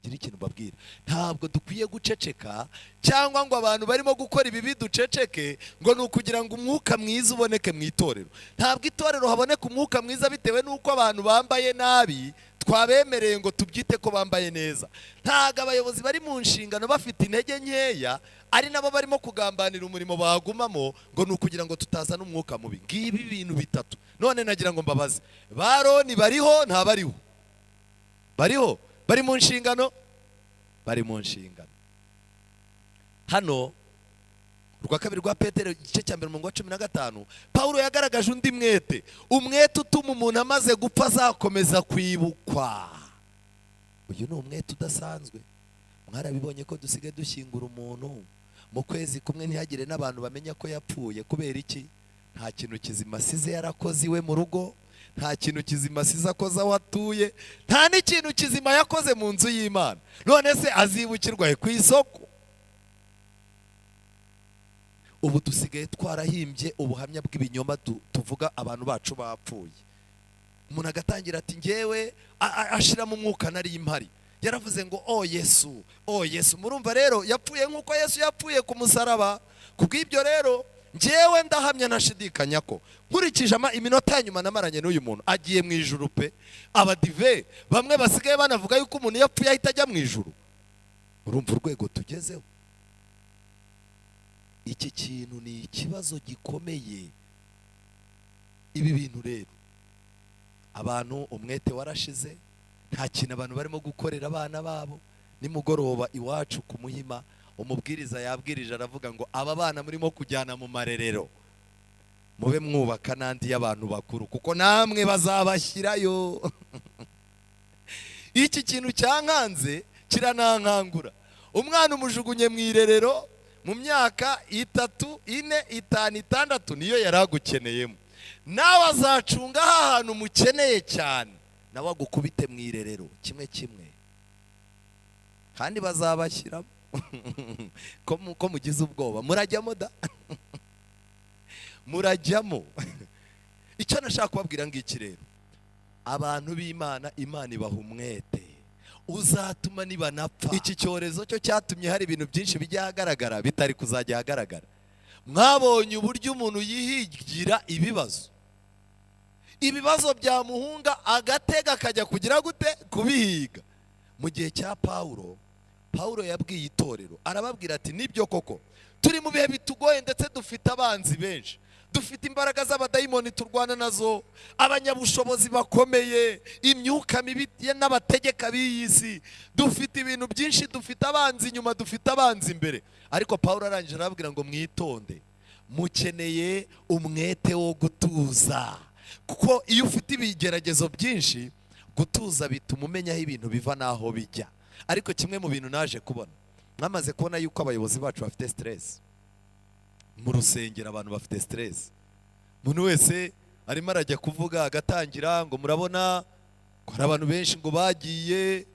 ngira ikintu babwira, ntabwo dukwiye guceceka cyangwa ngo abantu barimo gukora ibi biduceceke ngo ni ukugira ngo umwuka mwiza uboneke mu itorero. Ntabwo itorero haboneka umwuka mwiza bitewe n'uko abantu bambaye nabi twabemereye ngo tubyite ko bambaye neza. Ntabwo abayobozi bari mu nshingano bafite intege nkeya ari nabo barimo kugambanira umurimo bagumamo ngo ni ukugira ngo tutazana umwuka mubi. Ngibi ibintu bitatu. None nagira ngo mbabaze, Baroni bariho ntabariho? Bariho? Bari mu nshingano? Bari mu nshingano. Hano urwa kabiri rwa Petero igice cya mbere 15 Paulo yagaragaje undi mwete, umwete utuma umuntu amaze gupfa azakomeza kwibukwa. Uyu ni umwete udasanzwe. Mwarabibonye ko dusigaye dushyingura umuntu mu kwezi kumwe ntihagire n'abantu bamenya ko yapfuye. Kubera iki? Nta kintu kizima asize yarakoze iwe mu rugo, nta kintu kizima asize akoze aho atuye, nta n'ikintu kizima yakoze mu nzu y'Imana. None se azibukirwa ku isoko? Ubu dusigaye twarahimbye ubuhamya bw'ibinyoma tuvuga abantu bacu bapfuye. Umuntu agatangira ati ngewe ashira mu mwuka nari impari, yaravuze ngo oh Yesu, oh Yesu. Murumva rero yapfuye nk'uko Yesu yapfuye ku musaraba. Kubw'ibyo rero ngewe ndahamya nashidikanya ko nkurikije iminota ya nyuma namaranye n'uyu muntu agiye mu ijuru pe. Abadive bamwe basigaye banavuga yuko umuntu yapfuye ahita ajya mu ijuru. Urumva urwego tugezeho? Iki kintu ni ikibazo gikomeye. Ibi bintu rero abantu umwete warashize, nta kintu abantu barimo gukorera abana babo. Nimugoroba iwacu ku Muhima umubwiriza yabwirije aravuga ngo aba bana murimo kujyana mu marerero mube mwubaka n'andi y'abantu bakuru kuko namwe bazabashyirayo. Iki kintu cyankanze kiranankangura. Umwana umujugunye mu irerero mu myaka 3, 4, 5, 6 niyo yaragukeneyemo. Nawe azacunga ahantu mukeneye cyane, nawe agukubite mu irerero kimwe kandi bazabashyiramo. ko mugize ubwoba murajyamo da? Murajyamo. Icyo nashaka kubabwira ngiki rero, abantu b'Imana, Imana ibaha umwete uzatuma nibanapfa. Iki cyorezo cyo cyatumye hari ibintu byinshi bijya hagaragara bitari kuzajya hagaragara. Mwabonye uburyo umuntu yihigira ibibazo byamuhunga agatega akajya kugira gute kubihiga. Mu gihe cya Paulo yabwiye itorero arababwira ati nibyo koko turi mu bihe bitugoye ndetse dufite abanzi benshi, dufite imbaraga z'abadayimoni turwana nazo, abanyabushobozi bakomeye, imyuka mibi n'abategeka b'iyisi, dufite ibintu byinshi, dufite abanzi inyuma, dufite abanzi imbere. Ariko Paulo arangije arababwira ngo mwitonde, mukeneye umwete wo gutuza, kuko iyo ufite ibigeragezo byinshi gutuza bituma umenya aho ibintu biva n'aho bijya. Ariko kimwe mu bintu naje kubona, mwamaze kubona yuko abayobozi bacu bafite stress. Mu rusengero abantu bafite stress. Umuntu wese arimo arajya kuvuga agatangira ngo murabona ko hari abantu benshi ngo bagiye,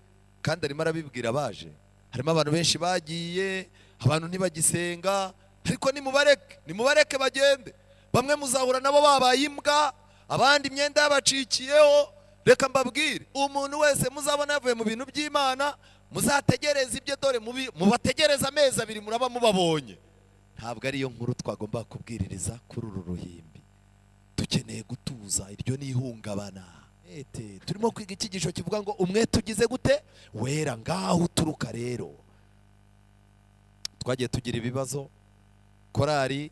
kandi arimo arabibwira baje. Harimo abantu benshi bagiye, abantu ntibagisenga, ariko nimubareke bagende. Bamwe muzahura nabo babaye imbwa, abandi imyenda yabacikiyeho. Reka mbabwire, umuntu wese muzabona yavuye mu bintu by'Imana muzategereza ibyo, dore mubategereza amezi 2 muraba mubabonye. Ntabwo ariyo nkuru twagomba kubwiririza kuri uru ruhimbi. Dukeneye gutuza, iryo ni ihungabana. Turimo kwiga icyigisho kivuga ngo umwete ugize gute wera. Ngaho uturuka rero. Twagiye tugira ibibazo, korari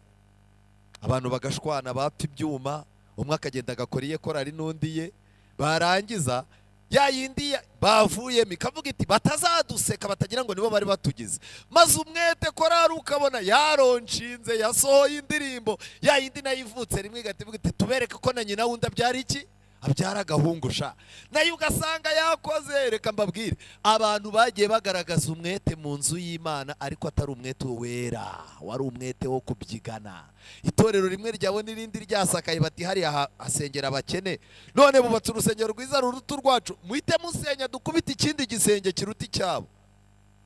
abantu bagashwana bapfa ibyuma, umwe akagenda agakora iye korari n'undi ye, barangiza ya yindi bavuyemo ikavuga iti batazaduseka batagira ngo nibo bari batugize. Maze umwete korari ukabona yaronshinze, yasohoye indirimbo, ya yindi nayivutse rimwe igativuga iti tubereke ko na nyina wundi abyara iki, abyara agahungusha. Nayo ugasanga yakoze. Reka mbabwire, abantu bagiye bagaragaza umwete mu nzu y'Imana ariko atari umwete wera, wari umwete wo kubyigana. Itorero rimwe ryawe n'irindi ryasakaye bati hariya hasengera abakene, none bubatse urusengero rwiza ruruta urwacu, muhite musenya dukubita ikindi gisenge kiruta icyabo.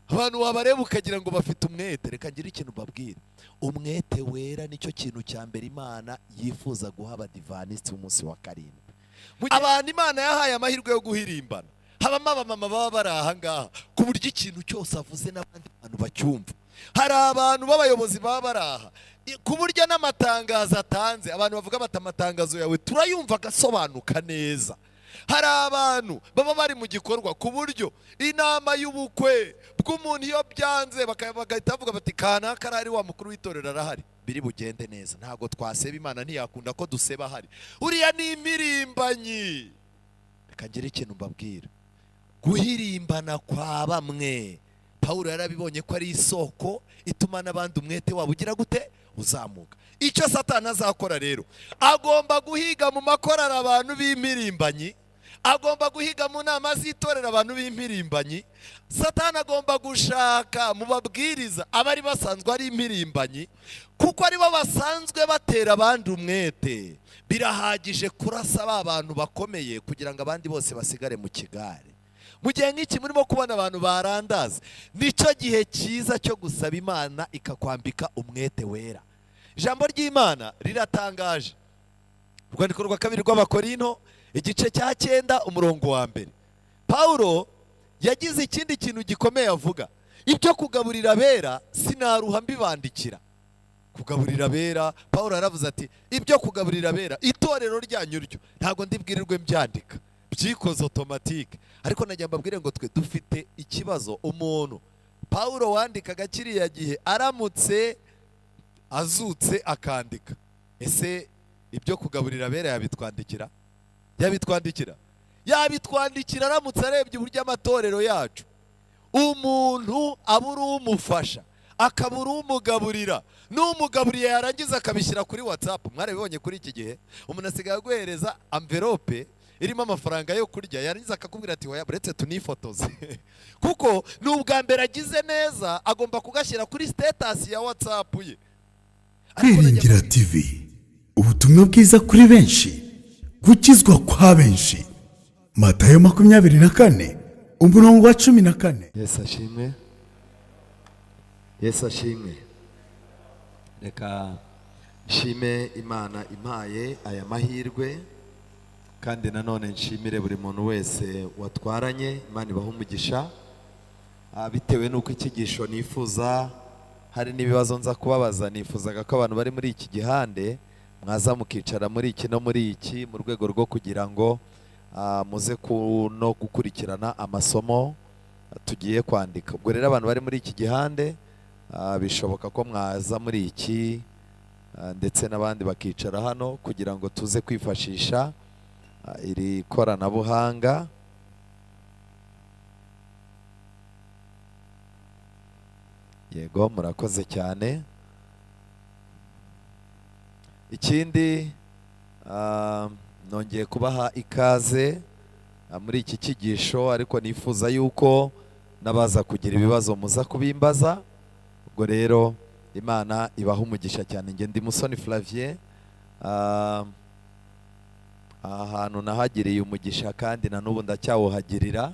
Abantu wabareba ukagira ngo bafite umwete. Reka ngira ikintu babwire, umwete wera nicyo kintu cya mbere Imana yifuza guha abadivanisi umunsi wa 7. Abantu Imana yahaye amahirwe yo guhirimbana, habamo abamama baba bari aha ngaha ku buryo ikintu cyose avuze n'abandi bantu bacyumva. Hari abantu b'abayobozi baba bari aha ku buryo n'amatangazo atanze abantu bavuga bati amatangazo yawe turayumva agasobanuka neza. Hari abantu baba bari mu gikorwa ku buryo inama y'ubukwe bw'umuntu iyo byanze bagahita bavuga bati kanaka arahari, wa mukuru w'itorero arahari, biri bugende neza. Ntabwo twaseba, Imana ntiyakunda ko duseba ahari. Uriya ni imirimbanyi. Reka ngire ikintu mbabwira, guhirimbana kwa bamwe Pawulo yarabibonye ko ari isoko ituma n'abandi umwete wabo ugira gute, uzamuka. Icyo Satani azakora rero, agomba guhiga mu makorari abantu b'imirimbanyi, agomba guhiga mu nama z'itorero abantu b'imirimbanyi. Satani agomba gushaka mu babwiriza abari basanzwe ari imirimbanyi, kuko aribo basanzwe batera abandi umwete. Birahagije kurasa ba bantu bakomeye kugira ngo abandi bose basigare mu kigare. Mu gihe nk'iki murimo kubona abantu barandaza, nicyo gihe cyiza cyo gusaba Imana ikakwambika umwete wera. Ijambo ry'Imana riratangaje. Urwandiko rwa kabiri rw'Abakorinto igice cya 9 umurongo wa mbere, Pawulo yagize ikindi kintu gikomeye avuga. Ibyo kugaburira abera sinaruha mbibandikira. Kugaburira abera, Pawulo yaravuze ati ibyo kugaburira abera itorero ryanyu ryo ntago ndibwirirwe mbyandika, byikoze automatique. Ariko najya mbabwire ngo twe dufite ikibazo. Umuntu Pawulo wandikaga kiriya gihe aramutse azutse akandika, ese ibyo kugaburira abera yabitwandikira? Yabitwandikira aramutse arebye uburyo amatorero yacu umuntu abura umufasha, akabura umugaburira, n'umugaburiye yarangiza akabishyira kuri WhatsApp. Mwarabibonye kuri iki gihe umuntu asigaye aguhereza envelope irimo amafaranga yo kurya, yarangiza akakubwira ati waya buretse tunifotoze. Kuko ni ubwa mbere agize neza, agomba kugashyira kuri status ya WhatsApp ye. Kwiringira TV, ubutumwa bwiza kuri benshi, gukizwa kwa benshi. Matayo 24 umurongo wa 14. Yesu ashimwe. Yesu ashimwe. Reka nshime Imana impaye aya mahirwe, kandi nanone nshimire buri muntu wese watwaranye. Imana ibahe umugisha. Bitewe n'uko icyigisho nifuza, hari n'ibibazo nza kubabaza, nifuzaga ko abantu bari muri iki gihande mwaza mukicara muri iki no muri iki, mu rwego rwo kugira ngo muze no gukurikirana amasomo tugiye kwandika. Ubwo rero abantu bari muri iki gihande bishoboka ko mwaza muri iki, ndetse n'abandi bakicara hano kugira ngo tuze kwifashisha iri koranabuhanga. Yego, murakoze cyane. Ikindi nongeye kubaha ikaze muri iki cyigisho, ariko nifuza yuko nabaza kugira ibibazo muza kubimbaza. Ubwo rero Imana ibaha umugisha cyane. Nge ndi Musoni Flavien, ahantu nahagiriye umugisha kandi na n'ubu ndacyawuhagirira.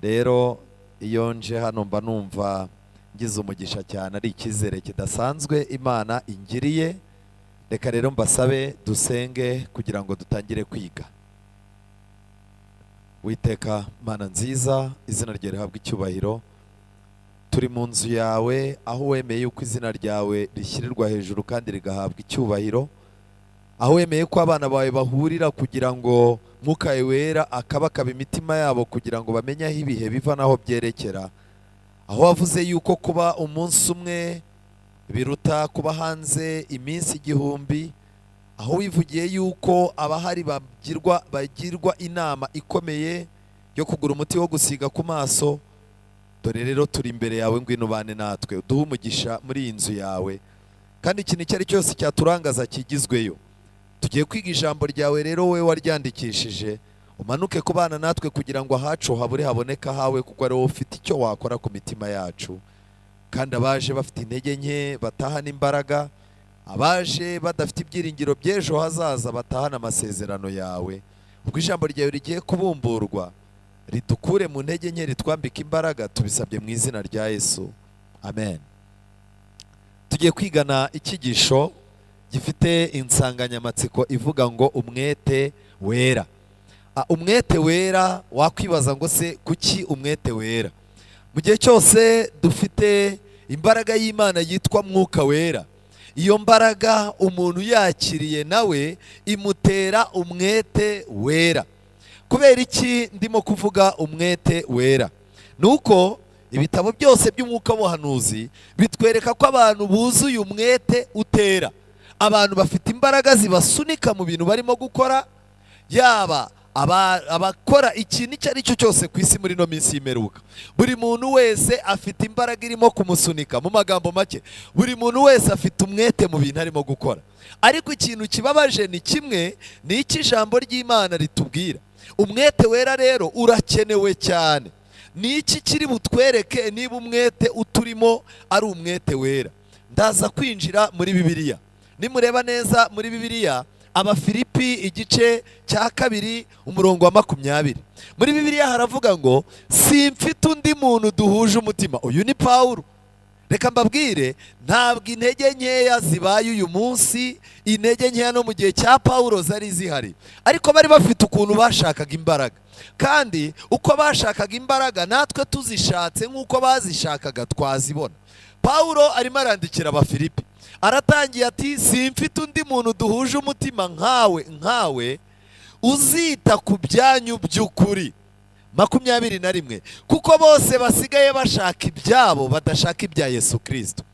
Rero iyo nje hano mba numva ngize umugisha cyane, ari icyizere kidasanzwe Imana ingiriye. Reka rero mbasabe dusenge kugira ngo dutangire kwiga. Witeka Mana nziza, izina ryawe rihabwe icyubahiro. Turi mu nzu yawe, aho wemeye yuko izina ryawe rishyirirwa hejuru kandi rigahabwa icyubahiro, aho wemeye ko abana bawe bahurira kugira ngo Mwuka wera akabakaba imitima yabo kugira ngo bamenye aho ibihe biva naho byerekera, aho wavuze yuko kuba umunsi umwe biruta kuba hanze iminsi 1000, aho wivugiye yuko abahari bagirwa inama ikomeye yo kugura umuti wo gusiga ku maso. Dore rero turi imbere yawe, ngwino ubane natwe, uduhe umugisha muri iyi nzu yawe, kandi ikintu icyo ari cyose cyaturangaza kigizweyo. Tugiye kwiga ijambo ryawe rero, wowe waryandikishije, umanuke kubana natwe kugira ngo ahacu habure haboneka hawe, kuko ari wowe ufite icyo wakora ku mitima yacu. Kandi abaje bafite intege nke batahana imbaraga, abaje badafite ibyiringiro by'ejo hazaza batahana amasezerano yawe. Ubwo ijambo ryawe rigiye kubumburwa, ridukure mu ntege nke, ritwambike imbaraga, tubisabye mu izina rya Yesu, amen. Tugiye kwigana icyigisho gifite insanganyamatsiko ivuga ngo umwete wera. umwete wera, wakwibaza ngo se kuki umwete wera? Mu gihe cyose dufite imbaraga y'Imana yitwa mwuka wera, iyo mbaraga umuntu yakiriye nawe imutera umwete wera. Kubera iki ndimo kuvuga umwete wera? Nuko ibitabo byose by'umwuka w'ubuhanuzi bitwereka ko abantu buzuye umwete utera, abantu bafite imbaraga zibasunika mu bintu barimo gukora, yaba abakora ikintu icyo ari cyo cyose ku isi muri no minsi y'imperuka. Buri muntu wese afite imbaraga irimo kumusunika. Mu magambo make, buri muntu wese afite umwete mu bintu arimo gukora. Ariko ikintu kibabaje ni kimwe, ni iki ijambo ry'Imana ritubwira. Umwete wera rero urakenewe cyane. Ni iki kiri butwereke niba umwete uturimo ari umwete wera? Ndaza kwinjira muri Bibiliya. Nimureba neza muri Bibiliya, Abafilipi igice cya 2 umurongo wa 20. Muri Bibiliya haravuga ngo simfite undi muntu duhuje umutima. Uyu ni Pawulo. Reka mbabwire, ntabwo intege nkeya zibaye uyu munsi, intege nkeya no mu gihe cya Pawulo zari zihari. Ariko bari bafite ukuntu bashakaga imbaraga, kandi uko bashakaga imbaraga natwe tuzishatse nk'uko bazishakaga twazibona. Pawulo arimo arandikira Abafilipi, aratangiye ati simfite undi muntu duhuje umutima nkawe uzita ku byanyu by'ukuri. 21, kuko bose basigaye bashaka ibyabo badashaka ibya Yesu Kristo.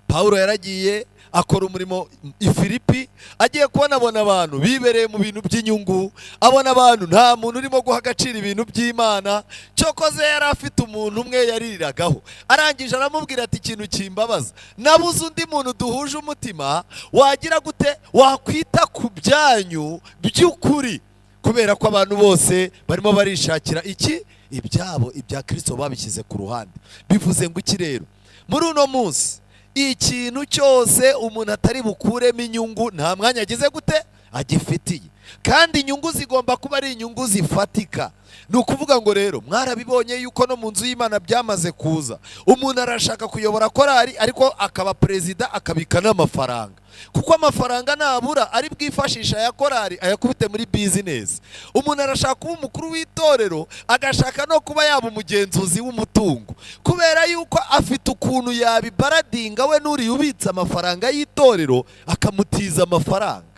Pawulo yaragiye akora umurimo i Filipi, agiye kubona abantu bibereye mu bintu by'inyungu, abona abantu nta muntu urimo guha agaciro ibintu by'Imana. Cyokoze yari afite umuntu umwe yariragaho, arangije aramubwira ati ikintu kimbabaza, nabuze undi muntu duhuje umutima wagira gute wakwita ku byanyu by'ukuri, kubera ko abantu bose barimo barishakira iki? Ibyabo, ibya Kristo babishyize ku ruhande. Bivuze ngo iki rero? Muri uno munsi ikintu cyose umuntu atari bukuremo inyungu nta mwanya agize gute? Agifitiye. Kandi inyungu zigomba kuba ari inyungu zifatika. Ni ukuvuga ngo rero mwarabibonye yuko no mu nzu y'Imana byamaze kuza, umuntu arashaka kuyobora korali ariko akaba perezida akabika n'amafaranga, kuko amafaranga nabura ari bwifashisha ya korali ayakubite muri business. Umuntu arashaka kuba umukuru w'itorero, agashaka no kuba yaba umugenzuzi w'umutungo, kubera yuko afite ukuntu yabibaradinga we n'uri ubitsa amafaranga y'itorero akamutiza amafaranga.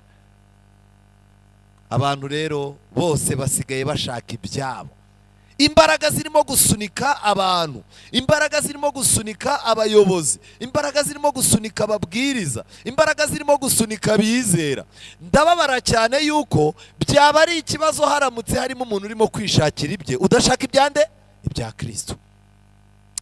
Abantu rero bose basigaye bashaka ibyabo. Imbaraga zirimo gusunika abantu, imbaraga zirimo gusunika abayobozi, imbaraga zirimo gusunika ababwiriza, imbaraga zirimo gusunika abizera. Ndababara cyane yuko byaba ari ikibazo haramutse harimo umuntu urimo kwishakira ibye udashaka ibyande? Ibya Kristo.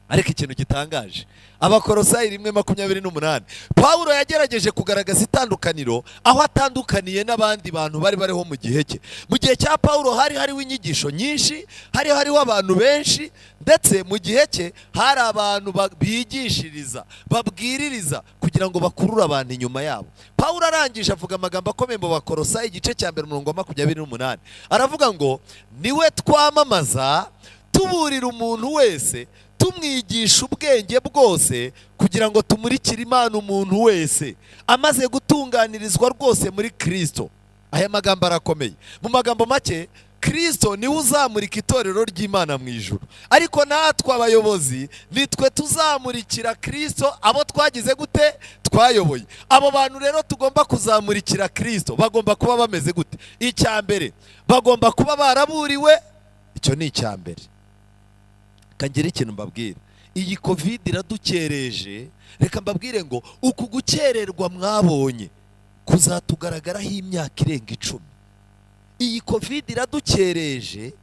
Ariko ikintu gitangaje, Abakolosayi 1:28, Pawulo yagerageje kugaragaza itandukaniro aho atandukaniye n'abandi bantu bari bariho mu gihe cye. Mu gihe cya Pawulo hari hariho inyigisho nyinshi, hariho abantu benshi, ndetse mu gihe cye hari abantu bigishiriza, babwiririza kugira ngo bakurure abantu inyuma yabo. Pawulo arangije avuga amagambo akomeye mu Bakolosayi igice cya 1 umurongo wa 28, aravuga ngo niwe twamamaza tuburira umuntu wese, tumwigisha ubwenge bwose, kugira ngo tumurikire Imana umuntu wese amaze gutunganirizwa rwose muri Kristo. Aya magambo arakomeye. Mu magambo make, Kristo niwe uzamurika itorero ry'Imana mu ijuru, ariko natwe abayobozi nitwe tuzamurikira Kristo abo twagize gute? Twayoboye. Abo bantu rero tugomba kuzamurikira Kristo bagomba kuba bameze gute? Icya mbere, bagomba kuba baraburiwe. Icyo ni icya mbere. Kangira ikintu mbabwira, iyi covid iradukereje. Reka mbabwire ngo uku gukererwa mwabonye kuzatugaragaraho imyaka irenga 10. Iyi covid iradukereje,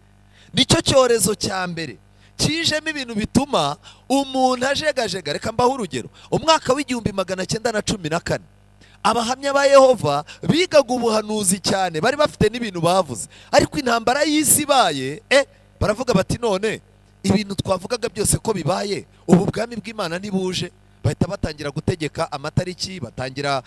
nicyo cyorezo cya mbere kijemo ibintu bituma umuntu ajegajega. Reka mbaho urugero, umwaka w'1914 abahamya ba Yehova bigaga ubuhanuzi cyane, bari bafite n'ibintu bavuze, ariko intambara y'isi baye baravuga bati none ibintu twavugaga byose ko bibaye, ubu bwami bw'Imana ntibuje. Bahita batangira gutegeka amatariki, batangira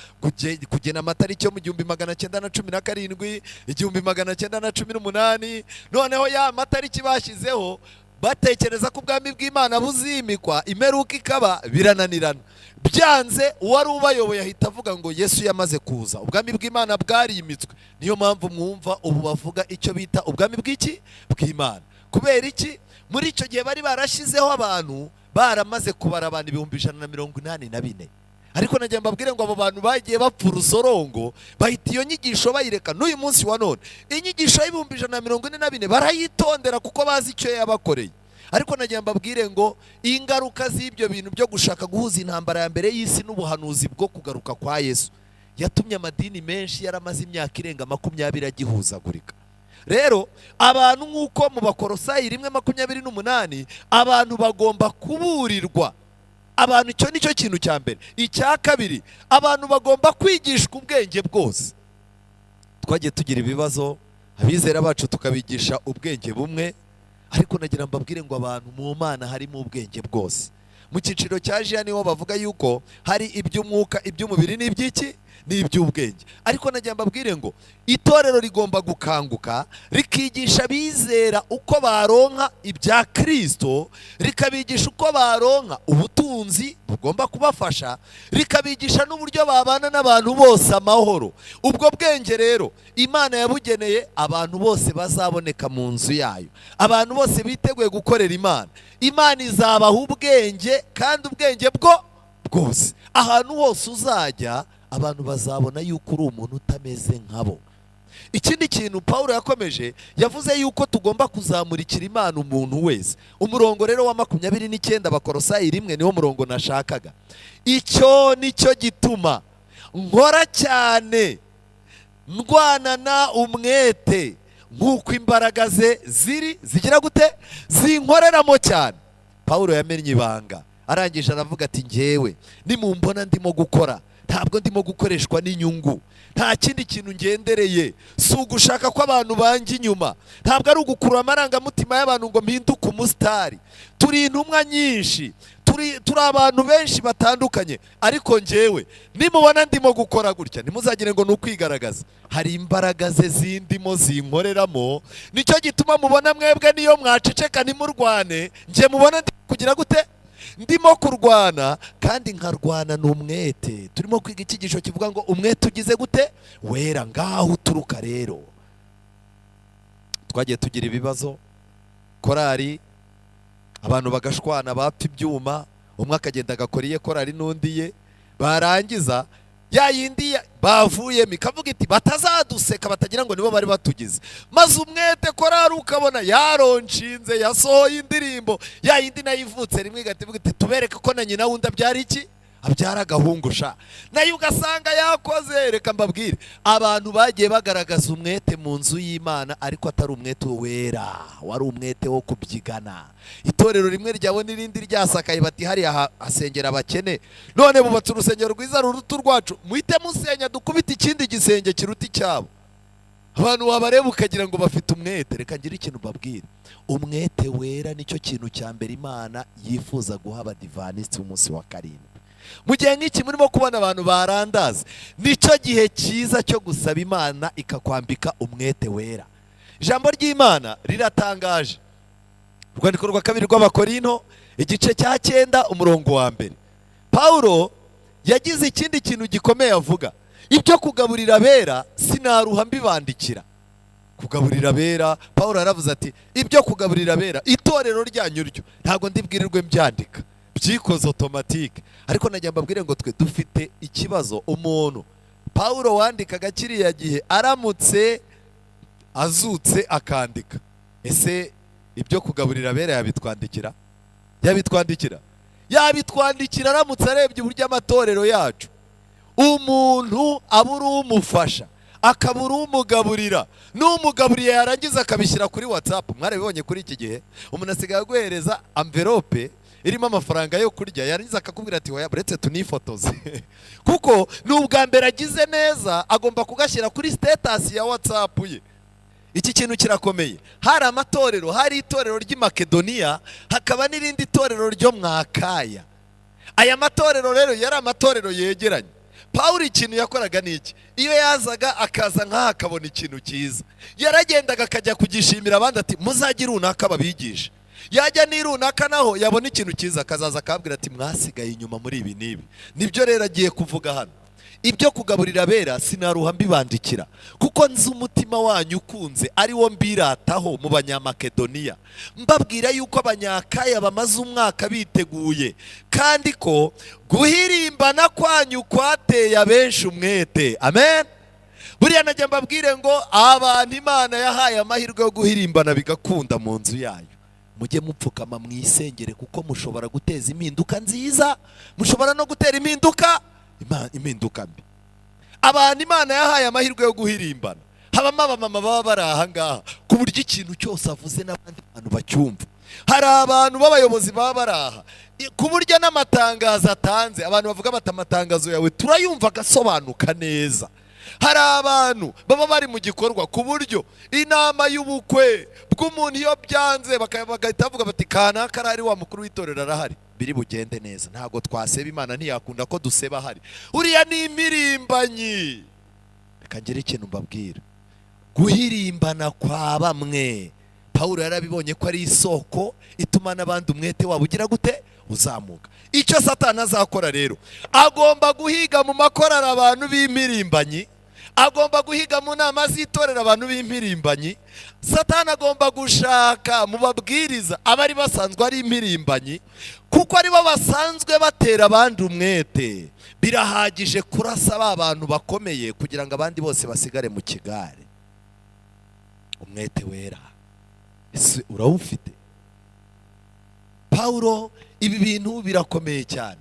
kugena amatariki yo mu 1917, 1918. Noneho ya matariki bashyizeho batekereza ko ubwami bw'Imana buzimikwa, imperuka ikaba, birananirana. byanze uwari ubayoboye ahita avuga ngo Yesu yamaze kuza, ubwami bw'Imana bwarimitswe. Niyo mpamvu mwumva ubu bavuga icyo bita ubwami bw'iki bw'Imana. Kubera iki? Muri icyo gihe bari barashyizeho abantu baramaze kubara abantu 184. Ariko nagiye mbabwire ngo abo bantu bagiye bapfa urusorongo, bahita iyo nyigisho bayireka. N'uyu munsi wa none inyigisho y'144 barayitondera kuko bazi icyo yabakoreye. Ariko nagiye mbabwire ngo ingaruka z'ibyo bintu byo gushaka guhuza intambara ya mbere y'isi n'ubuhanuzi bwo kugaruka kwa Yesu yatumye amadini menshi yaramaze imyaka irenga 20 agihuzagurika. Rero abantu nk'uko mu Bakolosayi 1:28 abantu bagomba kuburirwa. Abantu icyo nicyo kintu cya mbere. Icya kabiri, abantu bagomba kwigishwa ubwenge bwose. Twagiye tugira ibibazo, abizera bacu tukabigisha ubwenge bumwe, ariko nagira mbabwire ngo abantu mu Mana harimo ubwenge bwose. Mu cyiciro cya Jiya niho bavuga yuko hari iby'umwuka, iby'umubiri n'iby'iki n'iby'ubwenge. Ariko nagira mbabwire ngo itorero rigomba gukanguka rikigisha bizera uko baronka ibya Kristo, rikabigisha uko baronka ubutunzi bugomba kubafasha, rikabigisha n'uburyo babana n'abantu bose amahoro. Ubwo bwenge rero Imana yabugeneye abantu bose bazaboneka mu nzu yayo, abantu bose biteguye gukorera Imana. Imana izabaha ubwenge, kandi ubwenge bwose. Ahantu hose uzajya abantu bazabona yuko uri umuntu utameze nkabo. Ikindi kintu Pawulo yakomeje, yavuze yuko tugomba kuzamurikira Imana umuntu wese. Umurongo rero wa 29 Bakolosayi 1 niwo murongo nashakaga. Icyo nicyo gituma nkora cyane, ndwanana umwete, nk'uko imbaraga ze zigira gute, zinkoreramo cyane. Pawulo yamenye ibanga, arangije aravuga ati njyewe nimumbona ndimo gukora, ntabwo ndimo gukoreshwa n'inyungu, nta kindi kintu ngendereye, si ugushaka ko abantu banje inyuma, ntabwo ari ugukurura amarangamutima y'abantu ngo mpinduke umusitari. Turi intumwa nyinshi, turi abantu benshi batandukanye, ariko njyewe nimubona ndimo gukora gutya ntimuzagire ngo ni ukwigaragaza, hari imbaraga ze zindimo zinkoreramo. Nicyo gituma mubona mwebwe niyo mwaceceka ntimurwane, njye mubona ndimo kugira gute, ndimo kurwana, kandi nkarwana n'umwete. Turimo kwiga icyigisho kivuga ngo umwete ugize gute, wera. Ngaho uturuka rero. Twagiye tugira ibibazo, korari abantu bagashwana, bapfa ibyuma, umwe akagenda agakora iye korari n'undi ye, barangiza ya yindi bavuyemo ikavuga iti batazaduseka batagira ngo nibo bari batugize, maze umwete korari ukabona yaronshinze, yasohoye indirimbo, ya yindi nayivutse rimwe igativuga iti tubereke ko na nyina wundi abyara iki, abyara agahungusha, nayo ugasanga yakoze. Reka mbabwire, abantu bagiye bagaragaza umwete mu nzu y'Imana, ariko atari umwete wera, wari umwete wo kubyigana. Itorero rimwe ryawe n'irindi ryasakaye, bati hariya hasengera abakene, none bubatse urusengero rwiza ruruta urwacu, muhite musenya dukubita ikindi gisenge kiruta icyabo. Abantu wabareba ukagira ngo bafite umwete. Reka ngire ikintu mbabwire, umwete wera nicyo kintu cya mbere Imana yifuza guha abadivanisi umunsi wa karindwi. Mu gihe nk'iki murimo kubona abantu barandaza, nicyo gihe cyiza cyo gusaba Imana ikakwambika umwete wera. Ijambo ry'Imana riratangaje. Urwandiko rwa 2 rw'Abakorinto igice cya 9 umurongo wa 1, Pawulo yagize ikindi kintu gikomeye avuga, ibyo kugaburira abera sinaruha mbibandikira. Kugaburira abera, Pawulo yaravuze ati ibyo kugaburira abera, itorero ryanyu ryo ntabwo ndibwirirwe mbyandika, byikoze automatique. Ariko najya mbabwire ngo twe dufite ikibazo. Umuntu Pawulo wandikaga kiriya gihe aramutse azutse akandika, ese ibyo kugaburira abera yabitwandikira? Yabitwandikira aramutse arebye uburyo amatorero yacu, umuntu abura umufasha, akabura umugaburira, n'umugaburiye yarangiza akabishyira kuri WhatsApp. Mwarabibonye kuri iki gihe umuntu asigaye aguhereza envelope irimo amafaranga yo kurya, yarangiza akakubwira ati oya buretse tunifotoze. Kuko n'ubwa mbere agize neza, agomba kugashyira kuri status ya WhatsApp ye. Iki kintu kirakomeye. Hari amatorero, hari itorero ry'i Makedoniya, hakaba n'irindi torero ryo mwakaya. Aya matorero rero yari amatorero yegeranye. Pawulo ikintu yakoraga niki, iyo yazaga akaza nk'aha akabona ikintu cyiza, yaragendaga akajya kugishimira abandi ati muzagira runaka babigisha. yajya n'irunaka naho yabona ikintu cyiza akazaza akabwira ati mwasigaye inyuma muri ibi n'ibi. Nibyo rero agiye kuvuga hano. Ibyo kugaburira abera sinaruha mbibandikira, kuko nzi umutima wanyu ukunze ari wo mbirataho mu Banyamakedoniya, mbabwira yuko Abanyakaya bamaze umwaka biteguye, kandi ko guhirimbana kwanyu kwateye abenshi umwete. Amen. Buriya najya mbabwire ngo abantu Imana yahaye amahirwe yo guhirimbana bigakunda mu nzu yayo, mujye mupfukama mwisengere, kuko mushobora guteza impinduka nziza, mushobora no gutera impinduka mbi. Abantu Imana yahaye amahirwe yo guhirimbana, habamo abamama baba bari aha ngaha ku buryo ikintu cyose avuze n'abandi bantu bacyumva. Hari abantu b'abayobozi baba bari aha ku buryo n'amatangazo atanze abantu bavuga bati amatangazo yawe turayumva agasobanuka neza. Hari abantu baba bari mu gikorwa ku buryo inama y'ubukwe bw'umuntu iyo byanze bagahita bavuga bati kanaka ari wa mukuru w'itorero arahari, biri bugende neza. Ntabwo twaseba, Imana ntiyakunda ko duseba hari. Uriya ni imirimbanyi. Reka ngire ikintu mbabwira, guhirimbana kwa bamwe Pawulo yarabibonye ko ari isoko ituma n'abandi umwete wabo ugira gute uzamuka. Icyo Satani azakora rero, agomba guhiga mu makorara abantu b'imirimbanyi, agomba guhiga mu nama z'itorero abantu b'imirimbanyi. Satani agomba gushaka mu babwiriza abari basanzwe ari imirimbanyi, kuko aribo basanzwe batera abandi umwete. Birahagije kurasa ba bantu bakomeye kugira ngo abandi bose basigare mu kigare. Umwete wera ese urawufite? Pawulo ibi bintu birakomeye cyane.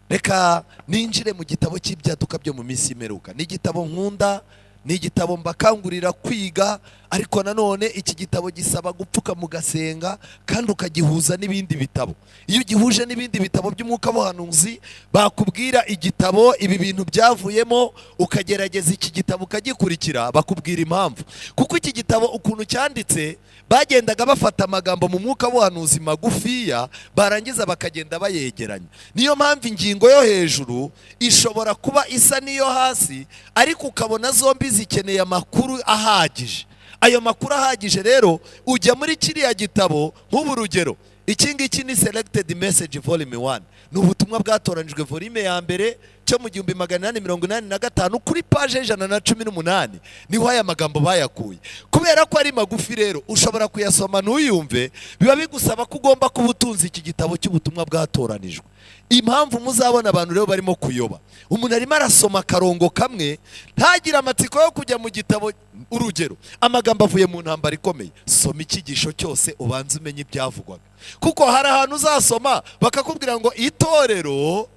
Reka ninjire mu gitabo cy'ibyaduka byo mu minsi imeruka. Ni igitabo nkunda, ni igitabo mbakangurira kwiga, ariko nanone iki gitabo gisaba gupfuka mu gasenga kandi ukagihuza n'ibindi bitabo. Iyo ugihuje n'ibindi bitabo by'umwuka w'ubuhanuzi bakubwira igitabo ibi bintu byavuyemo, ukagerageza iki gitabo ukagikurikira, bakubwira impamvu. Kuko iki gitabo ukuntu cyanditse, bagendaga bafata amagambo mu mwuka w'ubuhanuzi magufiya, barangiza bakagenda bayegeranya. Niyo mpamvu ingingo yo hejuru ishobora kuba isa n'iyo hasi, ariko ukabona zombi zikeneye amakuru ahagije. Ayo makuru ahagije rero ujya muri kiriya gitabo. Nk'ubu rugero, iki ngiki ni Selected Message Volume 1, ni ubutumwa bwatoranijwe volume ya mbere cyo mu 1885 kuri page 118 niho aya magambo bayakuye. Kubera ko ari magufi rero ushobora kuyasoma ntuyumve, biba bigusaba ko ugomba kuba utunze iki gitabo cy'ubutumwa bwatoranijwe. Impamvu muzabona abantu rero barimo kuyoba, umuntu arimo arasoma akarongo kamwe ntagira amatsiko yo kujya mu gitabo. Urugero, amagambo avuye mu ntambara ikomeye, soma icyigisho cyose ubanze umenye ibyavugwaga, kuko hari ahantu uzasoma bakakubwira ngo itorero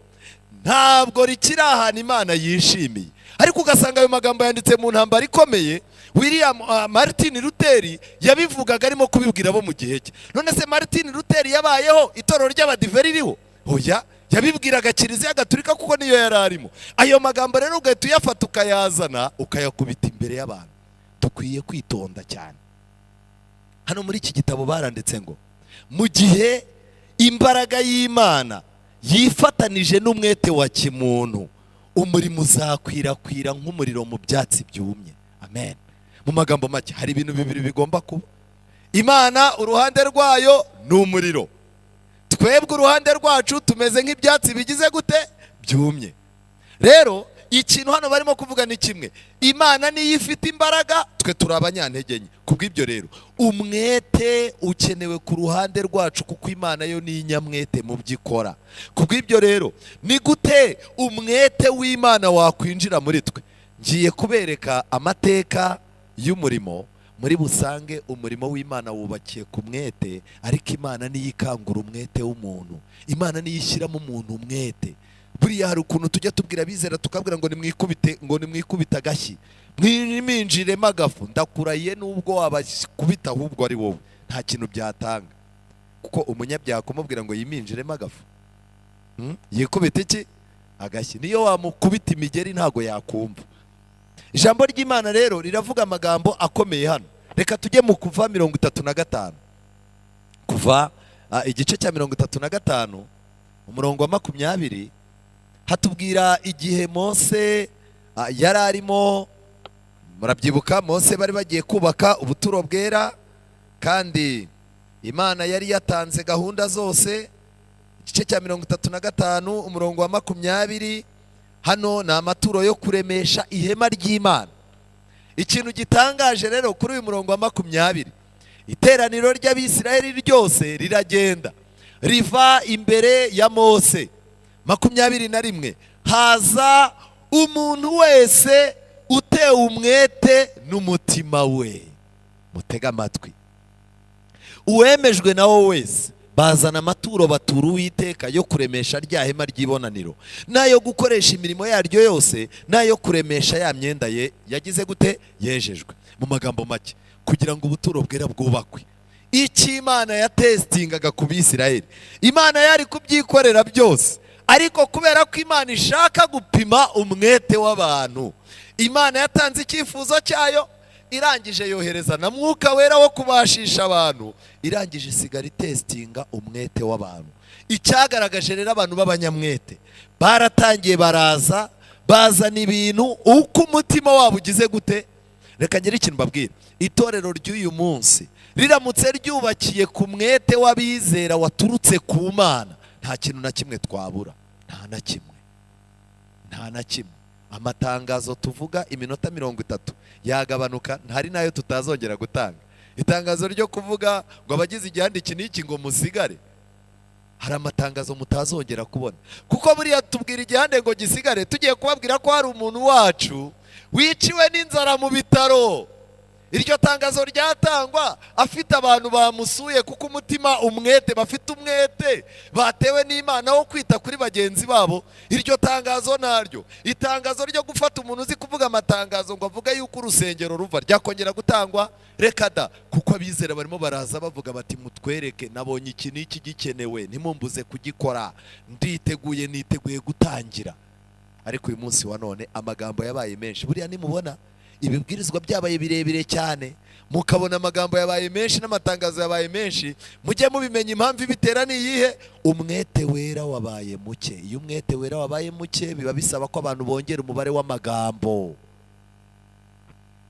ntabwo rikiri ahantu Imana yishimiye, ariko ugasanga ayo magambo yanditse mu ntambara ikomeye. William Martin Luther yabivugaga arimo kubibwira abo mu gihe cye. None se Martin Luther yabayeho itorero ry'Abadive ririho? Oya, yabibwiraga Kiliziya Gatolika kuko niyo yari arimo. Ayo magambo rero ugahita uyafata ukayazana ukayakubita imbere y'abantu. Dukwiye kwitonda cyane. Hano muri iki gitabo baranditse ngo mu gihe imbaraga y'Imana yifatanije n'umwete wa kimuntu, umurimo uzakwirakwira nk'umuriro mu byatsi byumye. Amen. Mu magambo make, hari ibintu bibiri bigomba kuba. Imana uruhande rwayo ni umuriro, twebwe uruhande rwacu tumeze nk'ibyatsi bigize gute byumye. Rero ikintu hano barimo kuvuga ni kimwe, Imana niyo ifite imbaraga, twe turi abanyantege nke. Kubw'ibyo rero umwete ukenewe ku ruhande rwacu, kuko Imana yo ni inyamwete mu byikora. Kubw'ibyo rero ni gute umwete w'Imana wakwinjira muri twe? Ngiye kubereka amateka y'umurimo, muri busange umurimo w'Imana wubakiye ku mwete, ariko Imana niyo ikangura umwete w'umuntu. Imana niyo ishyiramo umuntu umwete. Buriya hari ukuntu tujya tubwira abizera tukabwira ngo nimwikubita agashyi, mwiminjiremo agafu. Ndakurahiye nubwo wabakubita ahubwo ari wowe, nta kintu byatanga, kuko umunyabyaha kumubwira ngo yiminjiremo agafu, yikubita iki agashyi, niyo wamukubita imigeri ntago yakumva. Ijambo ry'Imana rero riravuga amagambo akomeye hano. Reka tujye mu Kuva 35, Kuva igice cya 35 umurongo wa 20. Hatubwira igihe Mose yari arimo, murabyibuka Mose bari bagiye kubaka ubuturo bwera, kandi Imana yari yatanze gahunda zose. Igice cya 35 umurongo wa 20, hano ni amaturo yo kuremesha ihema ry'Imana. Ikintu gitangaje rero kuri uyu murongo wa 20, iteraniro ry'Abisiraheli ryose riragenda riva imbere ya Mose. 21, haza umuntu wese utewe umwete n'umutima we. Mutega amatwi. Uwemejwe nawo wese bazana amaturo batura Uwiteka yo kuremesha rya hema ry'ibonaniro, nayo gukoresha imirimo yaryo yose, nayo kuremesha ya myenda ye yagize gute, yejejwe. Mu magambo make, kugira ngo ubuturo bwera bwubakwe. Iki Imana yatestingaga ku Bisiraheli, Imana yari kubyikorera byose, ariko kubera ko Imana ishaka gupima umwete w'abantu, Imana yatanze icyifuzo cyayo, irangije yohereza na Mwuka Wera wo kubashisha abantu, irangije isigara itestinga umwete w'abantu. Icyagaragaje rero abantu b'abanyamwete baratangiye baraza bazana ibintu uko umutima wabo ugize gute. Reka ngire ikintu mbabwira, itorero ry'uyu munsi riramutse ryubakiye ku mwete w'abizera waturutse ku Mana, nta kintu na kimwe twabura, nta na kimwe. Amatangazo tuvuga iminota 30 yagabanuka, ntari nayo tutazongera gutanga. Itangazo ryo kuvuga ngo abagize igihande iki n'iki ngo musigare, hari amatangazo mutazongera kubona, kuko buriya tubwira igihande ngo gisigare tugiye kubabwira ko hari umuntu wacu wiciwe n'inzara mu bitaro. Iryo tangazo ryatangwa afite abantu bamusuye, kuko umutima umwete bafite umwete batewe n'Imana wo kwita kuri bagenzi babo. Iryo tangazo naryo, itangazo ryo gufata umuntu uzi kuvuga amatangazo ngo avuga yuko urusengero ruva, ryakongera gutangwa. Reka da, kuko abizera barimo baraza bavuga bati mutwereke, nabonye iki n'iki gikenewe, ntimumbuze kugikora, niteguye gutangira. Ariko uyu munsi wa none amagambo yabaye menshi. Buriya nimubona ibibwirizwa byabaye birebire cyane, mukabona amagambo yabaye menshi n'amatangazo yabaye menshi, mujye mubimenya impamvu ibitera ni iyihe. Umwete wera wabaye muke. Iyo umwete wera wabaye muke, biba bisaba ko abantu bongera umubare w'amagambo.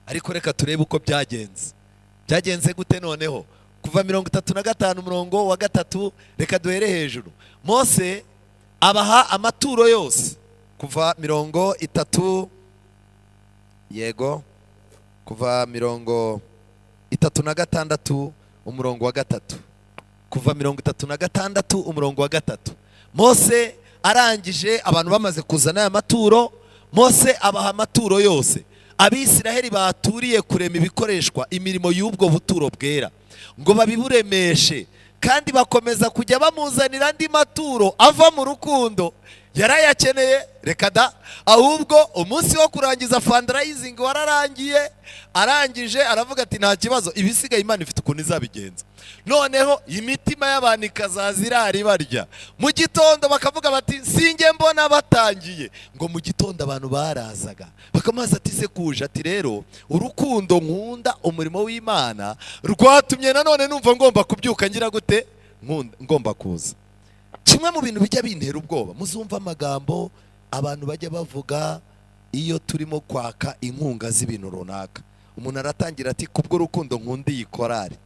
Ariko reka turebe uko byagenze gute noneho. Kuva 35 umurongo wa 3, reka duhere hejuru. Mose abaha amaturo yose. Kuva 30, yego, kuva 36 umurongo wa 3, kuva 36 umurongo wa 3. Mose arangije abantu bamaze kuzana aya maturo, Mose abaha amaturo yose. Abisiraheli baturiye kurema ibikoreshwa imirimo y'ubwo buturo bwera ngo babiburemeshe, kandi bakomeza kujya bamuzanira andi maturo ava mu rukundo. Yarayakeneye, reka da, ahubwo umunsi wo kurangiza fundraising wararangiye, arangije aravuga ati nta kibazo, ibisigaye Imana ifite ukuntu izabigenza. Noneho imitima y'abantu ikazazirari barya. Mu gitondo bakavuga bati singe mbona batangiye, ngo mu gitondo abantu barazaga bakamaza ati se kuje, ati rero urukundo nkunda umurimo w'Imana rwatumye nanone numva ngomba kubyuka ngira gute, ngomba kuza. Kimwe mu bintu bijya bintera ubwoba, muzumva amagambo abantu bajya bavuga iyo turimo kwaka inkunga z'ibintu runaka. Umuntu aratangira ati kubwo rukundo nkunda iyi korari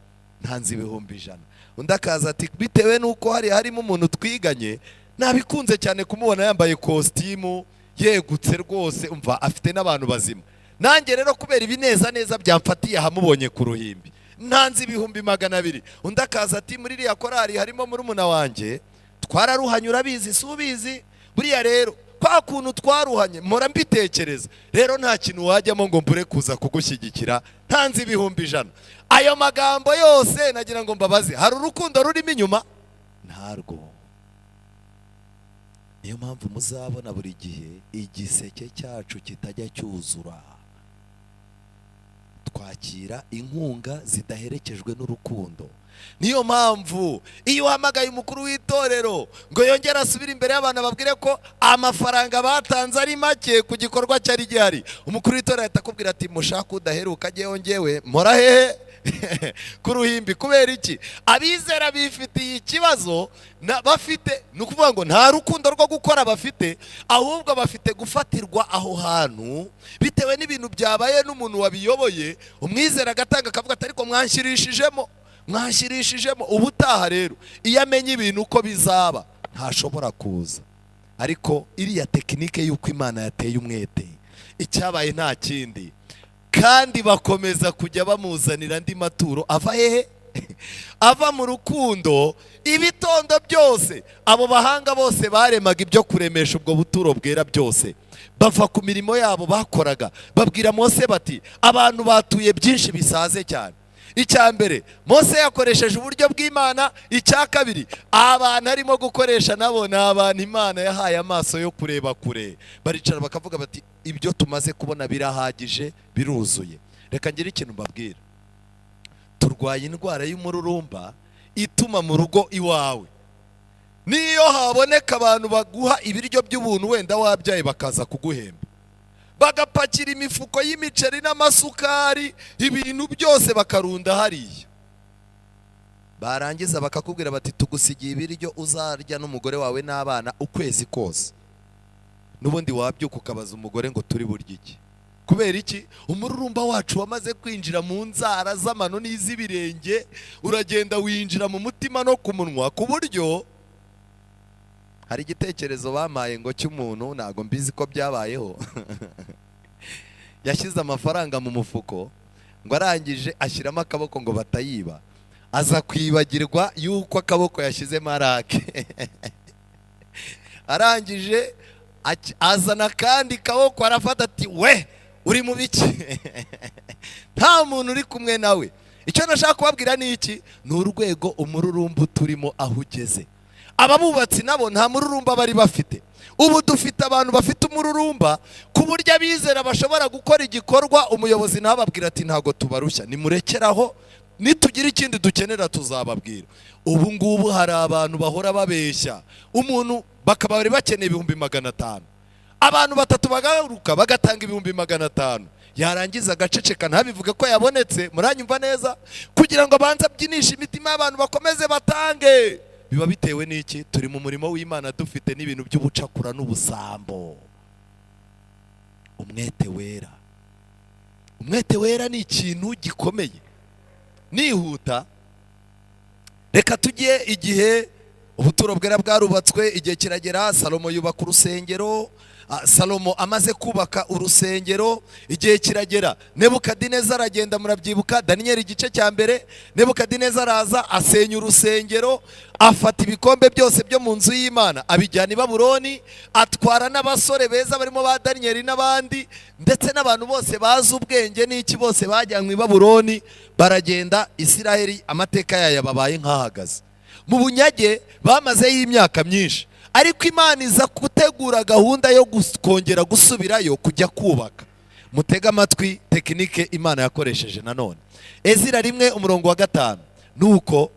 ntanze 1,100. Undi akaza ati bitewe nuko harimo umuntu twiganye nabikunze cyane kumubona yambaye costume yegutse rwose, umva afite n'abantu bazima. Nanjye rero kubera ibineza neza byamfatiye hamubonye ku ruhimbi ntanze 200,000. Undi akaza ati muri iriya korari harimo murumuna wanjye twararuhanye, urabizi subizi. Buriya rero kwa kuntu twaruhanye mpora mbitekereza, rero nta kintu wajyamo ngo mbure kuza kugushyigikira ntanze 1,100. Ayo magambo yose nagira ngo mbabaze, hari urukundo rurimo inyuma? Ntarwo. Niyo mpamvu muzabona buri gihe igiseke cyacu kitajya cyuzura. Twakira inkunga zidaherekejwe n'urukundo. Niyo mpamvu iyo uhamagaye umukuru w'itorero ngo yongere asubire imbere y'abantu babwire ko amafaranga batanze ari make ku gikorwa cyari gihari, umukuru w'itorero ahita akubwira ati mushaka udaheruka ajyeho njyewe mpora hehe ku ruhimbi. Kubera iki? Abizera bifitiye ikibazo bafite, ni ukuvuga ngo nta rukundo rwo gukora bafite, ahubwo bafite gufatirwa aho hantu bitewe n'ibintu byabaye n'umuntu wabiyoboye. Umwizera agatanga akavuga ati ariko mwanshyirishijemo mwashyirishijemo. ubutaha rero iyo amenye ibintu uko bizaba ntashobora kuza. ariko iriya tekinike y'uko Imana yateye umwete, icyabaye nta kindi, kandi bakomeza kujya bamuzanira andi maturo. ava hehe? ava mu rukundo. ibitondo byose abo bahanga bose baremaga ibyo kuremesha ubwo buturo bwera byose bava ku mirimo yabo bakoraga, babwira Mose bati abantu batuye byinshi bisaze cyane. icya mbere Mose yakoresheje uburyo bw'Imana. icya kabiri abantu arimo gukoresha nabo ni abantu Imana yahaye amaso yo kureba kure. baricara bakavuga bati ibyo tumaze kubona birahagije, biruzuye. reka ngire ikintu mbabwira. turwaye indwara y'umururumba ituma mu rugo iwawe niyo haboneka abantu baguha ibiryo by'ubuntu, wenda wabyaye bakaza kuguhemba, bagapakira imifuko y'imiceri n'amasukari, ibintu byose bakarunda hariya, barangiza bakakubwira bati tugusigiye ibiryo uzarya n'umugore wawe n'abana ukwezi kose. n'ubundi wabyuka ukabaza umugore ngo turi burya iki? kubera iki? umururumba wacu wamaze kwinjira mu nzara z'amano n'iz'ibirenge, uragenda winjira mu mutima no ku munwa, ku buryo hari igitekerezo bamaye ngo cy'umuntu, ntago mbizi ko byabayeho yashyize amafaranga mu mufuko ngo arangije ashyiramo akaboko ngo batayiba, aza kwibagirwa yuko akaboko yashyizemo arake arangije azana kandi kaboko arafata ati we uri mu biki nta muntu uri kumwe nawe. icyo nashaka kubabwira ni iki? ni urwego umururumba turimo aho ugeze. ababubatsi nabo nta mururumba bari bafite. ubu dufite abantu bafite umururumba ku buryo abizera bashobora gukora igikorwa umuyobozi ntababwira ati ntago tubarushya, nimurekeraho, nitugira ikindi dukenera tuzababwira. ubu ngubu hari abantu bahora babeshya umuntu, bakaba bari bakeneye 500,000, abantu 3 bagaruka bagatanga 500,000, yarangiza agaceceka ntabivuge ko yabonetse. muranyumva neza? kugira ngo abanze abyinishe imitima y'abantu bakomeze batange. biba bitewe n'iki? turi mu murimo w'Imana, dufite n'ibintu by'ubucakura n'ubusambo. umwete wera, umwete wera ni ikintu gikomeye. nihuta, reka tujye igihe ubuturo bwera bwarubatswe, igihe kiragera Salomo yubaka urusengero. Salomo amaze kubaka urusengero, igihe kiragera Nebukadineza aragenda, murabyibuka Daniyeli igice cya mbere. Nebukadineza araza asenya urusengero, afata ibikombe byose byo mu nzu y'Imana abijyana i Babuloni, atwara n'abasore beza barimo ba Daniyeli n'abandi, ndetse n'abantu bose bazi ubwenge n'iki, bose bajyanywe i Babuloni, baragenda. Isiraheli amateka yayo babaye nk'ahagaze mu bunyage, bamazeyo imyaka myinshi. ariko Imana iza gutegura gahunda yo kongera gusubirayo kujya kubaka. mutega amatwi tekinike Imana yakoresheje nanone. Ezira 1:5 nuko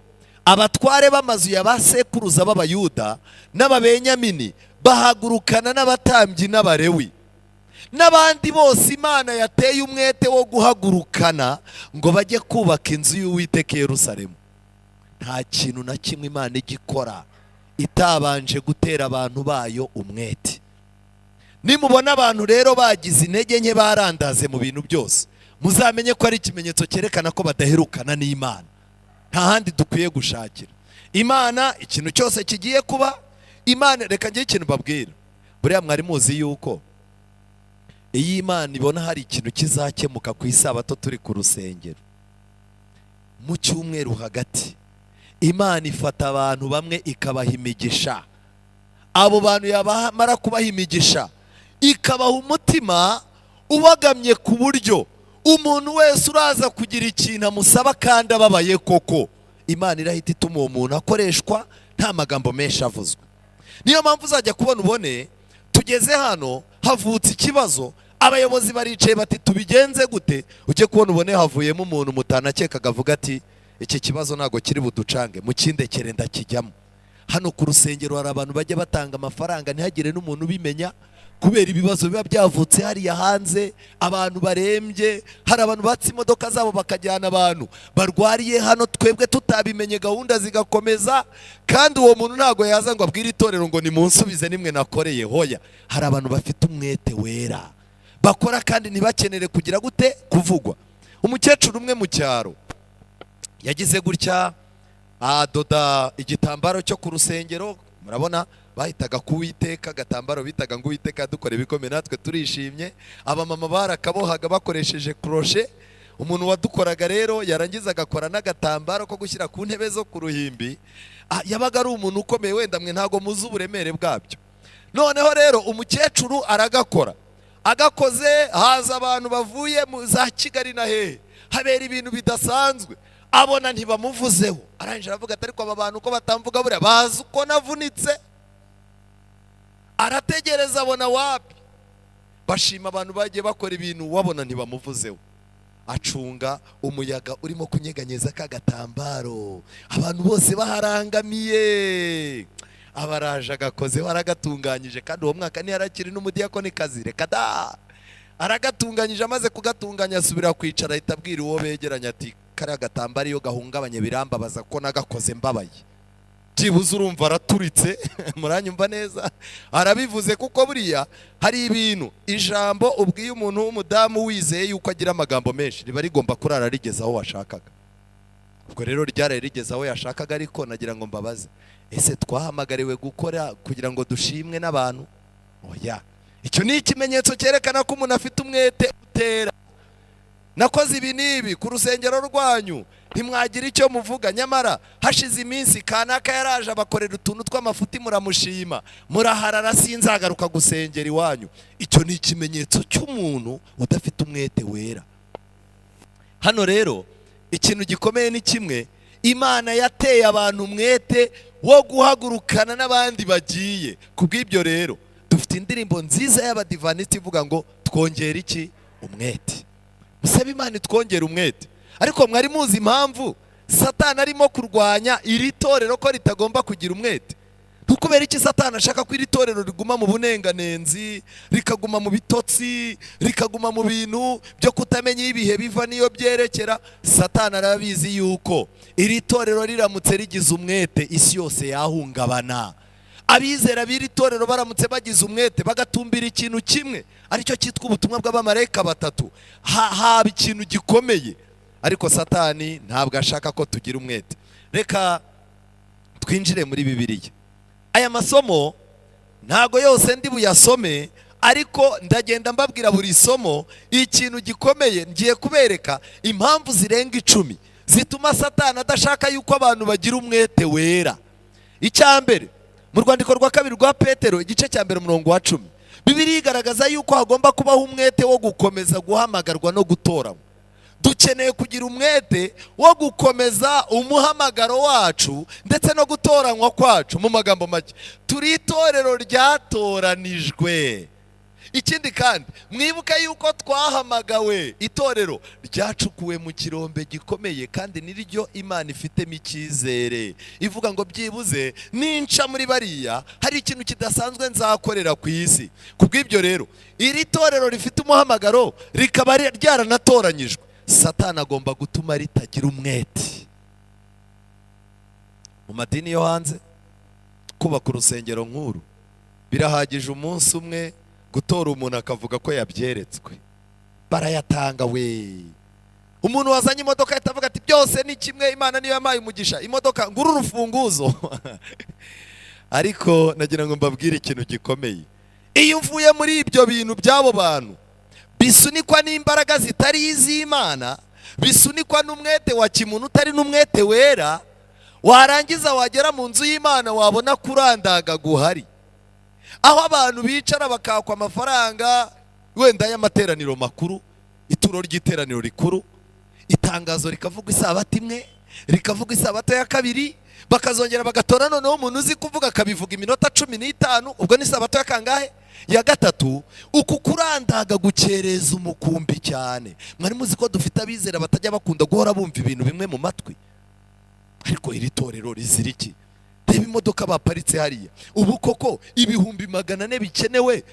abatware b'amazu ya basekuruza b'Abayuda n'Ababenyamini bahagurukana n'abatambyi n'Abarewi n'abandi bose Imana yateye umwete wo guhagurukana ngo bajye kubaka inzu y'Uwiteka i Yerusalemu. nta kintu na kimwe Imana igikora itabanje gutera abantu bayo umwete. nimubona abantu rero bagize intege nke, barandaze mu bintu byose, muzamenye ko ari ikimenyetso cyerekana ko badaherukana n'Imana. nta handi dukwiye gushakira Imana. ikintu cyose kigiye kuba Imana, reka ngire ikintu babwira. buriya mwari muzi yuko iyi Imana ibona hari ikintu kizakemuka ku isabato turi ku rusengero, mu cyumweru hagati, Imana ifata abantu bamwe ikabaha imigisha. abo bantu yamara kubaha imigisha, ikabaha umutima ubagamye ku buryo umuntu wese uraza kugira ikintu amusaba kandi ababaye koko, Imana irahita ituma uwo muntu akoreshwa nta magambo menshi avuzwe. niyo mpamvu uzajya kubona ubone tugeze hano havutse ikibazo, abayobozi baricaye bati tubigenze gute, ujye kubona ubone havuyemo umuntu mutanakekaga avuga ati iki kibazo ntago kiri buducange, mu kindekere ndakijyamo. hano ku rusengero hari abantu bajya batanga amafaranga ntihagire n'umuntu ubimenya, kubera ibibazo biba byavutse hariya hanze, abantu barembye, hari abantu batse imodoka zabo bakajyana abantu barwariye hano, twebwe tutabimenye, gahunda zigakomeza, kandi uwo muntu ntago yaza ngo abwire itorero ngo nimunsubize nimwe nakoreye. hoya, hari abantu bafite umwete wera bakora kandi ntibakenere kugira gute kuvugwa. umukecuru umwe mu cyaro yagize gutya adoda igitambaro cyo ku rusengero. Murabona bahitaga kuwiteka, agatambaro bitaga ngo Uwiteka dukore ibikomeye natwe turishimye. Abamama barakabohaga bakoresheje crochet. Umuntu wadukoraga rero yarangiza agakora n'agatambaro ko gushyira ku ntebe zo ku ruhimbi. Yabaga ari umuntu ukomeye, wenda mwe ntago muzi uburemere bwabyo. Noneho rero umukecuru aragakora, agakoze haza abantu bavuye mu za Kigali na hehe, habera ibintu bidasanzwe. Abona ntibamuvuzeho, arangije aravuga ati ariko aba bantu ko batamvuga buriya bazi uko navunitse. Arategereza abona wapi, bashima abantu bagiye bakora ibintu wabona ntibamuvuzeho. Acunga umuyaga urimo kunyeganyeza kagatambaro, abantu bose baharangamiye. Abaraje agakoze waragatunganyije, kandi uwo mwaka ntiyarakiri n'umudiyakoni kazi, reka da. Aragatunganyije, amaze kugatunganya asubira kwicara, ahita abwira uwo begeranya ati kariya gatambaro iyo gahungabanye birambabaza ko nagakoze mbabaye. Byibuze urumva araturitse. Muranyumva neza? Arabivuze kuko buriya hari ibintu ijambo ubwiye umuntu w'umudamu wizeye yuko agira amagambo menshi riba rigomba kurara rigeze aho washakaga. Ubwo rero ryari rigeze aho yashakaga, ariko nagira ngo mbabaze, ese twahamagariwe gukora kugira ngo dushimwe n'abantu? Oya, icyo ni ikimenyetso cyerekana ko umuntu afite umwete utera. Nakoze ibi n'ibi ku rusengero rwanyu, ntimwagira icyo muvuga, nyamara hashize iminsi kanaka yaraje abakorera utuntu tw'amafuti muramushima, muraharara sinzagaruka gusengera iwanyu. Icyo ni ikimenyetso cy'umuntu udafite umwete wera. Hano rero ikintu gikomeye ni kimwe, Imana yateye abantu umwete wo guhagurukana n'abandi bagiye. Kubw'ibyo rero dufite indirimbo nziza y'abadivaniste ivuga ngo twongera iki? Umwete. Musabe Imana twongera umwete. Ariko mwari muzi impamvu Satani arimo kurwanya iri torero ko ritagomba kugira umwete? Kubera iki Satani ashaka ko iri torero riguma mu bunenganenzi, rikaguma mu bitotsi, rikaguma mu bintu byo kutamenya ibihe biva niyo byerekera? Satani arabizi yuko iri torero riramutse rigize umwete isi yose yahungabana. Abizera b'iri torero baramutse bagize umwete bagatumbira ikintu kimwe, aricyo cyitwa ubutumwa bw'abamarayika batatu, haba ikintu gikomeye. Ariko Satani ntabwo ashaka ko tugira umwete. Reka twinjire muri Bibiliya. Aya masomo ntago yose ndi buyasome, ariko ndagenda mbabwira buri somo ikintu gikomeye. Ngiye kubereka impamvu zirenga 10 zituma Satani adashaka yuko abantu bagira umwete wera. Icyambere, mu rwandiko rwa kabiri rwa Petero igice cya mbere umurongo wa 10, Bibiliya igaragaza yuko hagomba kubaho umwete wo gukomeza guhamagarwa no gutoranywa. Dukeneye kugira umwete wo gukomeza umuhamagaro wacu ndetse no gutoranywa kwacu. Mu magambo make, turi itorero ryatoranijwe. Ikindi kandi mwibuke yuko twahamagawe, itorero ryacukuwe mu kirombe gikomeye, kandi niryo Imana ifitemo icyizere, ivuga ngo byibuze ninca muri bariya hari ikintu kidasanzwe nzakorera ku isi. Kubw'ibyo rero iri torero rifite umuhamagaro rikaba ryaranatoranyijwe, Satani agomba gutuma ritagira umwete. Mu madini yo hanze kubaka urusengero nk'uru birahagije umunsi umwe gutora umuntu akavuga ko yabyeretswe, barayatanga we. Umuntu wazanye imodoka ahita avuga ati byose ni kimwe, Imana niyo yamaye umugisha, imodoka nguru urufunguzo. Ariko nagira ngo mbabwire ikintu gikomeye. Iyo uvuye muri ibyo bintu by'abo bantu bisunikwa n'imbaraga zitari iz'Imana, bisunikwa n'umwete wa kimuntu utari n'umwete wera, warangiza wagera mu nzu y'Imana wabona kurandaga guhari, aho abantu bicara bakakwa amafaranga wenda y'amateraniro makuru, ituro ry'iteraniro rikuru, itangazo rikavuga isabato imwe, rikavuga isabato ya kabiri, bakazongera bagatora noneho umuntu uzi kuvuga akabivuga iminota 15, ubwo ni sabato ya kangahe? Ya gatatu. Uku kurandaga gukereza umukumbi cyane. Mwari muzi ko dufite abizera batajya bakunda guhora bumva ibintu bimwe mu matwi? Ariko iri torero rizira iki? Reba imodoka baparitse hariya, ubu koko ibihumbi 400 bikenewe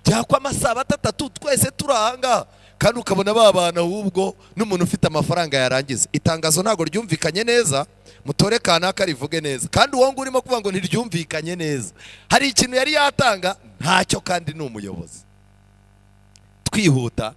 byakwa amasabato 3 twese turahanga, kandi ukabona babana ahubwo n'umuntu ufite amafaranga yarangiza. Itangazo ntago ryumvikanye neza, mutore kanaka rivuge neza, kandi uwo ngurimo kuvuga ngo ntiryumvikanye neza, hari ikintu yari yatanga ntacyo, kandi ni umuyobozi. Twihuta,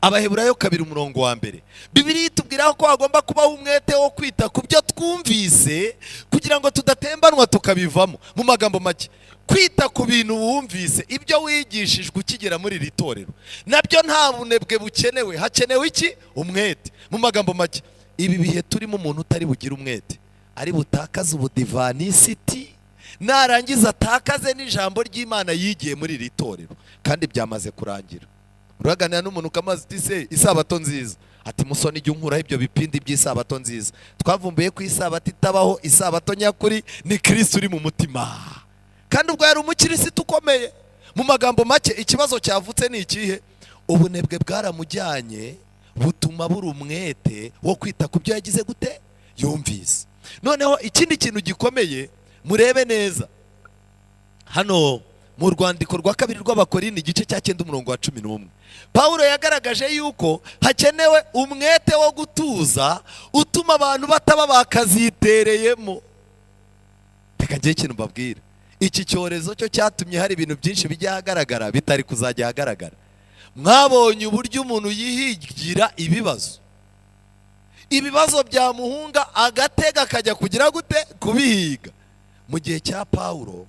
Abaheburayo 2:1. Bibiliya itubwira ko hagomba kubaho umwete wo kwita ku byo twumvise kugira ngo tudatembanwa tukabivamo. Mu magambo make, kwita ku bintu wumvise, ibyo wigishijwe ukigera muri iri torero, nabyo nta bunebwe bukenewe. Hakenewe iki? Umwete. Mu magambo make, ibi bihe turimo umuntu utari bugira umwete ari butakaze ubudivanisiti, narangiza atakaze n'ijambo ry'Imana yigiye muri iri torero, kandi byamaze kurangira. Uraganira n'umuntu ukamaze uti se isabato nziza, ati musoni jya unkuraho ibyo bipindi by'isabato nziza. Twavumbuye ko isabato itabaho, isabato nyakuri ni Kristo uri mu mutima, kandi ubwo yari umukirisitu ukomeye. Mu magambo make, ikibazo cyavutse ni ikihe? Ubunebwe bwaramujyanye butuma buri umwete wo kwita ku byo yagize gute yumvise. Noneho ikindi kintu gikomeye, murebe neza hano mu rwandiko rwa 2 rw'Abakorinto igice cya 9:11, Pawulo yagaragaje yuko hakenewe umwete wo gutuza utuma abantu bataba bakazitereyemo. Reka njye ikintu mbabwira, iki cyorezo cyo cyatumye hari ibintu byinshi bijya ahagaragara bitari kuzajya ahagaragara. Mwabonye uburyo umuntu yihigira ibibazo byamuhunga agatega akajya kugira gute kubihiga. Mu gihe cya Pawulo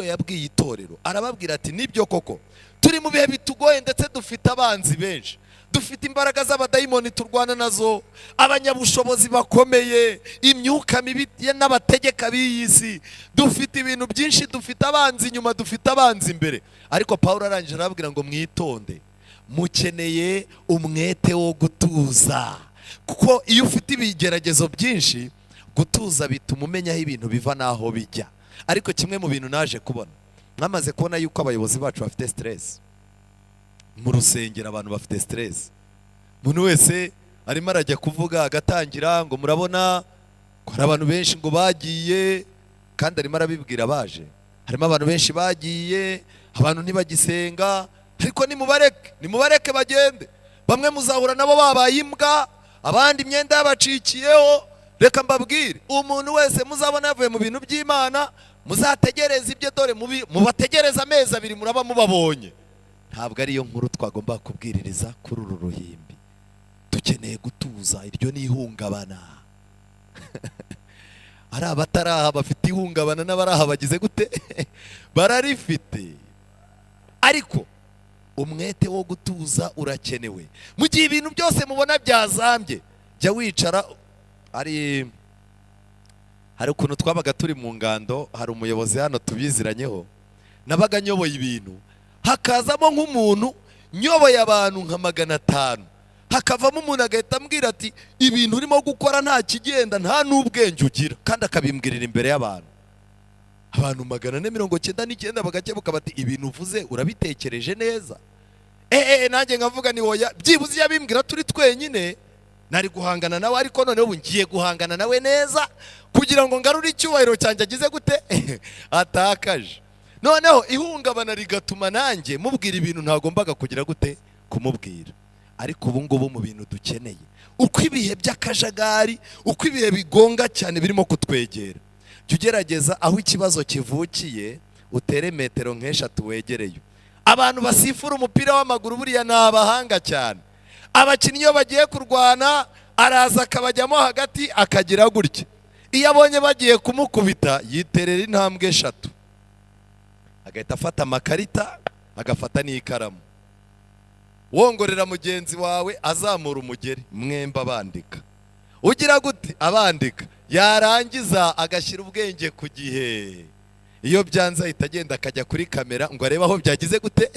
yabwiye itorero, arababwira ati nibyo koko turi mu bihe bitugoye ndetse dufite abanzi benshi, dufite imbaraga z'abadayimoni turwana nazo, abanyabushobozi bakomeye, imyuka mibi n'abategeka b'iy'isi, dufite ibintu byinshi, dufite abanzi inyuma, dufite abanzi imbere. Ariko Pawulo arangije arababwira ngo mwitonde, mukeneye umwete wo gutuza, kuko iyo ufite ibigeragezo byinshi, gutuza bituma umenya aho ibintu biva n'aho bijya. Ariko kimwe mu bintu naje kubona, mwamaze kubona yuko abayobozi bacu bafite stress. Mu rusengero abantu bafite stress, umuntu wese arimo arajya kuvuga agatangira ngo murabona ko hari abantu benshi ngo bagiye, kandi arimo arabibwira baje, harimo abantu benshi bagiye, abantu ntibagisenga, ariko nimubareke bagende. Bamwe muzahura nabo babaye imbwa, abandi imyenda yabacikiyeho. Reka mbabwire, umuntu wese muzabona yavuye mu bintu by'Imana, muzategereza ibyo, dore mubategereza amezi 2 muraba mubabonye. Ntabwo ariyo nkuru twagomba kubwiririza kuri uru ruhimbi. Dukeneye gutuza, iryo ni ihungabana. Ari abataraha bafite ihungabana, n'abaraha bagize gute bararifite. Ariko umwete wo gutuza urakenewe. Mu gihe ibintu byose mubona byazambye, jya wicara. Hari ukuntu twabaga turi mu ngando, hari umuyobozi hano tubiziranyeho, nabaga nyoboye ibintu, hakazamo nk'umuntu nyoboye abantu nka 500, hakavamo umuntu agahita ambwira ati ibintu urimo gukora nta kigenda, nta n'ubwenge ugira, kandi akabimbwirira imbere y'abantu. Abantu 499 bagakebuka bati ibintu uvuze urabitekereje neza. Nanjye nkavuga ni oya, byibuze yabimbwira turi twenyine nari guhangana nawe, ariko noneho ubu ngiye guhangana nawe neza kugira ngo ngarure icyubahiro cyanjye agize gute atakaje. Noneho ihungabana rigatuma nanjye mubwira ibintu ntagombaga kugira gute kumubwira. Ariko ubu ngubu mu bintu dukeneye, uko ibihe by'akajagari, uko ibihe bigonga cyane birimo kutwegera, jya ugerageza aho ikibazo kivukiye utere metero nk'eshatu wegereyo. Abantu basifura umupira w'amaguru buriya ni abahanga cyane. Abakinnyi iyo bagiye kurwana, araza akabajyamo hagati akagira gutya, iyo abonye bagiye kumukubita yiterera intambwe 3, agahita afata amakarita, agafata n'ikaramu, wongorera mugenzi wawe azamura umugeri, mwemba bandika, ugira gute abandika, yarangiza agashyira ubwenge ku gihe. Iyo byanze ahita agenda akajya kuri kamera ngo arebe aho byagize gute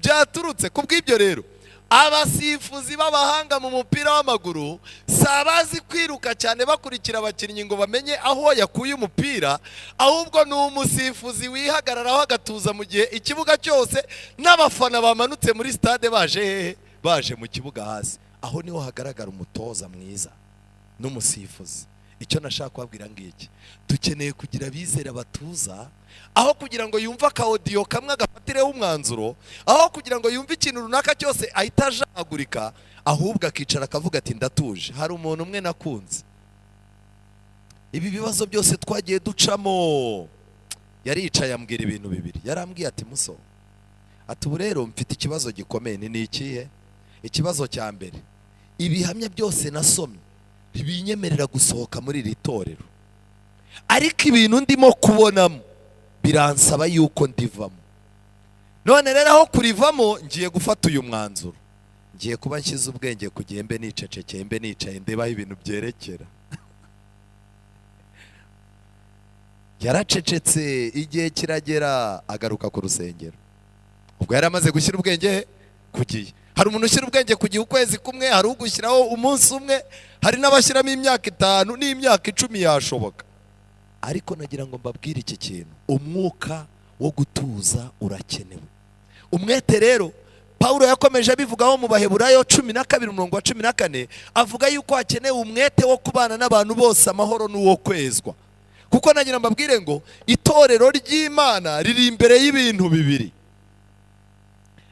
byaturutse. Kubw'ibyo rero, abasifuzi b'abahanga mu mupira w'amaguru sabazi kwiruka cyane bakurikira abakinnyi ngo bamenye aho yakuye umupira, ahubwo ni umusifuzi wihagararaho agatuza mu gihe ikibuga cyose n'abafana bamanutse muri stade baje mu kibuga hasi. Aho niho hagaragara umutoza mwiza n'umusifuzi. Icyo nashaka kubabwira ngiki, dukeneye kugira bizera batuza, aho kugira ngo yumve akaudio kamwe agafatireho umwanzuro, aho kugira ngo yumve ikintu runaka cyose ahita ajagurika, ahubwo akicara akavuga ati ndatuje. Hari umuntu umwe nakunze, ibi bibazo byose twagiye ducamo, yaricaye ambwira ibintu bibiri. Yarambwiye ati muso, ati ubu rero mfite ikibazo gikomeye. Ni ikihe? ikibazo cya mbere, ibihamya byose nasomye ntibinyemerera gusohoka muri iri torero, ariko ibintu ndimo kubonamo biransaba yuko ndivamo. None rero aho kurivamo ngiye gufata uyu mwanzuro, ngiye kuba nshyize ubwenge ku gihe mbe nicecekeye, mbe nicaye ndebaho ibintu byerekera. Yaracecetse, igihe kiragera agaruka ku rusengero. Ubwo yari amaze gushyira ubwenge ku gihe. Hari umuntu ushyira ubwenge ku gihe ukwezi kumwe, hari ugushyiraho umunsi umwe, hari n'abashyiramo imyaka 5 n'imyaka 10 yashoboka. Ariko nagira ngo mbabwire iki kintu, umwuka wo gutuza urakenewe. Umwete rero Paulo yakomeje abivugaho mu Baheburayo 12:14, avuga yuko hakenewe umwete wo kubana n'abantu bose amahoro n'uwo kwezwa. Kuko nagira mbabwire ngo itorero ry'Imana riri imbere y'ibintu bibiri,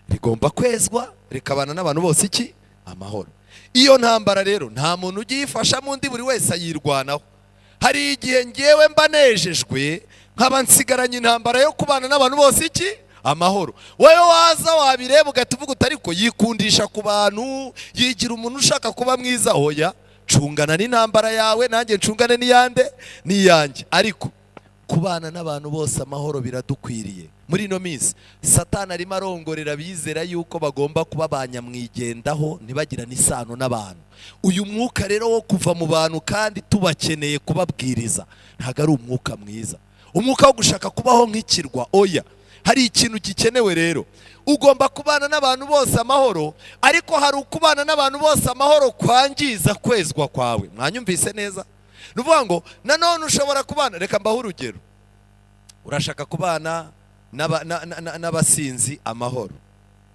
rigomba kwezwa rikabana n'abantu bose iki? Amahoro. Iyo ntambara rero nta muntu ugiyifashamo, undi buri wese ayirwanaho. Hari igihe ngewe mba nejejwe nkaba nsigaranye intambara yo kubana n'abantu bose iki? Amahoro. Wowe waza wabireba ugatuvuga utariko yikundisha ku bantu, yigira umuntu ushaka kuba mwiza. Oya, cungana n'intambara yawe, nanjye ncungane n'iyande n'iyanjye. Ariko kubana n'abantu bose amahoro biradukwiriye. Muri ino minsi Satani arimo arongorera abizera yuko bagomba kuba banyamwigendaho, ntibagirane isano n'abantu. Uyu mwuka rero wo kuva mu bantu kandi tubakeneye kubabwiriza ntago ari umwuka mwiza, umwuka wo gushaka kubaho nk'ikirwa. Oya, hari ikintu gikenewe rero, ugomba kubana n'abantu bose amahoro, ariko hari ukubana n'abantu bose amahoro kwangiza kwezwa kwawe. Mwanyumvise neza? Nuvuga ngo nanone ushobora kubana, reka mbaho urugero, urashaka kubana n'abasinzi amahoro,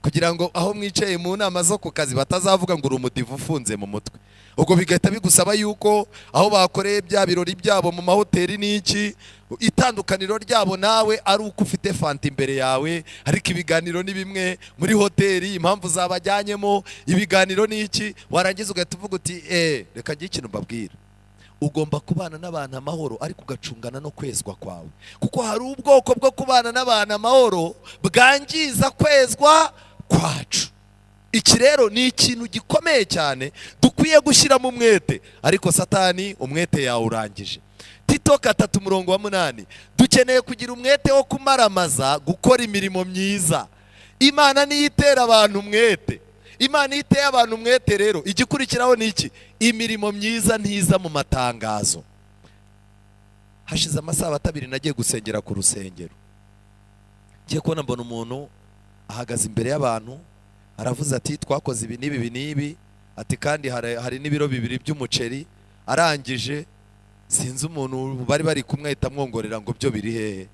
kugira ngo aho mwicaye mu nama zo ku kazi batazavuga ngo uri umudivu ufunze mu mutwe. Ubwo bigahita bigusaba yuko aho bakoreye bya birori byabo mu mahoteli n'iki, itandukaniro ryabo nawe ari uko ufite fanta imbere yawe, ariko ibiganiro ni bimwe muri hoteli, impamvu zabajyanyemo ibiganiro n'iki, warangiza ugahita uvuga uti reka ngire ikintu mbabwira, ugomba kubana n'abantu amahoro ariko ugacungana no kwezwa kwawe. Kuko hari ubwoko bwo kubana n'abantu amahoro bwangiza kwezwa kwacu. Iki rero ni ikintu gikomeye cyane dukwiye gushyiramo umwete, ariko Satani umwete yawurangije. Tito 3:8, dukeneye kugira umwete wo kumaramaza gukora imirimo myiza. Imana niyo itera abantu umwete. Imana iyo iteye abantu umwete rero igikurikiraho ni iki? Imirimo myiza ntiza mu matangazo. Hashize amasaha 2 nagiye gusengera ku rusengero, ngiye kubona mbona umuntu ahagaze imbere y'abantu aravuze ati twakoze ibi n'ibi, ati kandi hari n'ibiro 2 by'umuceri. Arangije sinzi umuntu bari kumwe ahita amwongorera ngo byo biri hehe.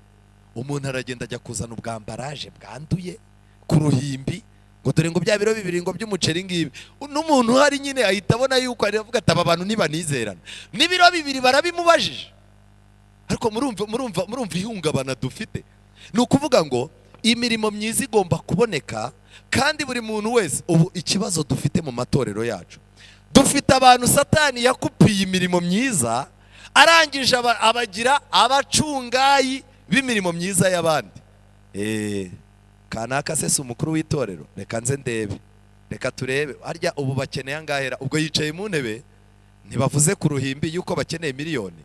Umuntu aragenda ajya kuzana ubwambaraje bwanduye ku ruhimbi, ngo dore ngo bya biro 2 ngo by'umuceri ngibi. N'umuntu hari nyine ahita abona yuko aravuga ati aba bantu ntibanizerana, n'ibiro 2 barabimubajije. Ariko murumva ihungabana dufite. Ni ukuvuga ngo imirimo myiza igomba kuboneka, kandi buri muntu wese. Ubu ikibazo dufite mu matorero yacu, dufite abantu Satani yakupiye imirimo myiza, arangije abagira abacungayi b'imirimo myiza y'abandi. Kanaka se umukuru w'itorero, reka nze ndebe, reka turebe harya ubu bakeneye angahera. Ubwo yicaye mu ntebe ntibavuze ku ruhimbi yuko bakeneye miliyoni.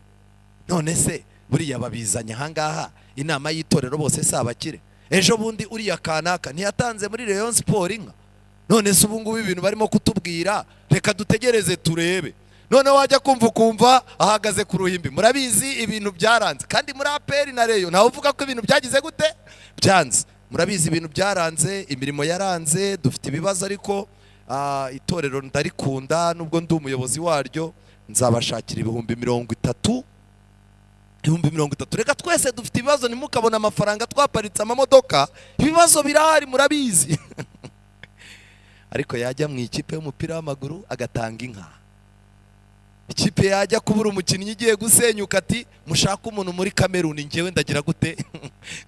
None se buriya babizanye ahangaha inama y'itorero bose si abakire? Ejo bundi uriya Kanaka ntiyatanze muri Rayon Sport inka. None se ubu ngubu ibintu barimo kutubwira, reka dutegereze turebe. None wajya kumva ahagaze ku ruhimbi. Murabizi ibintu byaranze, kandi muri APR na Rayon ntawe uvuga ko ibintu byagize gute byanze. Murabizi ibintu byaranze, imirimo yaranze, dufite ibibazo. Ariko itorero ndarikunda, nubwo ndi umuyobozi waryo nzabashakira 30,000. Reka twese dufite ibibazo, ntimukabona amafaranga twaparitse amamodoka, ibibazo birahari murabizi. Ariko yajya mu ikipe y'umupira w'amaguru agatanga inka, ikipe yajya kubura umukinnyi igiye gusenyuka ati mushaka umuntu muri Kameruni, ngewe ndagira gute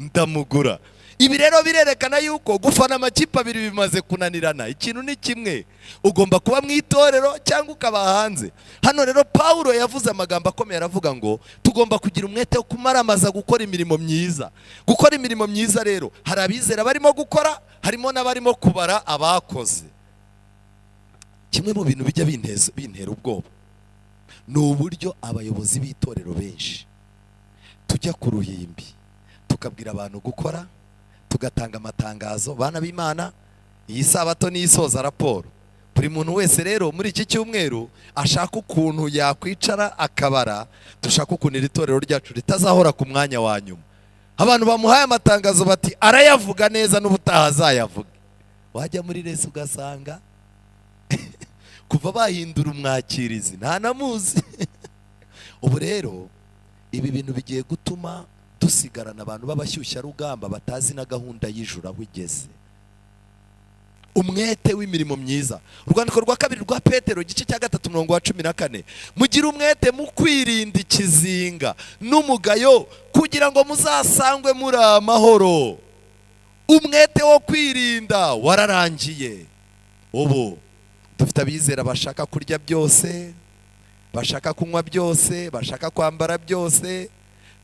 ndamugura. Ibi rero birerekana yuko gufana amakipe 2 bimaze kunanirana. Ikintu ni kimwe, ugomba kuba mu itorero cyangwa ukaba hanze. Hano rero Paulo yavuze amagambo akomeye, aravuga ngo tugomba kugira umwete wo kumaramaza gukora imirimo myiza. Gukora imirimo myiza rero hari abizera barimo gukora, harimo n'abarimo kubara abakoze. kimwe mu bintu bijya bintera ubwoba ni uburyo abayobozi b'itorero benshi tujya ku ruhimbi tukabwira abantu gukora, tugatanga amatangazo, bana b'Imana iyi sabato niyisoza raporo. Buri muntu wese rero muri iki cyumweru ashaka ukuntu yakwicara akabara, dushaka ukuntu iri torero ryacu ritazahora ku mwanya wa nyuma. Abantu bamuhaye amatangazo bati arayavuga neza n'ubutaha azayavuga. Wajya muri resi ugasanga kuva bahindura umwakirizi nta namuzi. Ubu rero ibi bintu bigiye gutuma dusigarana abantu b'abashyushya rugamba batazi na gahunda y'ijuru aho igeze. Umwete w'imirimo myiza. Urwandiko rwa kabiri rwa Petero igice cya 3:14, mugira umwete mu kwirinda ikizinga n'umugayo kugira ngo muzasangwe muri amahoro. Umwete wo kwirinda wararangiye. Ubu dufite abizera bashaka kurya byose, bashaka kunywa byose, bashaka kwambara byose,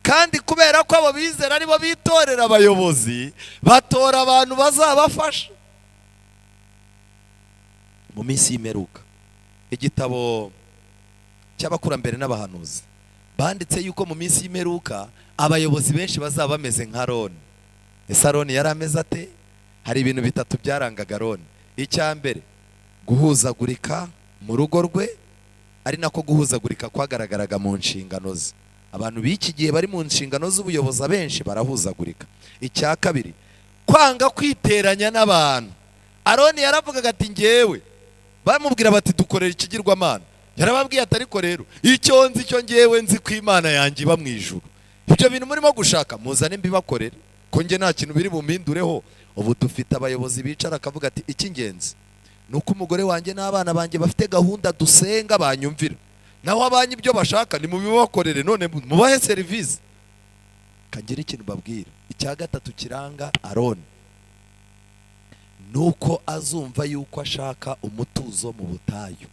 kandi kubera ko abo bizera aribo bitorera abayobozi, batora abantu bazabafasha. Mu minsi y'imperuka igitabo cy'abakurambere n'abahanuzi banditse yuko mu minsi y'imperuka abayobozi benshi bazaba bameze nka Aroni. Ese Aroni yari ameze ate? Hari ibintu bitatu byarangaga Aroni. Icya mbere, guhuzagurika mu rugo rwe, ari nako guhuzagurika kwagaragaraga mu nshingano ze. Abantu b'iki gihe bari mu nshingano z'ubuyobozi abenshi barahuzagurika. Icya kabiri, kwanga kwiteranya n'abantu. Aroni yaravugaga ati ngewe, bamubwira bati dukorera ikigirwamana, yarababwiye ati ariko rero icyo nzi cyo ngewe nzi ko Imana yanjye iba mu ijuru. Ibyo bintu murimo gushaka muzane mbibakorere, ko nge nta kintu biri bumpindureho. Ubu dufite abayobozi bicara akavuga ati icy'ingenzi nuko umugore wanjye n'abana banjye bafite gahunda dusenga banyumvira, naho abanye ibyo bashaka ni mubibakorere, none mubahe serivisi. Kagira ikintu babwira. Icya gatatu kiranga Aroni nuko azumva yuko ashaka umutuzo mu butayu.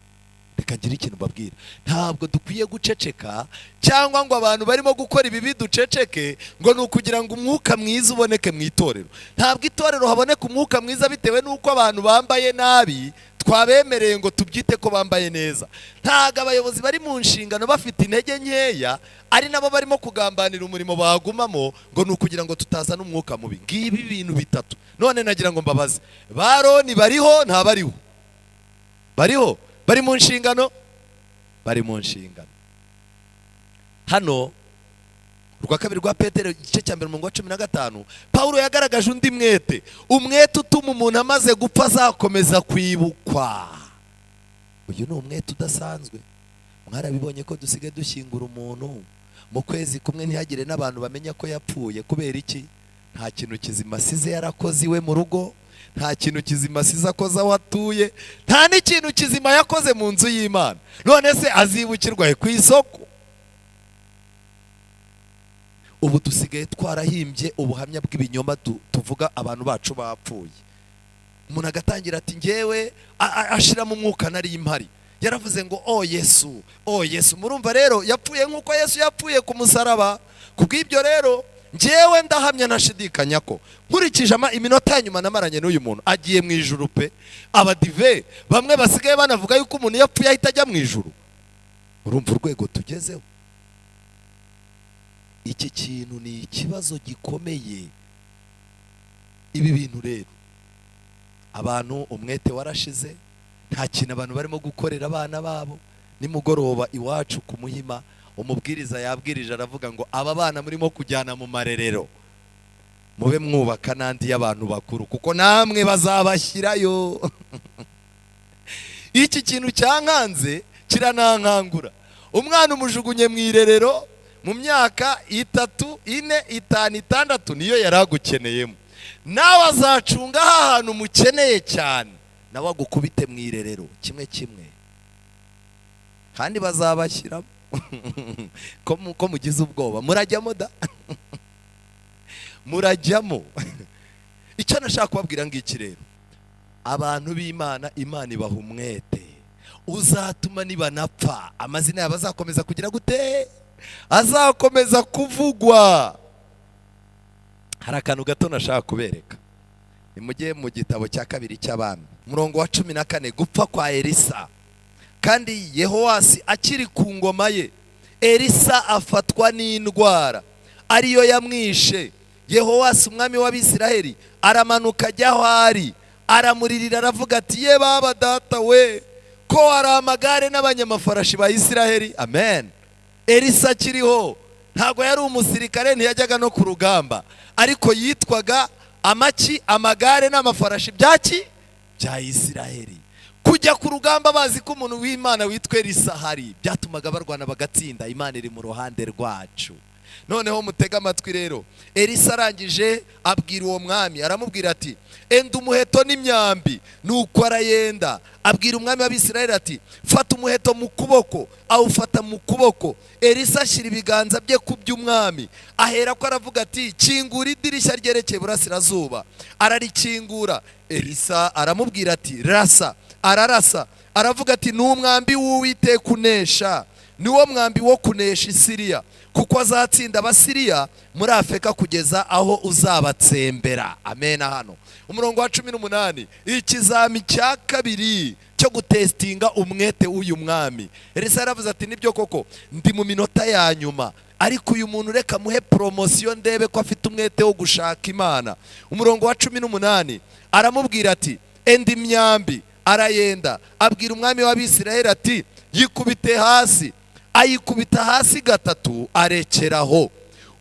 Reka ngire ikintu babwira. Ntabwo dukwiye guceceka cyangwa ngo abantu barimo gukora ibi biduceceke ngo nukugira ngo umwuka mwiza uboneke mu itorero. Ntabwo itorero haboneka umwuka mwiza bitewe nuko abantu bambaye nabi twabemereye ngo tubyite ko bambaye neza. Ntabwo abayobozi bari mu nshingano bafite intege nkeya ari nabo barimo kugambanira umurimo bagumamo ngo nukugira ngo tutazana umwuka mubi. Ngibi ibintu bitatu. None nagira ngo mbabaze, Baroni bariho nta bariho? Bariho? Bari mu nshingano? Bari mu nshingano. Hano rwa kabiri rwa Petero igice cya 15, Paulo yagaragaje undi mwete. Umwete utuma umuntu amaze gupfa azakomeza kwibukwa. Uyu ni umwete udasanzwe. Mwarabibonye ko dusigaye dushyingura umuntu mu kwezi kumwe ntihagire n'abantu bamenya ko yapfuye. Kubera iki? Nta kintu kizima asize yarakoze iwe mu rugo, nta kintu kizima asize akoze aho atuye, nta n'ikintu kizima yakoze mu nzu y'Imana. None se azibukirwa he? Ku isoko? Ubu dusigaye twarahimbye ubuhamya bw'ibinyoma tuvuga abantu bacu bapfuye. Umuntu agatangira ati ngewe ashira mu mwuka nari impari, yaravuze ngo oh Yesu, oh Yesu. Murumva rero yapfuye nk'uko Yesu yapfuye ku musaraba. Kubw'ibyo rero ngewe ndahamya nashidikanya ko nkurikije iminota nyuma namaranye n'uyu muntu agiye mu ijuru pe. Abadive bamwe basigaye banavuga yuko umuntu yapfuye ahita ajya mu ijuru. Urumva urwego tugezeho? Iki kintu ni ikibazo gikomeye. Ibi bintu rero abantu umwete warashize, nta kintu abantu barimo gukorera abana babo. Nimugoroba iwacu ku Muhima umubwiriza yabwirije aravuga ngo aba bana murimo kujyana mu marerero mube mwubaka n'andi y'abantu bakuru kuko namwe bazabashyirayo. Iki kintu cyankanze kiranankangura. Umwana umujugunye mu irerero mu myaka 3, 4, 5, 6 niyo yaragukeneyemo. Nawe azacunga ahantu mukeneye cyane, nawe agukubite mu irerero kimwe kimwe, kandi bazabashyiramo. Ko mugize ubwoba murajyamo da? Murajyamo. Icyo nashaka kubabwira ngiki rero, abantu b'Imana, Imana ibaha umwete uzatuma nibanapfa amazina yabo azakomeza kugira gute? Azakomeza kuvugwa. Hari akantu gato nashaka kubereka. nimujye mu gitabo cya kabiri cy'abami umurongo wa 14. Gupfa kwa Elisa. Kandi Yehowasi akiri ku ngoma ye, Elisa afatwa n'indwara ariyo yamwishe. Yehowasi umwami w'Abisiraheli aramanuka ajya aho ari, aramuririra aravuga ati ye baba data we, ko hari amagare n'abanyamafarashi ba Isiraheli. Amen. Elisa akiriho, ntago yari umusirikare, ntiyajyaga no ku rugamba, ariko yitwaga amagare n'amafarashi byaki bya Isiraheli. Kujya ku rugamba bazi ko umuntu w'Imana witwa Elisa hari, byatumaga barwana bagatsinda. Imana iri mu ruhande rwacu. Noneho mutega amatwi rero, Elisa arangije abwira uwo mwami, aramubwira ati enda umuheto n'imyambi. Nuko arayenda, abwira umwami w'Abisiraheli ati fata umuheto mu kuboko. Awufata mu kuboko. Elisa ashyira ibiganza bye ku by'umwami, ahera ko aravuga ati kingura idirishya ryerekeye burasirazuba. Ararikingura. Elisa aramubwira ati rasa. Ararasa. Aravuga ati n'umwambi w'Uwiteka unesha, niwo mwambi wo kunesha Isiriya, kuko azatsinda Abasiriya muri Afeka kugeza aho uzabatsembera. Amen. Hano umurongo wa 18, ikizami cya kabiri cyo gutestinga umwete w'uyu mwami. Elisa yaravuze ati nibyo koko ndi mu minota ya nyuma, ariko uyu muntu reka muhe promotion ndebe ko afite umwete wo gushaka Imana. Umurongo wa 18 aramubwira ati enda imyambi. Arayenda, abwira umwami w'Abisiraheli ati yikubite hasi. Ayikubita hasi gatatu, arekeraho.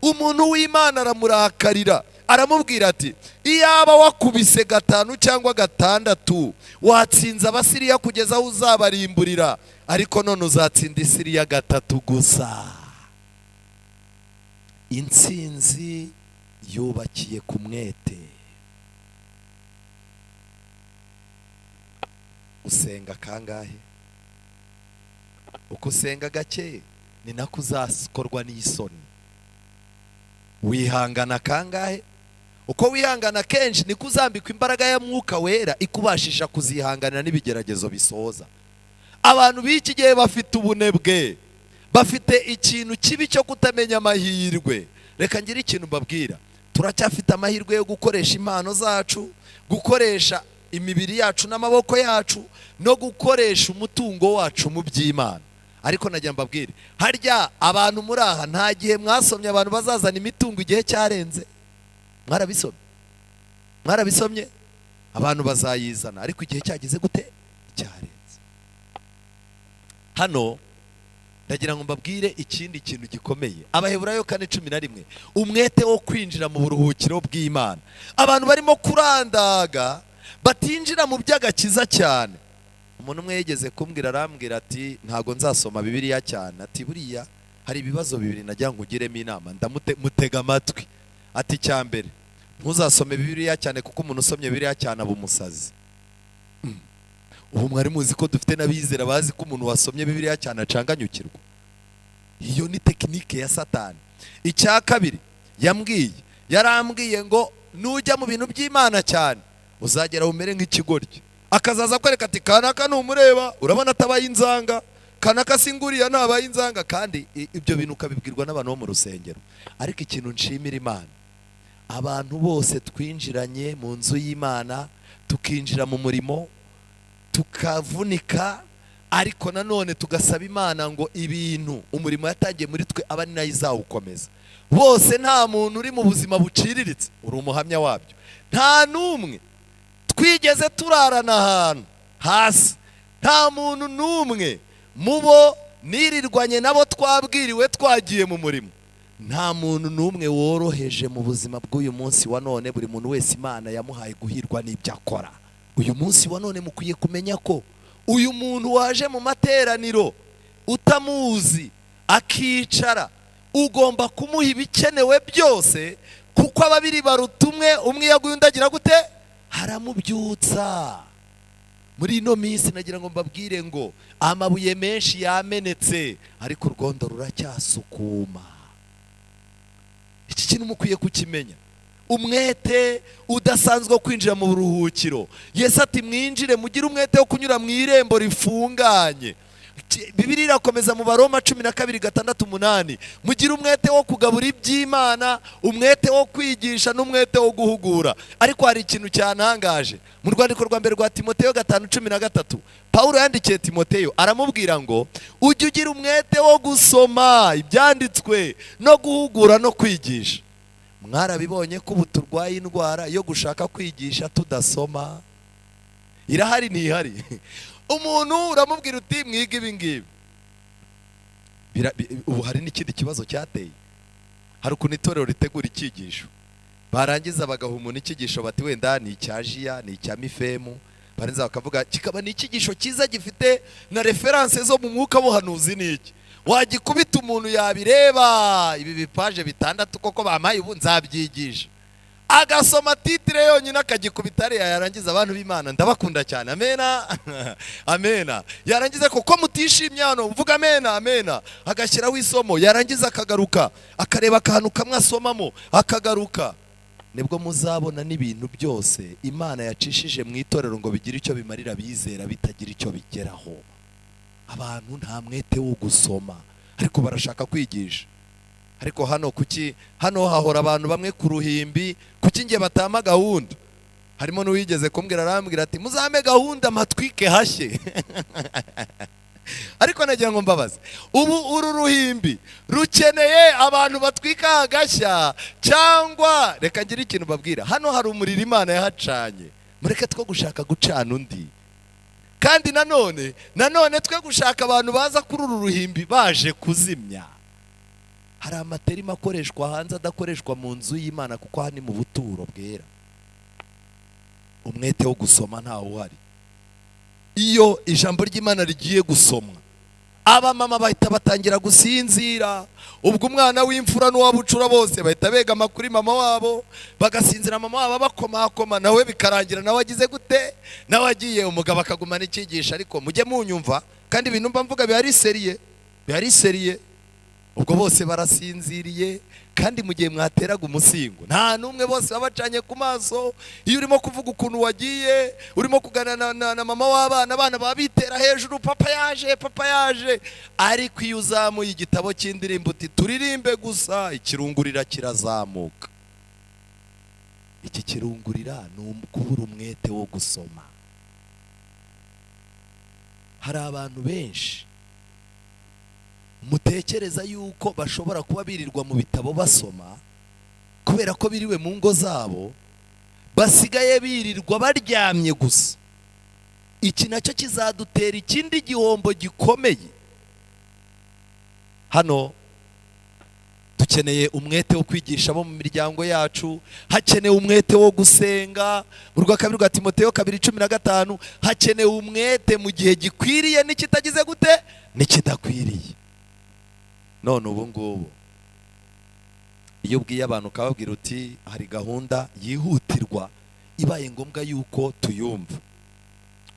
Umuntu w'Imana aramurakarira, aramubwira ati iyaba wakubise 5 cyangwa 6 watsinze Abasiriya kugeza aho uzabarimburira, ariko none uzatsinda Isiriya 3 gusa. Intsinzi yubakiye ku mwete. Usenga kangahe? Uko usenga gake ni nako uzakorwa n'isoni. Wihangana kangahe? Uko wihangana kenshi niko uzambikwa imbaraga ya Mwuka Wera ikubashisha kuzihanganira n'ibigeragezo bisoza. Abantu b'iki gihe bafite ubunebwe, bafite ikintu kibi cyo kutamenya amahirwe. Reka ngire ikintu mbabwira, turacyafite amahirwe yo gukoresha impano zacu, gukoresha imibiri yacu n'amaboko yacu, no gukoresha umutungo wacu mu by'Imana. Ariko najya mbabwire, harya abantu muri aha nta gihe mwasomye abantu bazazana imitungo igihe cyarenze? Mwarabisomye? Abantu bazayizana, ariko igihe cyageze gute? Cyarenze. Hano ndagira ngo mbabwire ikindi kintu gikomeye. Abaheburayo 4:11, umwete wo kwinjira mu buruhukiro bw'Imana. Abantu barimo kurandaga batinjira mu by'agakiza cyane. Umuntu umwe yigeze kumbwira, arambwira ati ntago nzasoma Bibiliya cyane, ati buriya hari ibibazo bibiri najya ngo ugiremo inama. Ndamutega amatwi. Ati cyambere, ntuzasome Bibiliya cyane kuko umuntu usomye Bibiliya cyane aba umusazi. Ubu mwari muzi ko dufite n'abizera bazi ko umuntu wasomye Bibiliya cyane acanganyukirwa. Iyo ni tekinike ya Satani. Icya kabiri yarambwiye ngo nujya mu bintu by'Imana cyane uzagera umere nk'ikigoryi. Akazaza kwereka ati kanaka numureba urabona atabaye inzanga, kanaka singuriya ntabaye inzanga, kandi ibyo bintu ukabibwirwa n'abantu bo mu rusengero. Ariko ikintu nshimira Imana, abantu bose twinjiranye mu nzu y'Imana, tukinjira mu murimo, tukavunika, ariko nanone tugasaba Imana ngo ibintu umurimo yatangiye muri twe aba ni nayo izawukomeza. Bose nta muntu uri mu buzima buciriritse, uri umuhamya wabyo. Nta numwe twigeze turarana ahantu hasi, nta muntu numwe mubo nirirwanye nabo twabwiriwe twagiye mu murimo. Nta muntu numwe woroheje mu buzima bw'uyu munsi wa none. Buri muntu wese Imana yamuhaye guhirwa n'ibyo akora. Uyu munsi wa none mukwiye kumenya ko uyu muntu waje mu materaniro utamuzi akicara, ugomba kumuha ibikenewe byose, kuko ababiri baruta umwe yaguye undagira gute? Haramubyutsa. Muri ino minsi nagira ngo mbabwire ngo amabuye menshi yamenetse, ariko urwondo ruracyasukuma. Iki kintu mukwiye kukimenya. Umwete udasanzwe wo kwinjira mu buruhukiro. Yesu ati mwinjire, mugire umwete wo kunyura mu irembo rifunganye. Bibiliya irakomeza mu Baroma 12:6-8, mugire umwete wo kugabura iby'Imana, umwete wo kwigisha n'umwete wo guhugura. Ariko hari ikintu cyantangaje mu rwandiko rwa mbere rwa Timoteyo 5:13, Pawulo yandikiye Timoteyo aramubwira ngo ujye ugira umwete wo gusoma ibyanditswe no guhugura no kwigisha. Mwarabibonye ko ubu turwaye indwara yo gushaka kwigisha tudasoma? Irahari ntihari? Umuntu uramubwira uti mwiga ibi ngibi. Ubu hari n'ikindi kibazo cyateye. Hari ukuntu itorero ritegura icyigisho, barangiza bagaha umuntu icyigisho bati wenda ni icya Jiya, ni icya Mifemu, barangiza bakavuga kikaba ni icyigisho cyiza gifite na referanse zo mu mwuka buhanuzi. Niki wagikubita umuntu yabireba, ibi bipaje 6 koko bamaye ubu nzabyigisha, agasoma titire yonyine akagikubita ariya, yarangiza abantu b'Imana ndabakunda cyane, amena amena, yarangiza koko mutishimye hano uvuga amena amena, agashyiraho isomo, yarangiza akagaruka akareba akantu kamwe asomamo akagaruka. Nibwo muzabona n'ibintu byose Imana yacishije mu itorero ngo bigire icyo bimarira bizera bitagira icyo bigeraho. Abantu nta mwete wo gusoma ariko barashaka kwigisha. Ariko hano hahora abantu bamwe ku ruhimbi, kuki ngiye batama gahunda? Harimo n'uwigeze kumbwira, arambwira ati muzame gahunda matwike hashye. Ariko nagira ngo mbabaze, ubu uru ruhimbi rukeneye abantu batwika agashya cyangwa reka ngira ikintu babwira? Hano hari umuriro Imana yahacanye, mureke two gushaka gucana undi. Kandi nanone twe gushaka abantu baza kuri uru ruhimbi baje kuzimya. Hari amaterima akoreshwa hanze adakoreshwa mu nzu y'Imana, kuko hani mu buturo bwera. Umwete wo gusoma ntawo uhari. Iyo ijambo ry'Imana rigiye gusomwa, abamama bahita batangira gusinzira. Ubwo umwana w'imfura n'uwabucura bose bahita begama kuri mama wabo, bagasinzira mama wabo bakomakoma, nawe bikarangira nawe agize gute, nawe agiye, umugabo akagumana icyigisha. Ariko mujye munyumva, kandi ibintu mba mvuga bihari seriye. Ubwo bose barasinziriye, kandi mu gihe mwateraga umusingo nta numwe, bose babacanye ku maso. Iyo urimo kuvuga ukuntu wagiye, urimo kuganira na mama w'abana, abana babitera hejuru, papa yaje. Ariko iyo uzamuye igitabo cy'indirimbo uti turirimbe gusa, ikirungurira kirazamuka. Iki kirungurira ni ukubura umwete wo gusoma. Hari abantu benshi mutekereza yuko bashobora kuba birirwa mu bitabo basoma, kubera ko biriwe mu ngo zabo, basigaye birirwa baryamye gusa. Iki nacyo kizadutera ikindi gihombo gikomeye. Hano dukeneye umwete wo kwigisha abo mu miryango yacu, hakenewe umwete wo gusenga. Mu rwa kabiri rwa Timoteyo 2:15, hakenewe umwete mu gihe gikwiriye n'ikitagize gute, n'ikidakwiriye. None ubu ngubu iyo ubwiye abantu ukababwira uti hari gahunda yihutirwa ibaye ngombwa yuko tuyumva,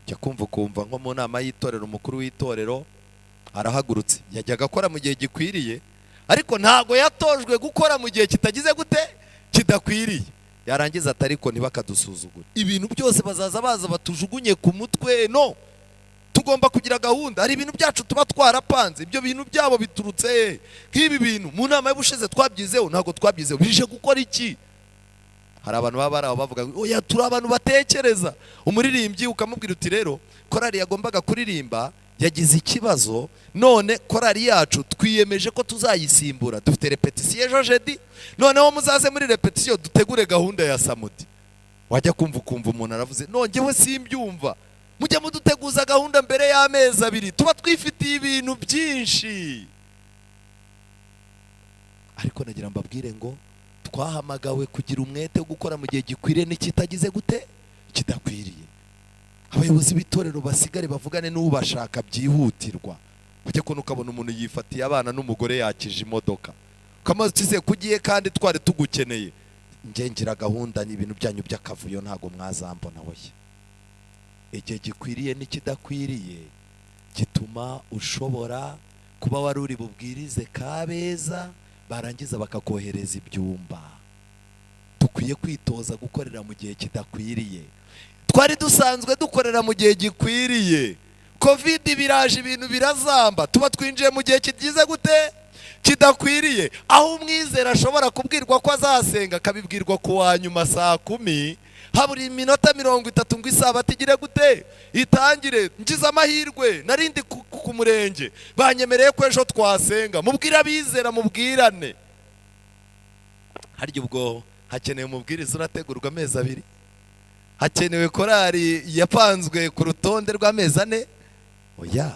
jya kumva nko mu nama y'itorero, umukuru w'itorero arahagurutse, yajyaga akora mu gihe gikwiriye, ariko ntago yatojwe gukora mu gihe kitagize gute, kidakwiriye. Yarangiza ati ariko ntibakadusuzugure, ibintu byose bazaza baza batujugunye ku mutwe. No, tugomba kugira gahunda. Hari ibintu byacu tuba twarapanze, ibyo bintu byabo biturutse nk'ibi bintu mu nama y'ubushize twabyizeho, ntago twabyizeho, bije gukora iki? Hari abantu baba baraho bavuga oya turi abantu batekereza. Umuririmbyi ukamubwira uti rero korari yagombaga kuririmba yagize ikibazo, none korari yacu twiyemeje ko tuzayisimbura, dufite repetition ejo jeudi, noneho muzaze muri repetition dutegure gahunda ya samedi. Wajya kumva umuntu aravuze nongewe simbyumva, mujye muduteguza gahunda mbere y'amezi 2, tuba twifitiye ibintu byinshi. Ariko nagira mbabwire ngo twahamagawe kugira umwete wo gukora mu gihe gikwiriye n'ikitagize gute, kidakwiriye. Abayobozi b'itorero basigare bavugane n'ubashaka byihutirwa. Kujya ko ukabona umuntu yifatiye abana n'umugore yakije imodoka, kamaze kugiye kandi twari tugukeneye, ngira gahunda n'ibintu byanyu by'akavuyo ntago mwazambona hoye. Igihe gikwiriye n'ikidakwiriye gituma ushobora kuba wari uri bubwirize Kabeza, barangiza bakakohereza ibyumba. Dukwiye kwitoza gukorera mu gihe kidakwiriye. Twari dusanzwe dukorera mu gihe gikwiriye, covid biraje, ibintu birazamba, tuba twinjiye mu gihe kigize gute, kidakwiriye, aho umwizera ashobora kubwirwa ko azasenga akabibwirwa ku wa nyuma saa 10, habura iminota 30 ngo isabato igire gute, itangire. Ngize amahirwe narindi ku murenge, banyemereye ko ejo twasenga, mubwira abizera, mubwirane. Harya ubwo hakenewe umubwiriza urategurwa amezi 2, hakenewe korari yapanzwe ku rutonde rw'amezi 4? Oya,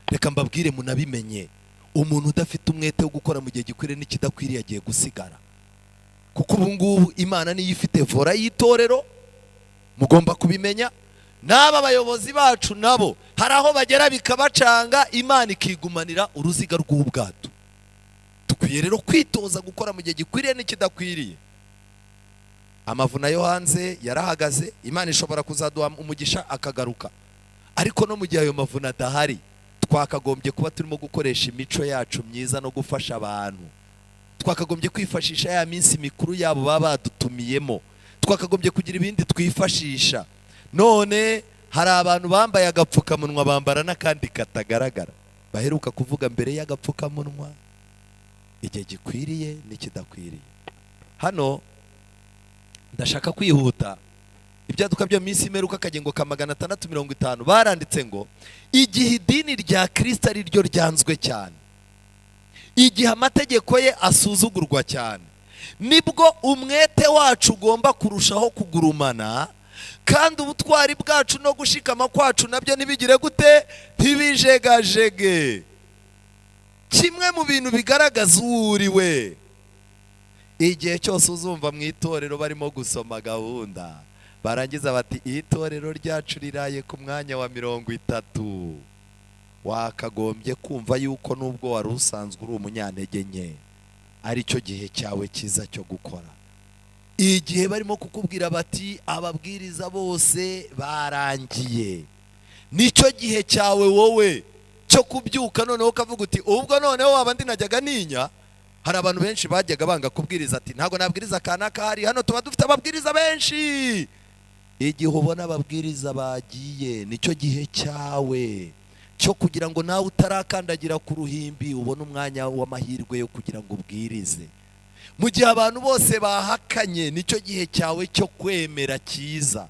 reka mbabwire munabimenye, umuntu udafite umwete wo gukora mu gihe gikwiriye n'ikidakwiriye agiye gusigara. Kuko ubu ngubu Imana niyo ifite vora y'itorero, mugomba kubimenya. N'aba bayobozi bacu nabo hari aho bagera bikabacanga, Imana ikigumanira uruziga rw'ubwato. Dukwiye rero kwitoza gukora mu gihe gikwiriye n'ikidakwiriye. Amavuna yo hanze yarahagaze, Imana ishobora kuzaduha umugisha akagaruka, ariko no mu gihe ayo mavuna adahari, twakagombye kuba turimo gukoresha imico yacu myiza no gufasha abantu. Twakagombye kwifashisha ya minsi mikuru yabo baba badutumiyemo, twakagombye kugira ibindi twifashisha. None hari abantu bambaye agapfukamunwa, bambara n'akandi katagaragara, baheruka kuvuga mbere y'agapfukamunwa igihe gikwiriye n'ikidakwiriye. Hano ndashaka kwihuta, ibyaduka byo minsi imeruka akagengo ka 650 baranditse ngo igihe idini rya Kristo ari ryo ryanzwe cyane, igihe amategeko ye asuzugurwa cyane, nibwo umwete wacu ugomba kurushaho kugurumana, kandi ubutwari bwacu no gushikama kwacu nabyo nibigire gute, ntibijegajege. Kimwe mu bintu bigaragaza uriwe, igihe cyose uzumva mu itorero barimo gusoma gahunda, barangiza bati itorero ryacu riraye ku mwanya wa 30, wakagombye kumva yuko nubwo wari usanzwe uri umunyantege nke, ari cyo gihe cyawe cyiza cyo gukora. Igihe barimo kukubwira bati ababwiriza bose barangiye, nicyo gihe cyawe wowe cyo kubyuka noneho ukavuga uti ubwo noneho abandi najyaga ninya. Hari abantu benshi bajyaga banga kubwiriza, ati ntago nabwiriza kanaka, hari hano tuba dufite ababwiriza benshi. Igihe ubona ababwiriza bagiye, nicyo gihe cyawe cyo kugira ngo nawe utarakandagira ku ruhimbi ubone umwanya w'amahirwe yo kugira ngo ubwirize. Mu gihe abantu bose bahakanye, nicyo gihe cyawe cyo kwemera cyiza.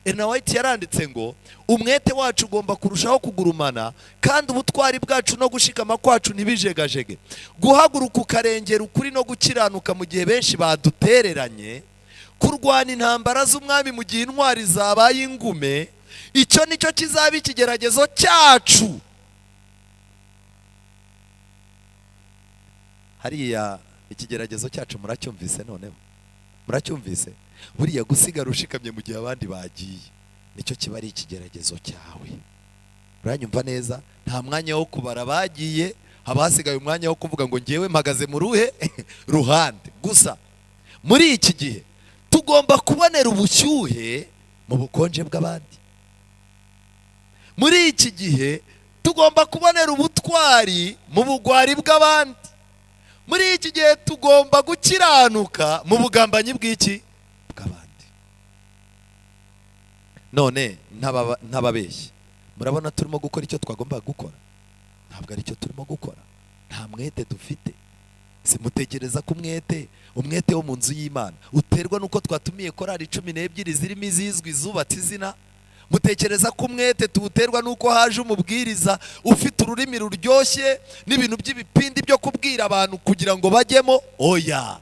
Ellen White yaranditse ngo umwete wacu ugomba kurushaho kugurumana, kandi ubutwari bwacu no gushikama kwacu ntibijegajege. Guhaguruka ukarengera ukuri no gukiranuka mu gihe benshi badutereranye, kurwana intambara z'umwami mu gihe intwari zabaye ingume, icyo nicyo kizaba ikigeragezo cyacu. Hariya ikigeragezo cyacu muracyumvise noneho? Muracyumvise? Buriya gusigara ushikamye mu gihe abandi bagiye, nicyo kiba ari ikigeragezo cyawe. Uranyumva neza? Nta mwanya wo kubara bagiye, haba hasigaye umwanya wo kuvuga ngo ngewe mpagaze mu ruhe ruhande. Gusa muri iki gihe tugomba kubonera ubushyuhe mu bukonje bw'abandi. Muri iki gihe tugomba kubonera ubutwari mu bugwari bw'abandi. Muri iki gihe tugomba gukiranuka mu bugambanyi bw'iki bw'abandi. None ntababeshye, murabona turimo gukora icyo twagomba gukora? Ntabwo ari cyo turimo gukora, nta mwete dufite. Simutekereza ko umwete wo mu nzu y'Imana uterwa nuko twatumiye korari 12 zirimo izizwi zubatse izina? Mutekereza ko umwete tuwuterwa nuko haje umubwiriza ufite ururimi ruryoshye n'ibintu by'ibipindi byo kubwira abantu kugira ngo bajyemo? Oya,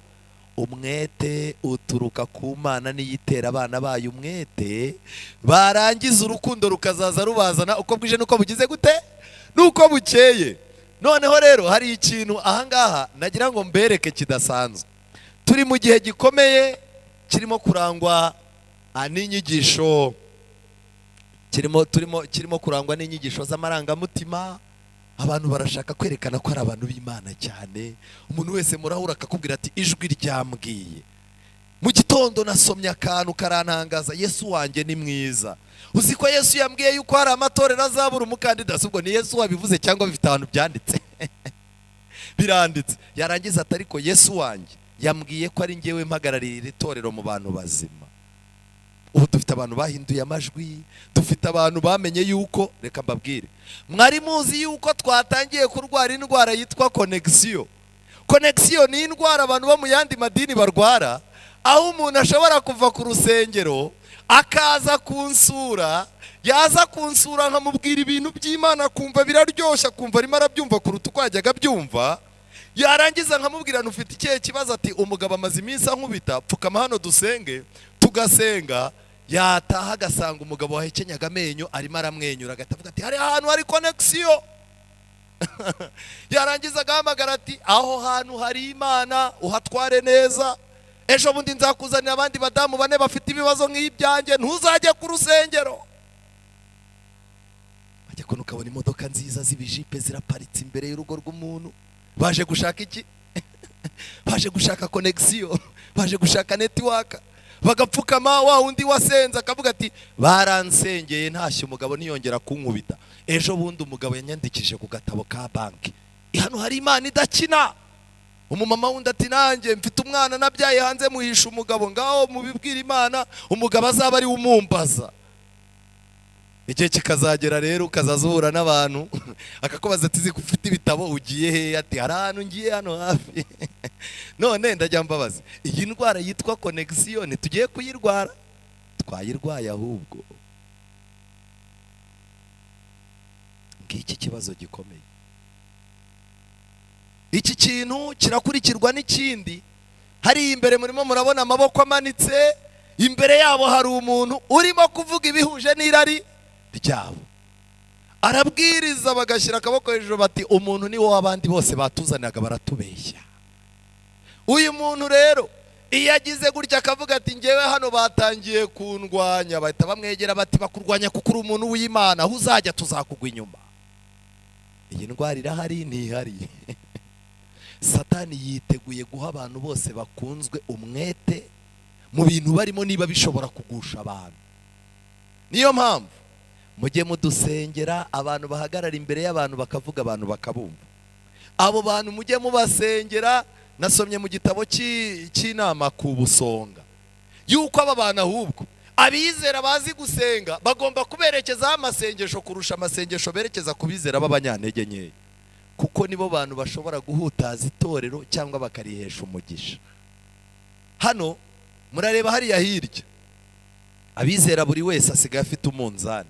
umwete uturuka ku Mana niyitera abana bayo umwete, barangiza urukundo rukazaza rubazana uko bwije nuko bugize gute, nuko bukeye. Noneho rero hari ikintu ahangaha nagira ngo mbereke kidasanzwe. Turi mu gihe gikomeye kirimo kurangwa n'inyigisho, kirimo kurangwa n'inyigisho z'amarangamutima. Abantu barashaka kwerekana ko ari abantu b'Imana cyane. Umuntu wese murahura akakubwira ati ijwi ryambwiye. Mu gitondo nasomye akantu karantangaza, Yesu wanjye ni mwiza. Uzi ko Yesu yambwiye yuko hari amatorero azabura umukandida? Ubwo ni Yesu wabivuze cyangwa bifite ahantu byanditse? Biranditse. Yarangiza ati ariko Yesu wanjye yambwiye ko ari ngewe mpagarariye iri torero mu bantu bazima. ubu dufite abantu bahinduye amajwi, dufite abantu bamenye yuko, reka mbabwire, mwari muzi yuko twatangiye kurwara indwara yitwa konegisiyo. Konegisiyo ni indwara abantu bo mu yandi madini barwara, aho umuntu ashobora kuva ku rusengero akaza kunsura, yaza kunsura nkamubwira ibintu by'Imana akumva biraryoshye, akumva arimo arabyumva kuruta uko yajyaga abyumva, yarangiza nkamubwira ufite ikihe kibazo, ati umugabo amaze iminsi ankubita, pfukama hano dusenge, tugasenga, yataha agasanga umugabo wahekenyaga amenyo arimo aramwenyura, agatavuga ati hari ahantu hari konegisiyo. Yarangiza agahamagara ati aho hantu hari Imana, uhatware neza, ejo bundi nzakuzanira abandi badamu 4 bafite ibibazo nk'ibyanjye, ntuzajye ku rusengero. Ajya kubona ukabona imodoka nziza z'ibijipe ziraparitse imbere y'urugo rw'umuntu, baje gushaka iki? Baje gushaka konegisiyo, baje gushaka netiwaka. Bagapfukama, wa undi wasenze akavuga ati baransengeye ntashye umugabo ntiyongera kunkubita, ejo bundi umugabo yanyandikije ku gatabo ka banki, hano hari Imana idakina. Umumama wundi ati nanjye mfite umwana nabyaye hanze muhisha umugabo, ngaho mubibwira Imana umugabo azaba ari umumbaza. Igihe kikazagera rero ukazazura n'abantu akakubaza ati zi ufite ibitabo ugiye he? Ati hari ahantu ngiye hano hafi. None ndajya mbabaza, iyi ndwara yitwa konegisiyo tugiye kuyirwara? Twayirwaye ahubwo. Ngiki kibazo gikomeye. Iki kintu kirakurikirwa n'ikindi. Hari imbere murimo murabona amaboko amanitse, imbere yabo hari umuntu urimo kuvuga ibihuje n'irari ryabo. Arabwiriza bagashyira akaboko hejuru bati umuntu ni wowe abandi bose batuzanaga baratubeshya. Uyu muntu rero iyo agize gutya akavuga ati ngewe hano batangiye kundwanya, bahita bamwegera bati bakurwanya kuko uri umuntu w'Imana, aho uzajya tuzakugwa inyuma. Iyi ndwara irahari ntihari. Satani yiteguye guha abantu bose bakunzwe umwete mu bintu barimo niba bishobora kugusha abantu. Niyo mpamvu mujye mudusengera, abantu bahagarara imbere y'abantu bakavuga, abantu bakabumva. Abo bantu mujye mubasengera. Nasomye mu gitabo cy'inama ku Busonga yuko aba bantu ahubwo abizera bazi gusenga bagomba kuberekezaho amasengesho kurusha amasengesho berekeza ku bizera b'abanyantege nkeya, kuko nibo bantu bashobora guhutaza itorero cyangwa bakarihesha umugisha. Hano murareba hariya hirya, abizera buri wese asigaye afite umunzani.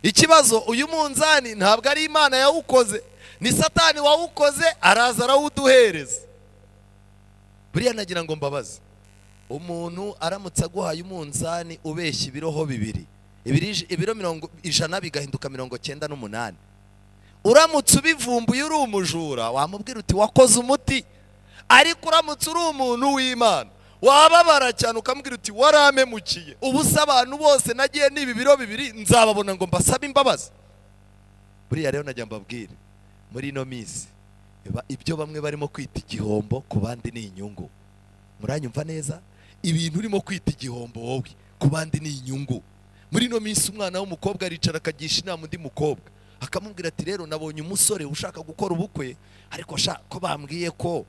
Ikibazo, uyu munzani ntabwo ari Imana yawukoze, ni Satani wawukoze, araza arawuduhereza. Buriya nagira ngo mbabaze, umuntu aramutse aguhaye umunzani ubeshya ibiroho 2, ibiro 100 bigahinduka 98, uramutse ubivumbuye uri umujura wamubwira uti wakoze umuti. Ariko uramutse uri umuntu w'Imana wababara cyane ukamubwira uti waramemukiye, ubusa abantu bose nagiye n'ibi biro 2 nzababona ngo mbasabe imbabazi. Buriya rero najya mbabwire, muri ino minsi ibyo bamwe barimo kwita igihombo ku bandi ni inyungu. Muranyumva neza? Ibintu urimo kwita igihombo wowe ku bandi ni inyungu. Muri ino minsi umwana w'umukobwa aricara akagisha inama undi mukobwa, akamubwira ati rero nabonye umusore ushaka gukora ubukwe, ariko ko bambwiye ko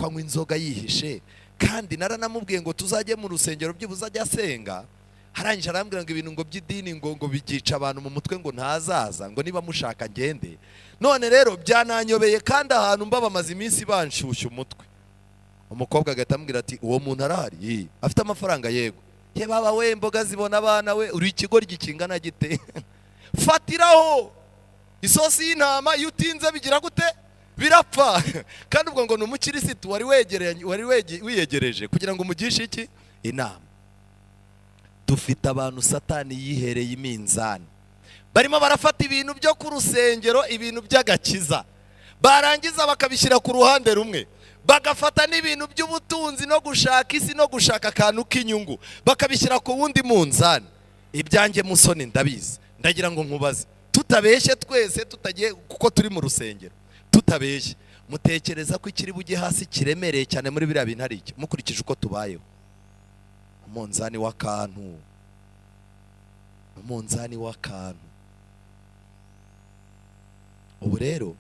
anywa inzoga yihishe, kandi naranamubwiye ngo tuzajye mu rusengero byibuze ajya asenga. Harangije arambwira ngo ibintu ngo by'idini ngo bigica abantu mu mutwe ngo ntazaza, ngo niba mushaka ngende. None rero byananyobeye kandi ahantu mba bamaze iminsi banshusha umutwe. Umukobwa agahita amubwira ati uwo muntu arahari? Afite amafaranga? Yego. Ye baba we, imboga zibona abana we, uri ikigoryi kingana gite? Fatiraho isosi y'intama, iyo utinze bigira gute? Birapfa. Kandi ubwo ngo ni umukirisitu wari wiyegereje kugira ngo umugishe iki? Inama. Dufite abantu Satani yihereye iminzani, barimo barafata ibintu byo ku rusengero, ibintu by'agakiza, barangiza bakabishyira ku ruhande rumwe, bagafata n'ibintu by'ubutunzi no gushaka isi no gushaka akantu k'inyungu bakabishyira ku wundi munzani. Ibyanjye musoni ndabizi, ndagira ngo nkubaze, tutabeshye twese, tutagiye kuko turi mu rusengero, tutabeshye, mutekereza ko ikiri bujye hasi kiremereye cyane muri biriya bintu ari iki? Mukurikije uko tubayeho. Umunzani w'akantu, umunzani w'akantu. Ubu rero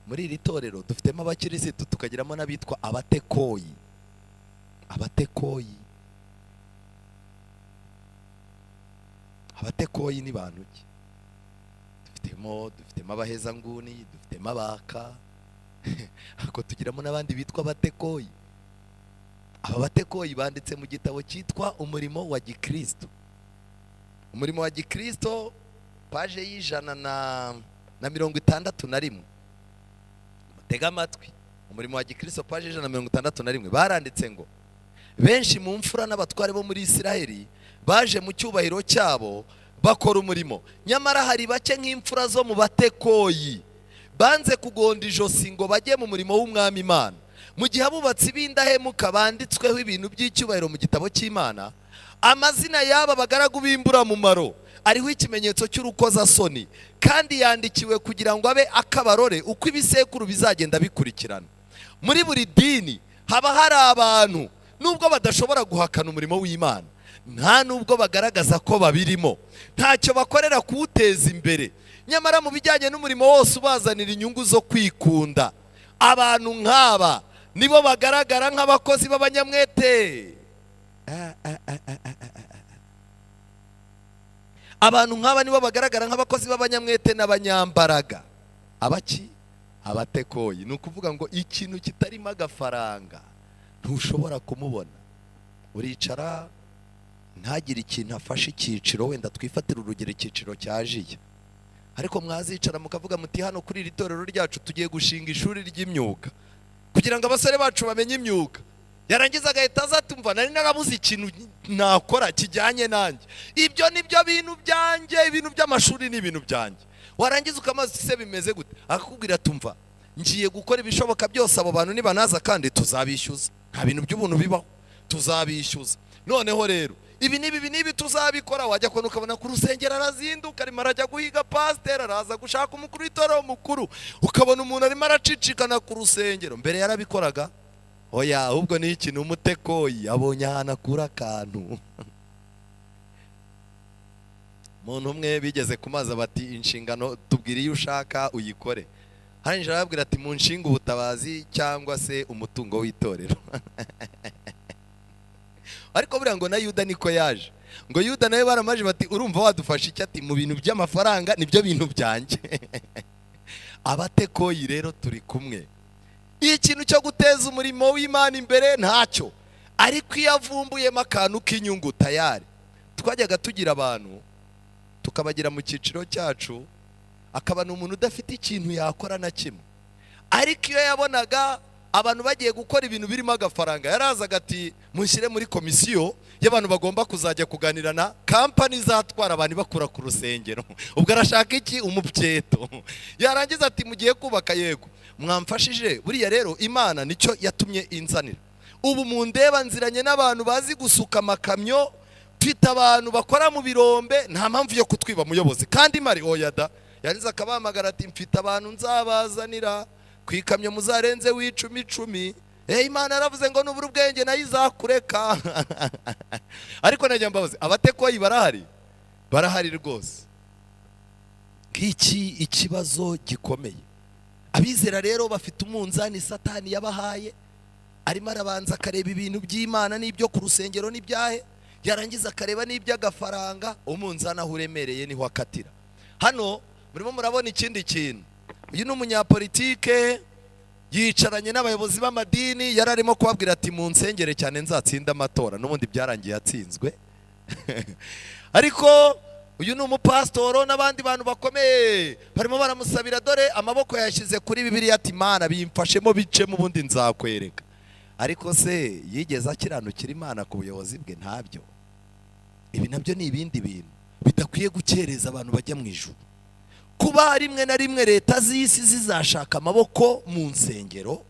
muri iri torero dufitemo abakirisitu, tukagiramo n'abitwa abatekoyi. Abatekoyi abatekoyi ni bantu ki? Dufitemo abahezanguni, dufitemo abaka ariko tugiramo n'abandi bitwa abatekoyi. Aba batekoyi banditse mu gitabo cyitwa umurimo wa gikristo. Umurimo wa gikristo paje y'161. Mutega amatwi, umurimo wa gikristo paje y'161 baranditse ngo benshi mu mfura n'abatware bo muri Isiraheli baje mu cyubahiro cyabo bakora umurimo, nyamara hari bake nk'imfura zo mu batekoyi banze kugonda ijosi ngo bajye mu murimo w'umwami Imana. Mu gihe abubatsi b'indahemuka banditsweho ibintu by'icyubahiro mu gitabo cy'Imana, amazina y'aba bagaragu b'imburamumaro ariho ikimenyetso cy'urukozasoni, kandi yandikiwe kugira ngo abe akabarore uko ibisekuru bizagenda bikurikirana. Muri buri dini haba hari abantu nubwo badashobora guhakana umurimo w'Imana, nta nubwo bagaragaza ko babirimo, ntacyo bakorera kuwuteza imbere, nyamara mu bijyanye n'umurimo wose ubazanira inyungu zo kwikunda. Abantu nk'aba nibo bagaragara nk'abakozi b'abanyamwete. Abantu nk'aba nibo bagaragara nk'abakozi b'abanyamwete n'abanyambaraga. Abaki? Abatekoyi. Ni ukuvuga ngo ikintu kitarimo agafaranga ntushobora kumubona. Uricara ntagire ikintu afashe icyiciro, wenda twifatira urugero icyiciro cyajiye, ariko mwazicara mukavuga muti hano kuri iri torero ryacu tugiye gushinga ishuri ry'imyuga kugira ngo abasore bacu bamenye imyuga. Yarangiza agahita azatumva nari narabuze ikintu nakora kijyanye nanjye. Ibyo nibyo bintu byanjye, ibintu by'amashuri ni ibintu byanjye. Warangiza ukamaze se bimeze gute, akakubwira tumva ngiye gukora ibishoboka byose, abo bantu nibanaza kandi tuzabishyuza, nta bintu by'ubuntu bibaho, tuzabishyuza. Noneho rero ibi nibi tuzabikora. Wajya kubona ukabona ku rusengero arazinduka arimo arajya guhiga pasiteri, araza gushaka umukuru w'itorero mukuru, ukabona umuntu arimo aracicikana ku rusengero. Mbere yarabikoraga? Oya, ahubwo ni ikintu umutekoyi abonye ahantu akura akantu. Umuntu umwe bigeze kumaza bati inshingano tubwire iyo ushaka uyikore. Hanyuma arababwira ati mu nshinga ubutabazi cyangwa se umutungo w'itorero. Ariko buriya ngo na Yuda niko yaje, ngo Yuda nawe baramaje bati urumva wadufasha iki? Ati mu bintu by'amafaranga nibyo bintu byanjye. Abatekoyi rero turi kumwe. Ikintu cyo guteza umurimo w'Imana imbere ntacyo, ariko iyo avumbuyemo akantu k'inyungu tayari. Twajyaga tugira abantu tukabagira mu cyiciro cyacu, akaba ni umuntu udafite ikintu yakora na kimwe, ariko iyo yabonaga abantu bagiye gukora ibintu birimo agafaranga, yarazaga ati mushyire muri komisiyo y'abantu bagomba kuzajya kuganira na kampani zatwara abantu bakura ku rusengero. Ubwo arashaka iki? Umupyeto. Yarangiza ati mugiye kubaka, yego mwamfashije. Buriya rero Imana nicyo yatumye inzanira. Ubu mundeba nziranye n'abantu bazi gusuka amakamyo, twita abantu bakora mu birombe, nta mpamvu yo kutwiba muyobozi kandi mari oya da. Yarangiza akabahamagara ati mfite abantu nzabazanira kwikamyo muzarenze w'10. Imana yaravuze ngo nubura ubwenge nayo izakureka. Ariko najya mbabaze, abatekoyi barahari rwose. Ngiki ikibazo gikomeye. Abizera rero bafite umunzani Satani yabahaye, arimo arabanza akareba ibintu by'Imana n'ibyo ku rusengero n'ibyahe, yarangiza akareba n'iby'agafaranga. Umunzani aho uremereye niho akatira. Hano murimo murabona ikindi kintu. Uyu ni umunyapolitike yicaranye n'abayobozi b'amadini, yararimo kubabwira ati mu nsengere cyane nzatsinda amatora, n'ubundi byarangiye yatsinzwe. Ariko uyu ni umupasitoro n'abandi bantu bakomeye barimo baramusabira, dore amaboko yashyize kuri Bibiliya ati Imana bimfashemo bicemo ubundi nzakwereka. Ariko se yigeze akiranukira Imana ku buyobozi bwe? Ntabyo. Ibi nabyo ni ibindi bintu bidakwiye gukereza abantu bajya mu ijuru. Kuba rimwe na rimwe leta z'isi zizashaka amaboko mu nsengero,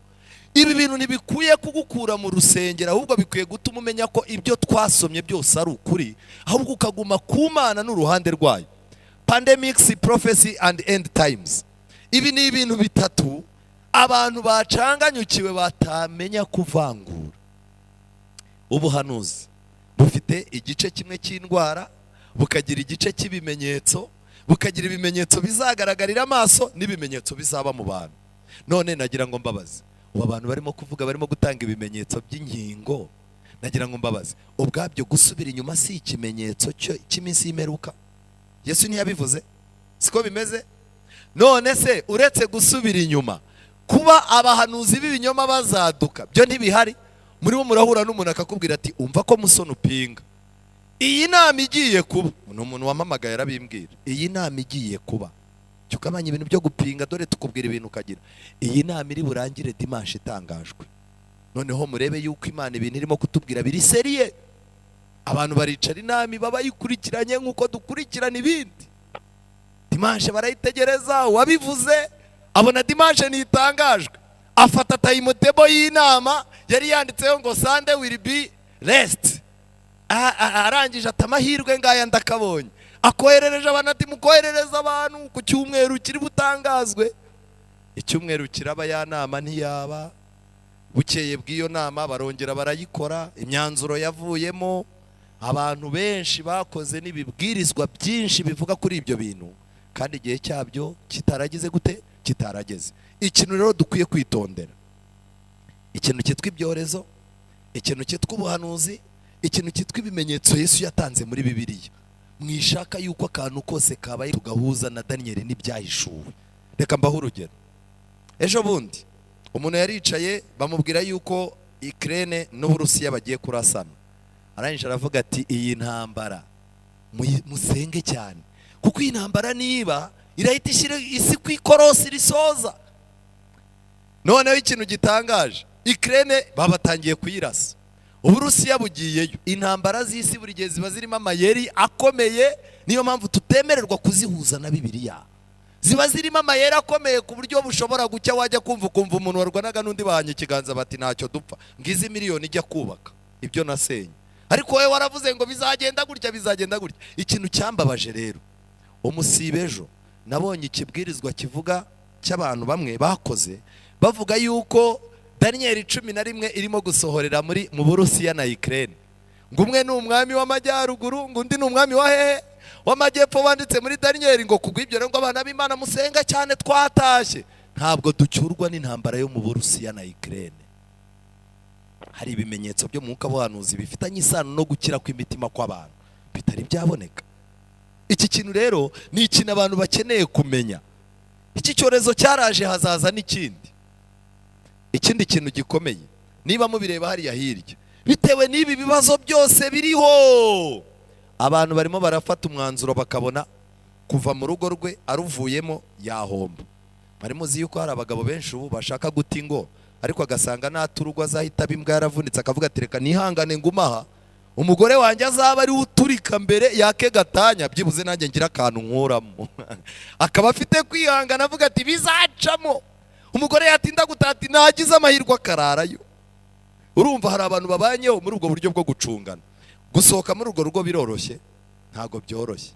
ibi bintu ntibikwiye kugukura mu rusengero, ahubwo bikwiye gutuma umenya ko ibyo twasomye byose ari ukuri, ahubwo ukaguma ku Mana n'uruhande rwayo. Pandemics, prophecy and end times. Ibi ni ibintu bitatu abantu bacanganyukiwe batamenya kuvangura. Ubuhanuzi bufite igice kimwe cy'indwara, bukagira igice cy'ibimenyetso, bukagira ibimenyetso bizagaragarira amaso n'ibimenyetso bizaba mu bantu. None nagira ngo mbabaze, ubu abantu barimo kuvuga, barimo gutanga ibimenyetso by'inkingo, nagira ngo mbabaze, ubwabyo gusubira inyuma si ikimenyetso cy'iminsi y'imperuka? Yesu ntiyabivuze? Siko bimeze? None se uretse gusubira inyuma, kuba abahanuzi b'ibinyoma bazaduka byo ntibihari? Muri bo murahura n'umuntu akakubwira ati umva ko Musoni upinga, iyi nama igiye kuba. Umuntu wamamagaye arabimbwira, iyi nama igiye kuba. Cyukamanya ibintu byo gupinga, dore tukubwira ibintu ukagira iyi nama iri burangire dimanche itangajwe. Noneho murebe yuko Imana ibintu irimo kutubwira biri seriye. Abantu baricara inama babayikurikiranye nk'uko dukurikirana ibindi. Dimanche barayitegereza, wabivuze abona dimanche nitangajwe, afata timetable y'inama yari yanditseho ngo Sunday will be rest. Arangije atamahirwe ngaya ndakabonye, akoherereje abantu ati mukoherereza abantu ku cyumweru kiri butangazwe. Icyumweru kiraba ya nama ntiyaba, bukeye bw'iyo nama barongera barayikora, imyanzuro yavuyemo, abantu benshi bakoze n'ibibwirizwa byinshi bivuga kuri ibyo bintu, kandi igihe cyabyo kitaragize gute? Kitarageze. Ikintu rero dukwiye kwitondera, ikintu cyitwa ibyorezo, ikintu cyitwa ubuhanuzi, ikintu cyitwa ibimenyetso Yesu yatanze muri Bibiliya. Mwishaka yuko akantu kose kabaye tugahuza na Daniel n'ibyahishuwe. Reka mbaho urugero. Ejo bundi umuntu yaricaye bamubwira yuko Ukraine n'Uburusiya bagiye kurasana. Arangije aravuga ati iyi ntambara musenge cyane, kuko iyi ntambara niba irahita ishyira isi ku ikorosi risoza. Noneho ikintu gitangaje, Ukraine babatangiye kuyirasa, Uburusiya bugiyeyo. Intambara z'isi buri gihe ziba zirimo amayeri akomeye, niyo mpamvu tutemererwa kuzihuza na Bibiliya. Ziba zirimo amayeri akomeye ku buryo bushobora gucya wajya kumva umuntu warwanaga n'undi bahanye ikiganza bati ntacyo dupfa, ngizi miliyoni ijya kubaka ibyo nasenye, ariko wowe waravuze ngo bizagenda gutya bizagenda gutya. Ikintu cyambabaje rero, umusibe ejo nabonye ikibwirizwa kivuga cy'abantu bamwe bakoze bavuga yuko Daniel 11 irimo gusohorera mu Burusiya na Ukraine. Ngo umwe ni umwami w'amajyaruguru, ngo undi ni umwami wa hehe w'amajyepfo, banditse muri Daniel ngo kugwibyo ngo abana b'Imana musenga cyane twatashye. Ntabwo ducyurwa n'intambara yo mu Burusiya na Ukraine. Hari ibimenyetso byo mu mwuka w'ubuhanuzi bifitanye isano no gukira kw'imitima kw'abantu bitari byaboneka. Iki kintu rero ni ikintu abantu bakeneye kumenya. Iki cyorezo cyaraje, hazaza n'ikindi. Ikindi kintu gikomeye, niba mubireba hariya hirya, bitewe n'ibi bibazo byose biriho, abantu barimo barafata umwanzuro bakabona kuva mu rugo rwe aruvuyemo yahomba. Barimo zi yuko hari abagabo benshi ubu bashaka guta ingo, ariko agasanga n'aturugo azahita bimbwa yaravunitse, akavuga ati reka nihangane ngumaha umugore wanjye azaba ari uturika mbere yake gatanya, byibuze nanjye ngira akantu nkuramo. Akaba afite kwihangana avuga ati bizacamo. Umugore yatinda gutati nagize amahirwe akararayo. Urumva hari abantu babanyeho muri ubwo buryo bwo gucungana. Gusohoka muri urwo rugo biroroshye? Ntago byoroshye.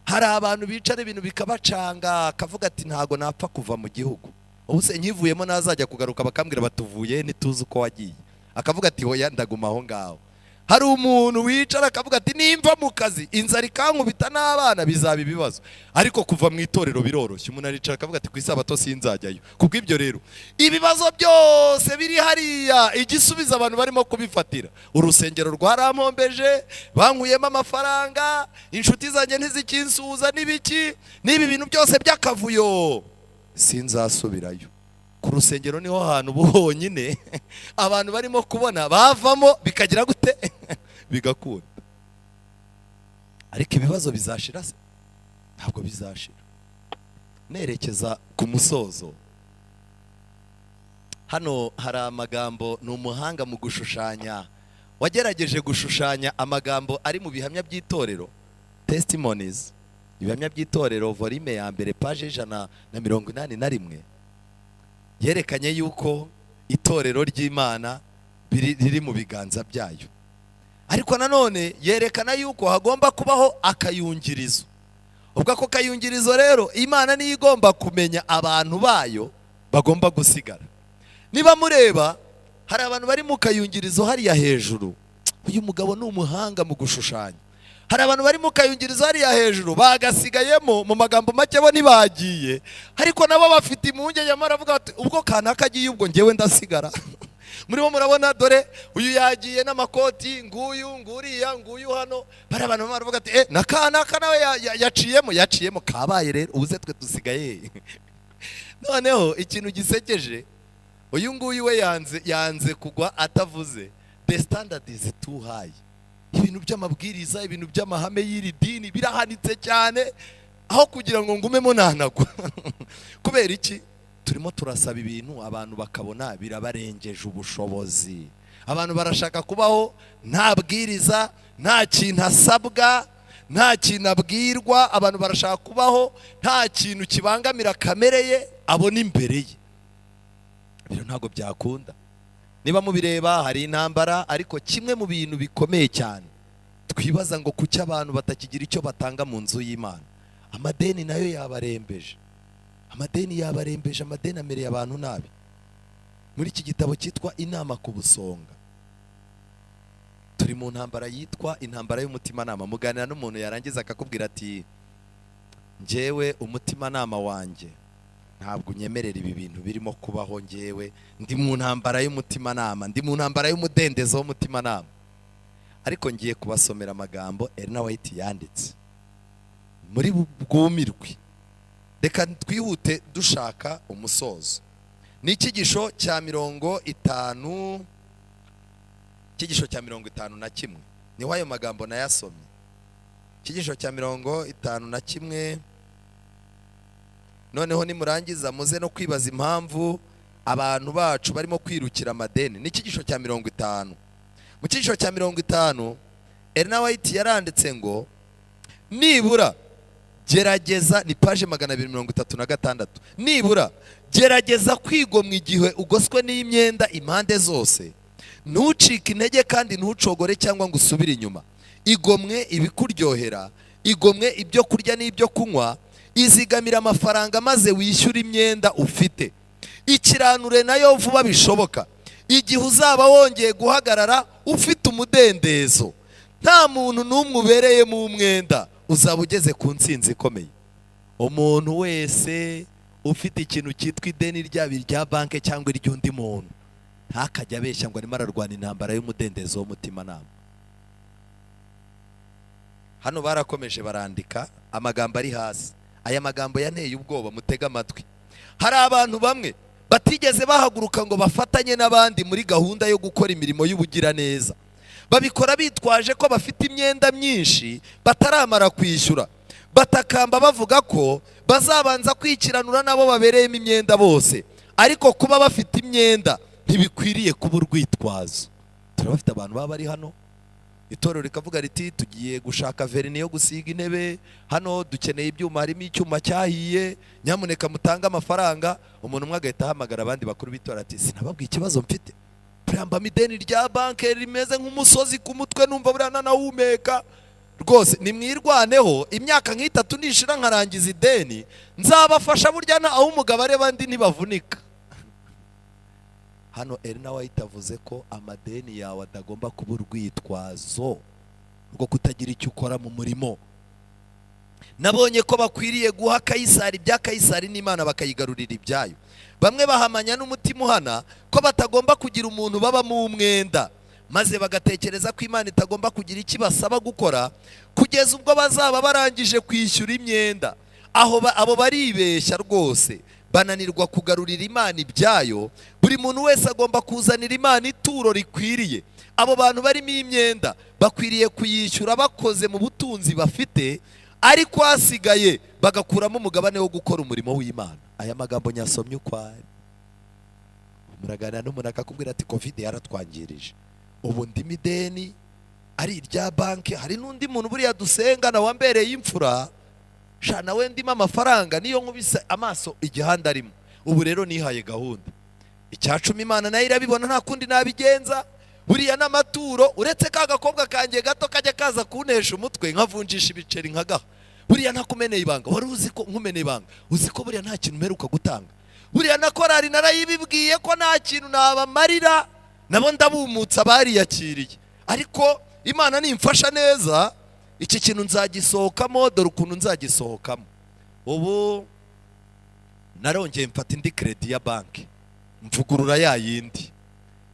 Hari abantu bicara ibintu bikabacanga, akavuga ati ntago napfa kuva mu gihugu, ubuse nkivuyemo nazajya kugaruka bakambwira batuvuye ntituzi uko wagiye. Akavuga ati hoya ndaguma aho ngaho. Hari umuntu wicara akavuga ati nimva mu kazi inzara ikankubita n'abana bizaba ibibazo, ariko kuva mu itorero biroroshye. Umuntu aricara akavuga ati ku isabato sinzajyayo. Kubw'ibyo rero ibibazo byose biri hariya, igisubiza abantu barimo kubifatira. Urusengero rwarampombeje, bankuyemo amafaranga, inshuti zanjye ntizikinsuza n'ibiki, n'ibi bintu byose by'akavuyo, sinzasubirayo. Ku rusengero niho hantu buhonyine abantu barimo kubona bavamo bikagira gute bigakunda. Ariko ibibazo bizashira se? Ntabwo bizashira. Nerekeza ku musozo. Hano hari amagambo, ni umuhanga mu gushushanya wagerageje gushushanya amagambo ari mu bihamya by'itorero, testimonies, ibihamya by'itorero volume ya mbere page 181. Yerekanye yuko itorero ry'Imana riri mu biganza byayo, ariko nanone yerekana yuko hagomba kubaho akayungirizo. Ubwo ako kayungirizo rero Imana niyo igomba kumenya abantu bayo bagomba gusigara. Niba mureba hari abantu bari mu kayungirizo hariya hejuru, uyu mugabo ni umuhanga mu gushushanya. Hari abantu bari mu kayungirizo hariya hejuru bagasigayemo, mu magambo make bo ntibagiye, ariko nabo bafite impungenge, nyamara avuga ati ubwo kanaka agiye ubwo ngewe ndasigara. murimo murabona dore uyu yagiye n'amakoti, nguyu nguriya nguyu hano, bari abantu baravuga ati naka nawe yaciyemo kabaye rero ubuze twe dusigaye. Noneho ikintu gisekeje, uyu nguyu we yanze kugwa atavuze. The standard is too high. Ibintu by'amabwiriza, ibintu by'amahame y'iri dini birahanitse cyane, aho kugira ngo ngumemo nanagwa. Kubera iki? Turimo turasaba ibintu abantu bakabona birabarengeje ubushobozi. Abantu barashaka kubaho nta bwiriza, nta kintu asabwa, nta kintu abwirwa. Abantu barashaka kubaho nta kintu kibangamira kamere ye abona imbere ye. Biro ntago byakunda. Niba mubireba hari intambara, ariko kimwe mu bintu bikomeye cyane twibaza ngo kuki abantu batakigira icyo batanga mu nzu y'Imana. Amadeni nayo yabarembeje. Amadeni amereye abantu nabi. Muri iki gitabo cyitwa Inama ku Busonga, turi mu ntambara yitwa intambara y'umutimanama. Muganira n'umuntu yarangiza akakubwira ati njyewe umutimanama wanjye ntabwo unyemerera ibi bintu birimo kubaho, njyewe ndi mu ntambara y'umutimanama, ndi mu ntambara y'umudendezo w'umutimanama. Ariko ngiye kubasomera amagambo Ellen White yanditse muri bwumirwe. Reka twihute dushaka umusozo. Ni icyigisho cya 50, icyigisho cya 51 niho ayo magambo nayasomye. Icyigisho cya 51. Noneho nimurangiza muze no kwibaza impamvu abantu bacu barimo kwirukira amadeni. Ni icyigisho cya 50. Mu cyigisho cya 50 Ellen White yaranditse ngo nibura gerageza, ni page 236, nibura gerageza kwigomwa igihe ugoswe n'imyenda impande zose, ntucike intege kandi ntucogore cyangwa ngo usubire inyuma. Igomwe ibikuryohera, igomwe ibyo kurya n'ibyo kunywa, izigamira amafaranga maze wishyura imyenda ufite. Ikiranure nayo vuba bishoboka, igihe uzaba wongeye guhagarara ufite umudendezo. Nta muntu n'umwe ubereyemo umwenda, uzaba ugeze ku ntsinzi ikomeye. Umuntu wese ufite ikintu cyitwa ideni ryaba irya banke cyangwa iry'undi muntu, ntakajya abeshya ngo arimo ararwana intambara y'umudendezo w'umutimanama. Hano barakomeje barandika amagambo ari hasi. Aya magambo yanteye ubwoba, mutega amatwi. Hari abantu bamwe batigeze bahaguruka ngo bafatanye n'abandi muri gahunda yo gukora imirimo y'ubugiraneza. Babikora bitwaje ko bafite imyenda myinshi bataramara kwishyura. Batakamba bavuga ko bazabanza kwikiranura nabo babereyemo imyenda bose. Ariko kuba bafite imyenda ntibikwiriye kuba urwitwazo. Turabafite abantu baba bari hano, itorero rikavuga riti tugiye gushaka verine yo gusiga intebe hano, dukeneye ibyuma, harimo icyuma cyahiye, nyamuneka mutange amafaranga. Umuntu umwe agahita ahamagara abandi bakuru b'itorero ati sinababwiye ikibazo mfite, turamba mideni rya banke rimeze nk'umusozi ku mutwe, numva buriya nanahumeka rwose, nimwirwaneho imyaka nk'itatu nishira nkarangiza ideni, nzabafasha burya na aho umugabo areba ndi ntibavunika. Hano Ellen White avuze ko amadeni yawe atagomba kuba urwitwazo rwo kutagira icyo ukora mu murimo. Nabonye ko bakwiriye guha Kayisari ibya Kayisari n'Imana bakayigarurira ibyayo. Bamwe bahamanya n'umutima uhana ko batagomba kugira umuntu baba mu mwenda, maze bagatekereza ko Imana itagomba kugira icyo basaba gukora kugeza ubwo bazaba barangije kwishyura imyenda. Abo baribeshya rwose, bananirwa kugarurira Imana ibyayo. Buri muntu wese agomba kuzanira Imana ituro rikwiriye. Abo bantu barimo imyenda bakwiriye kuyishyura bakoze mu butunzi bafite, ariko hasigaye bagakuramo umugabane wo gukora umurimo w'Imana. Aya magambo nyasomye uko ari. Muraganira n'umuntu akakubwira ati covid yaratwangirije, ubu ndi mideni ari irya banke. Hari n'undi muntu buriya dusenga na wambereye imfura, shana we ndimo amafaranga niyo nkubise amaso igihanda arimo. Ubu rero nihaye gahunda, icyacumi Imana nayo irabibona nta kundi nabigenza. Buriya n'amaturo, uretse ka gakobwa kanjye gato kajya kaza kunesha umutwe nkavunjisha ibiceri nkagaha, buriya ntakumeneye ibanga. Wari uzi ko nkumeneye ibanga? Uzi ko buriya nta kintu mperuka gutanga. Buriya na korari narayibibwiye ko nta kintu nabamarira, nabo ndabumutsa bariyakiriye. Ariko Imana nimfasha neza iki kintu nzagisohokamo, dore ukuntu nzagisohokamo. Ubu narongeye mfata indi credit ya banki, mvugurura ya yindi.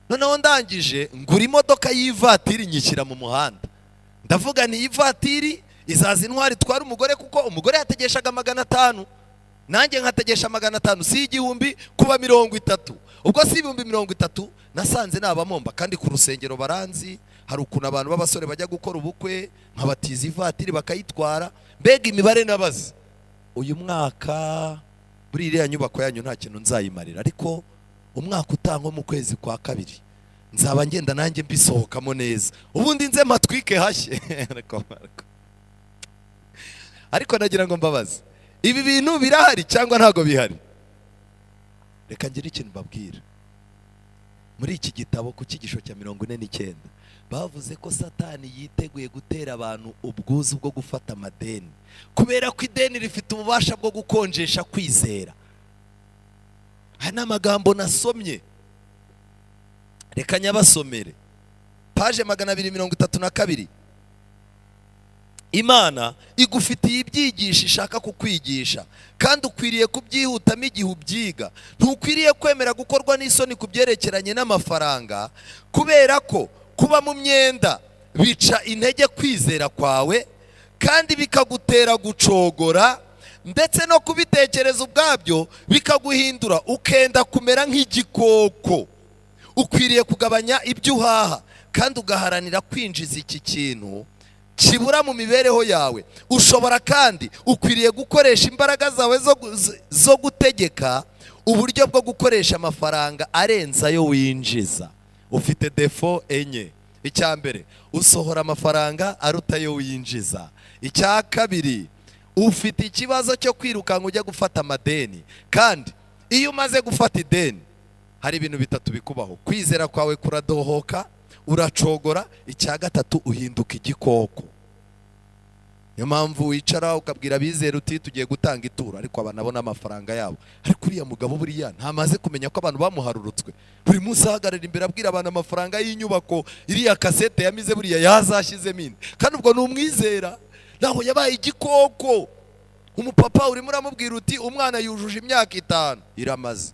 noneho ndangije ngura imodoka y'ivatiri nyishyira mu muhanda, ndavuga ni ivatiri izaza intwari itwara umugore, kuko umugore yategeshaga 500, nanjye nkategesha 500, si igihumbi kuba 30. ubwo si ibihumbi 30 nasanze nabamomba, kandi ku rusengero baranzi, hari ukuntu abantu b'abasore bajya gukora ubukwe nkabatiza ivatiri bakayitwara, mbega imibare nabaze. Uyu mwaka muri iriya nyubako yanyu nta kintu nzayimarira, ariko umwaka utango mu kwezi kwa 2 nzaba ngenda nanjye mbisohokamo neza, ubundi nze matwike hashye. Ariko nagira ngo mbabaze, ibi bintu birahari cyangwa ntago bihari? Reka ngire ikintu mbabwira. Muri iki gitabo ku cyigisho cya 49 bavuze ko Satani yiteguye gutera abantu ubwuzu bwo gufata amadeni, kubera ko ideni rifite ububasha bwo gukonjesha kwizera. Aya ni amagambo nasomye, reka nyabasomere. Paje 232. Imana igufitiye ibyigisho ishaka kukwigisha, kandi ukwiriye kubyihutamo igihe ubyiga. Ntukwiriye kwemera gukorwa n'isoni ku byerekeranye n'amafaranga, kubera ko kuba mu myenda bica intege kwizera kwawe, kandi bikagutera gucogora, ndetse no kubitekereza ubwabyo bikaguhindura ukenda kumera nk'igikoko. Ukwiriye kugabanya ibyo uhaha, kandi ugaharanira kwinjiza iki kintu kibura mu mibereho yawe. Ushobora kandi ukwiriye gukoresha imbaraga zawe zo gutegeka uburyo bwo gukoresha amafaranga arenze ayo winjiza. Ufite defo enye. Icya mbere, usohora amafaranga aruta ayo winjiza. Icya kabiri, ufite ikibazo cyo kwirukanka ujya gufata amadeni, kandi iyo umaze gufata ideni hari ibintu bitatu bikubaho. Kwizera kwawe kuradohoka, uracogora. Icya gatatu, uhinduka igikoko. Niyo mpamvu wicara ukabwira abizera uti tugiye gutanga ituro, ariko abantu abona amafaranga yabo. Ariko uriya mugabo buriya ntamaze kumenya ko abantu bamuharurutswe. Buri munsi ahagarara imbere abwira abantu amafaranga y'inyubako, iriya kasete yamize buriya yazashyizemo indi, kandi ubwo ni umwizera. Naho yabaye igikoko. Umupapa urimo uramubwira uti umwana yujuje imyaka 5 iramaze.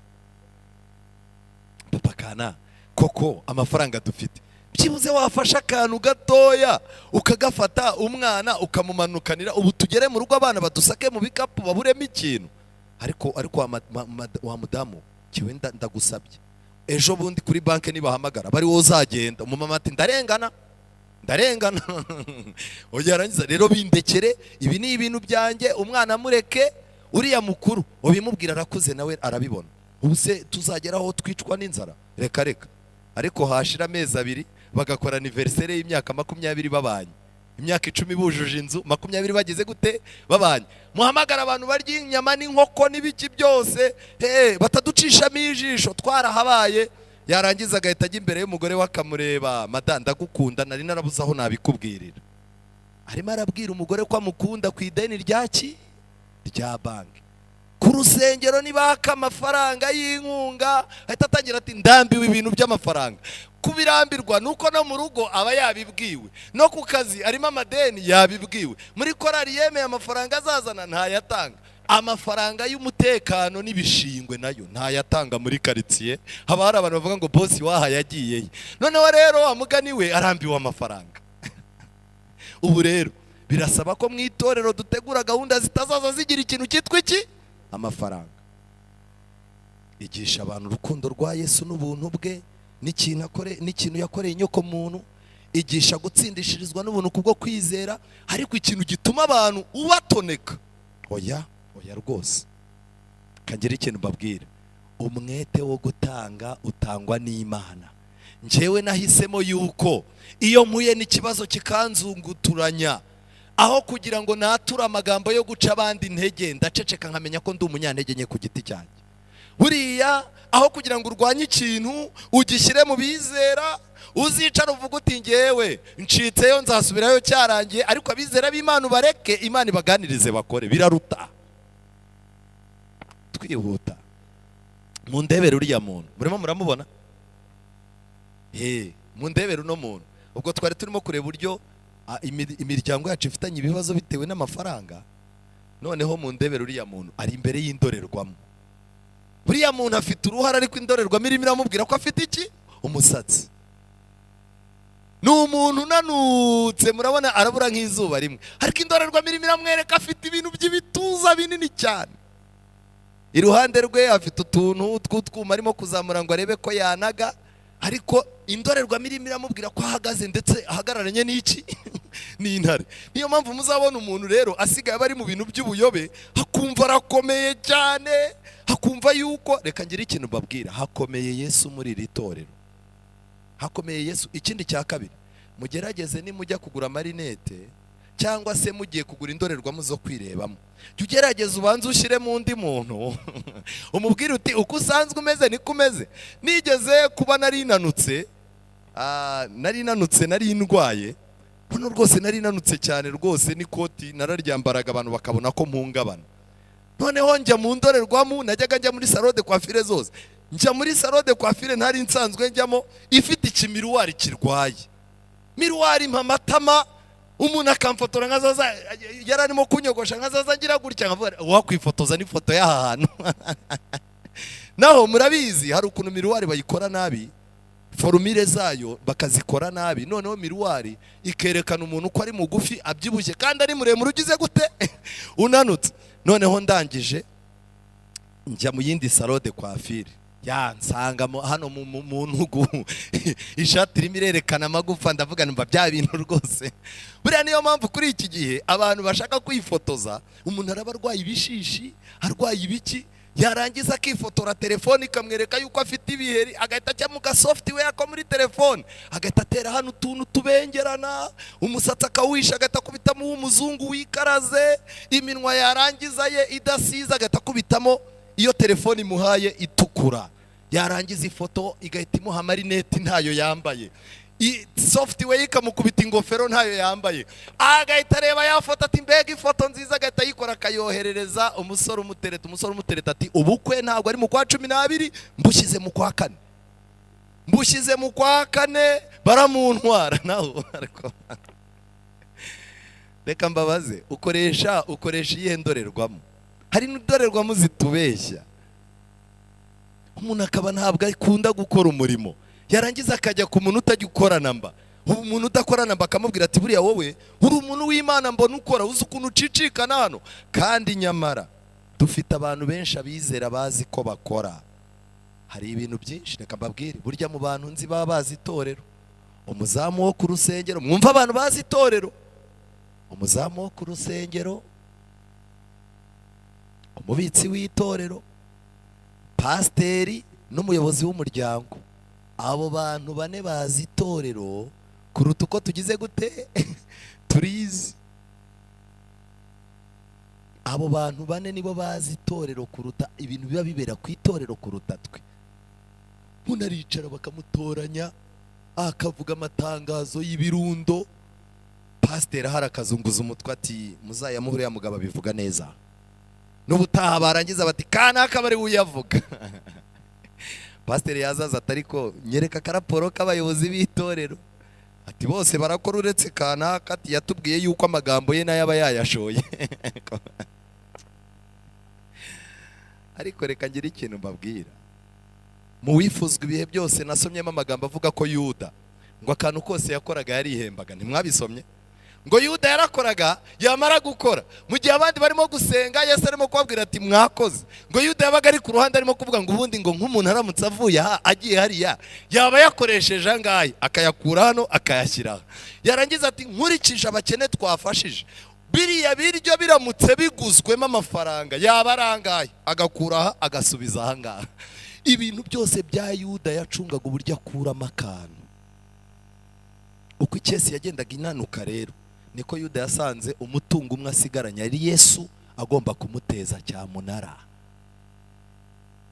Papa kana, koko amafaranga dufite, byibuze wafasha akantu gatoya ukagafata umwana ukamumanukanira, ubu tugere mu rugo abana badusake mu bikapu baburemo ikintu. Ariko wa mudamu kiwe ndagusabye, ejo bundi kuri banke nibahamagara bari wowe uzagenda, umumama ati ndarengana yarangiza rero bindekere, ibi ni ibintu byanjye, umwana mureke, uriya mukuru ubimubwira arakuze nawe arabibona. Ubuse tuzageraho twicwa n'inzara? Reka. Ariko hashira amezi 2 bagakora anniversaire y'imyaka 20 babanye, imyaka 10 bujuje inzu, 20 bageze gute babanye. Muhamagara abantu barya inyama n'inkoko n'ibiki byose, bataducishamo ijisho, twarahabaye. Yarangiza agahita ajya imbere y'umugore wakamureba, madanda ndagukunda, nari narabuze aho nabikubwirira. Arimo arabwira umugore ko amukunda ku ideni rya banki. Ku rusengero nibaka amafaranga y'inkunga, ahita atangira ati ndambiwe ibintu by'amafaranga. Kubirambirwa nuko no mu rugo aba yabibwiwe, no ku kazi arimo amadeni yabibwiwe, muri korari yemeye amafaranga azazana ntayatanga. Amafaranga y'umutekano n'ibishingwe nayo ntayatanga muri quartier. Haba hari abantu bavuga ngo boss waha yagiye. Noneho rero amugani we arambiwe amafaranga. Ubu rero birasaba ko mu itorero dutegura gahunda zitazaza zigira ikintu cyitwa iki amafaranga. Igisha abantu urukundo rwa Yesu n'ubuntu bwe n'ikintu yakoreye inyoko muntu. Igisha gutsindishirizwa n'ubuntu kubwo kwizera, ariko ikintu gituma abantu ubatoneka oya rwose. Kagira ikintu mbabwira, umwete wo gutanga utangwa n'Imana. Njyewe nahisemo yuko iyo mpuye n'ikibazo kikanzunguturanya, aho kugira ngo natura amagambo yo guca abandi intege, ndaceceka nkamenya ko ndi umunyantege nke ku giti cyanjye. Buriya aho kugira ngo urwanye ikintu ugishyire mu bizera, uzicara uvuga uti ngewe ncitseyo nzasubirayo cyarangiye, ariko abizera b'Imana ubareke, Imana ibaganirize bakore, biraruta. Twihuta mu ndebere uriya muntu murimo muramubona, mu ndebere uno muntu. Ubwo twari turimo kureba uburyo imiryango yacu ifitanye ibibazo bitewe n'amafaranga, noneho mu ndebere uriya muntu ari imbere y'indorerwamo. Buriya muntu afite uruhara, ariko indorerwamo irimo iramubwira ko afite iki umusatsi. Ni umuntu unanutse, murabona arabura nk'izuba rimwe, ariko indorerwamo irimo iramwereka afite ibintu by'ibituza binini cyane. Iruhande rwe afite utuntu tw'utwuma arimo kuzamura ngo arebe ko yanaga, ariko indorerwamo irimo iramubwira ko ahagaze ndetse ahagararanye n'iki n'intare. Niyo mpamvu muzabona umuntu rero asigaye bari mu bintu by'ubuyobe, hakumva arakomeye cyane, hakumva yuko, reka ngire ikintu mbabwira, hakomeye Yesu muri iri torero, hakomeye Yesu. Ikindi cya kabiri, mugerageze nimujya kugura marinete cyangwa se mugiye kugura indorerwamo zo kwirebamo, jya ugerageza ubanze ushyire mu undi muntu umubwire uti uko usanzwe umeze niko umeze. Nigeze kuba nari nanutse nari ndwaye, hano rwose nari nanutse cyane rwose, n'ikoti nararyambaraga abantu bakabona ko mpungabana. Noneho njya mu ndorerwamo, najyaga njya muri salon de coiffure zose, njya muri salon de coiffure ntari nsanzwe njyamo, ifite ikimiruwari kirwaye, miruwari mpamatama, umuntu akamfotora nkazaza yararimo kunyogosha nkazaza ngira gutya nkavuga wakwifotoza n'ifoto y'aha hantu. Naho murabizi hari ukuntu miruwari bayikora nabi, formule zayo bakazikora nabi, noneho miruwari ikerekana umuntu ko ari mugufi abyibushye kandi ari muremure ugize gute unanutse. Noneho ndangije njya mu yindi salon de coiffure, nsanga hano mu ntugu ishati irimo irerekana amagufa, ndavuga numva bya bintu rwose. Buriya niyo mpamvu kuri iki gihe abantu bashaka kwifotoza, umuntu araba arwaye ibishishi, arwaye ibiki, yarangiza akifotora telefone ikamwereka yuko afite ibiheri, agahita ajya mu software ko muri telefone, agahita atera hano utuntu tubengerana, umusatsi akawisha, agahita akubitamo umuzungu wikaraze, iminwa yarangiza ye idasize, agahita akubitamo iyo telefone imuhaye itukura, yarangiza ifoto igahita imuha marinete ntayo yambaye, software ikamukubita ingofero ntayo yambaye, agahita areba ya foto ati mbega ifoto nziza, agahita yikora akayoherereza umusore umutereta ati ubukwe ntabwo ari mu kwa 12, mbushyize mu kwa 4, mbushyize mu kwa 4 baramuntwara. Naho ariko reka mbabaze, ukoresha iyihe ndorerwamo? Hari n'indorerwamo zitubeshya, umuntu akaba ntabwo akunda gukora umurimo, yarangiza akajya ku muntu utajya ukorana mba, umuntu udakorana mba akamubwira ati buriya wowe uri umuntu w'Imana mbona ukora, uzi ukuntu ucicikana hano. Kandi nyamara dufite abantu benshi abizera bazi ko bakora. Hari ibintu byinshi, reka mbabwire, burya mu bantu nzi baba bazi itorero, umuzamu wo ku rusengero, mwumva abantu bazi itorero, umuzamu wo ku rusengero, umubitsi w'itorero, pasiteri n'umuyobozi w'umuryango. Abo bantu bane bazi itorero kuruta uko tugize gute turizi. Abo bantu bane nibo bazi itorero kuruta ibintu biba bibera ku itorero kuruta twe. Umuntu aricara bakamutoranya akavuga amatangazo y'ibirundo, pasiteri ahari akazunguza umutwe ati muzayamuhure ya mugabo abivuga neza, n'ubutaha barangiza bati kanaka bari uyavuga. Pasiteri yazaza atariko nyereka karaporo k'abayobozi b'itorero, ati bose barakora uretse kanaka, ati yatubwiye yuko amagambo ye nayo aba yayashoye. Ariko reka ngire ikintu mbabwira, mu wifuzwa ibihe byose nasomyemo amagambo avuga ko Yuda ngo akantu kose yakoraga yarihembaga. Ntimwabisomye? Ngo Yuda yarakoraga, yamara gukora mu gihe abandi barimo gusenga, Yesu arimo kubabwira ati mwakoze. Ngo Yuda yabaga ari ku ruhande arimo kuvuga ngo ubundi ngo nk'umuntu aramutse avuye aha agiye hariya yaba yakoresheje angahe, akayakura hano akayashyira. Yarangiza ati nkurikije abakene twafashije, biriya biryo biramutse biguzwemo amafaranga yaba arangaye, agakura aha agasubiza aha ngaha. Ibintu byose bya Yuda yacungaga uburyo akuramo akantu. Uko icyesi yagendaga inanuka rero, niko Yuda yasanze umutungo umwe asigaranye ari Yesu agomba kumuteza cyamunara.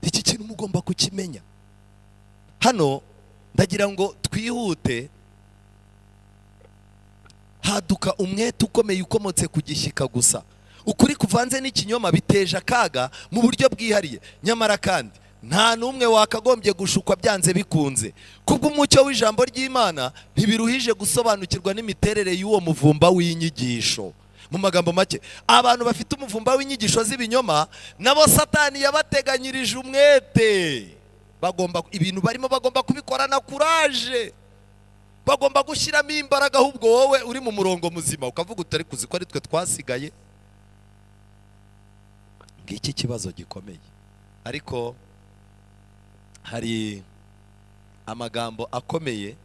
Iki kintu mugomba kukimenya. Hano ndagira ngo twihute, haduka umwete ukomeye ukomotse ku gishyika gusa. Ukuri kuvanze n'ikinyoma biteje akaga mu buryo bwihariye, nyamara kandi nta numwe wakagombye gushukwa byanze bikunze. Kubw'umucyo w'ijambo ry'Imana ntibiruhije gusobanukirwa n'imiterere y'uwo muvumba w'inyigisho. Mu magambo make, abantu bafite umuvumba w'inyigisho z'ibinyoma nabo Satani yabateganyirije umwete ibintu barimo bagomba kubikorana kuraje, bagomba gushyiramo imbaraga, ahubwo wowe uri mu murongo muzima ukavuga utari kuzi ko ari twe twasigaye. Ngiki kibazo gikomeye. Ariko hari amagambo akomeye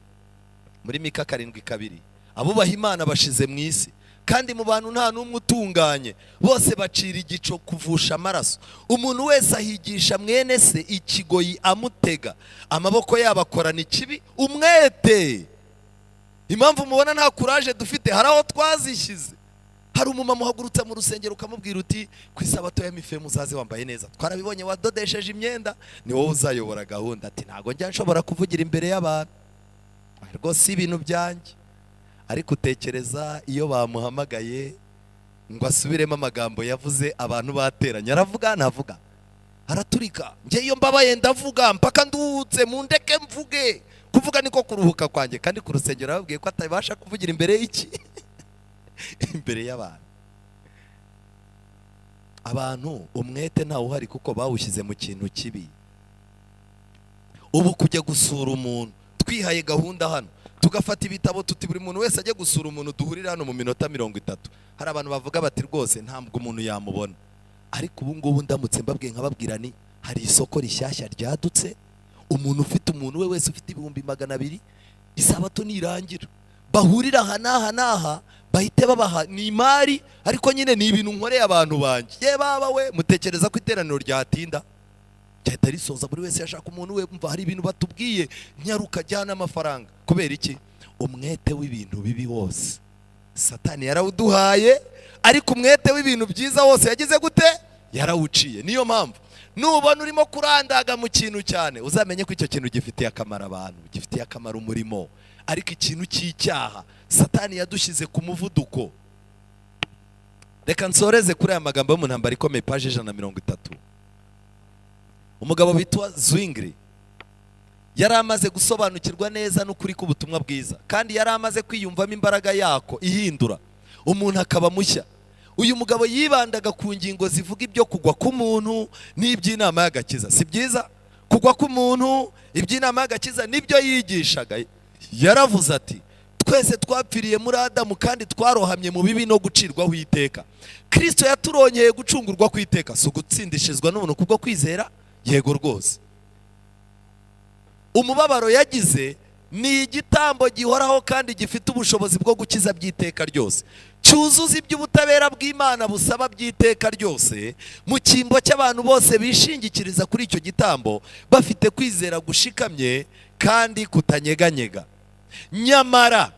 muri Mika 7:2, abubaha Imana bashize mu isi, kandi mu bantu nta n'umwe utunganye, bose bacira igico kuvusha amaraso. Umuntu wese ahigisha mwene se ikigoyi amutega, amaboko yabo akorana ikibi umwete. Impamvu mubona nta kuraje dufite, hari aho twazishyize. Hari umumama uhagurutsa mu rusengero ukamubwira uti ku isabato ya Mifemu uzaze wambaye neza, twarabibonye wadodesheje imyenda, ni wowe uzayobora gahunda. Ati ntago njya nshobora kuvugira imbere y'abantu, rwose ibintu byanjye. Ariko utekereza iyo bamuhamagaye ngo asubiremo amagambo yavuze, abantu bateranye, aravuga ntavuga, araturika. Njye iyo mbabaye ndavuga mpaka nduhutse, mundeke mvuge. Kuvuga niko kuruhuka kwanjye. Kandi ku rusengero babwiye ko atabasha kuvugira imbere y'iki imbere y'abantu. Abantu umwete ntawe uhari kuko bawushyize mu kintu kibi. Ubu kujya gusura umuntu, twihaye gahunda hano tugafata ibitabo tuti buri muntu wese ajye gusura umuntu duhurira hano mu minota 30. Hari abantu bavuga bati rwose ntabwo umuntu yamubona. Ariko ubu ngubu ndamutse mbabwiye nkababwira ni hari isoko rishyashya ryadutse, umuntu ufite umuntu we wese ufite 200,000, isabato nirangira bahurira aha n'aha bahite babaha ni imari. Ariko nyine ni ibintu nkoreye abantu banjye. Ye baba we mutekereza ko iteraniro ryatinda? Cyahita risoza buri wese yashaka umuntu we, mva hari ibintu batubwiye nyaruka jyana amafaranga. Kubera iki? Umwete w'ibintu bibi wose Satani yarawuduhaye, ariko umwete w'ibintu byiza wose yagize gute? Yarawuciye. Niyo mpamvu nubona urimo kurandaga mu kintu cyane, uzamenye ko icyo kintu gifitiye akamaro abantu, gifitiye akamaro umurimo. Ariko ikintu cy'icyaha Satani yadushyize ku muvuduko. Reka nsoreze kuri aya magambo yo mu Ntambara Ikomeye page 130. Umugabo bitwa Zwingli yari amaze gusobanukirwa neza n'ukuri k'ubutumwa bwiza, kandi yari amaze kwiyumvamo imbaraga yako ihindura umuntu akaba mushya. Uyu mugabo yibandaga ku ngingo zivuga ibyo kugwa k'umuntu n'iby'inama y'agakiza. Si byiza? Kugwa k'umuntu, iby'inama y'agakiza nibyo yigishaga. Yaravuze ati twese twapfiriye muri Adamu kandi twarohamye mu bibi no gucirwaho iteka. Kristo yaturongeye gucungurwa ku iteka. Si ugutsindishizwa n'umuntu kubwo kwizera? Yego rwose. Umubabaro yagize ni igitambo gihoraho kandi gifite ubushobozi bwo gukiza by'iteka ryose, cyuzuza iby'ubutabera bw'Imana busaba by'iteka ryose, mu cyimbo cy'abantu bose bishingikiriza kuri icyo gitambo bafite kwizera gushikamye kandi kutanyeganyega. Nyamara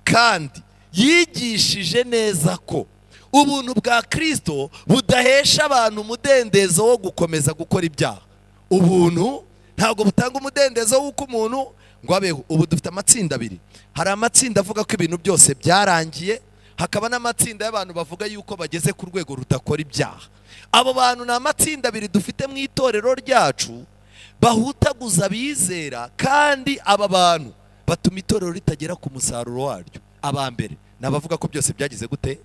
kandi yigishije neza ko ubuntu bwa Kristo budahesha abantu umudendezo wo gukomeza gukora ibyaha. Ubuntu ntabwo butanga umudendezo w'uko umuntu ngo abeho. Ubu dufite amatsinda abiri. Hari amatsinda avuga ko ibintu byose byarangiye, hakaba n'amatsinda y'abantu bavuga yuko bageze ku rwego rudakora ibyaha. Abo bantu ni amatsinda abiri dufite mu itorero ryacu bahutaguza bizera, kandi aba bantu batuma itorero ritagera ku musaruro waryo. Aba mbere ni abavuga ko byose byagize gute?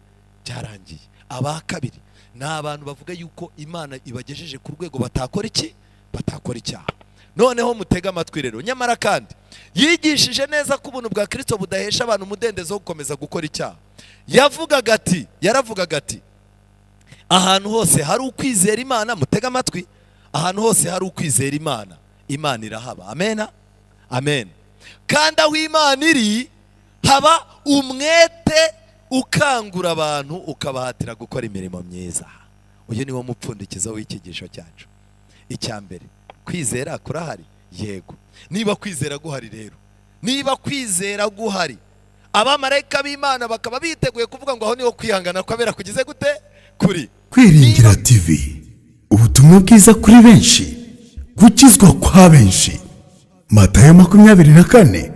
Byarangiye. Aba kabiri ni abantu bavuga yuko Imana ibagejeje ku rwego batakora iki? Batakora icyaha. Noneho mutega amatwi rero. Nyamara kandi yigishije neza ko ubuntu bwa Kristo budahesha abantu umudendezo wo gukomeza gukora icyaha. Yaravugaga ati ahantu hose hari ukwizera Imana, mutega amatwi, ahantu hose hari ukwizera Imana, Imana irahaba. Amena? Amen. Kandi aho Imana iri haba umwete ukangura abantu ukabahatira gukora imirimo myiza. Uyu ni wo mupfundikizo w'ikigisho cyacu. Icya mbere, kwizera kurahari? Yego. Niba kwizera guhari rero, niba kwizera guhari, abamarayika b'Imana bakaba biteguye kuvuga ngo aho niho kwihangana kwabera kugize gute? Kuri Kwiringira TV, ubutumwa bwiza kuri benshi, gukizwa kwa benshi. Matayo 24:14.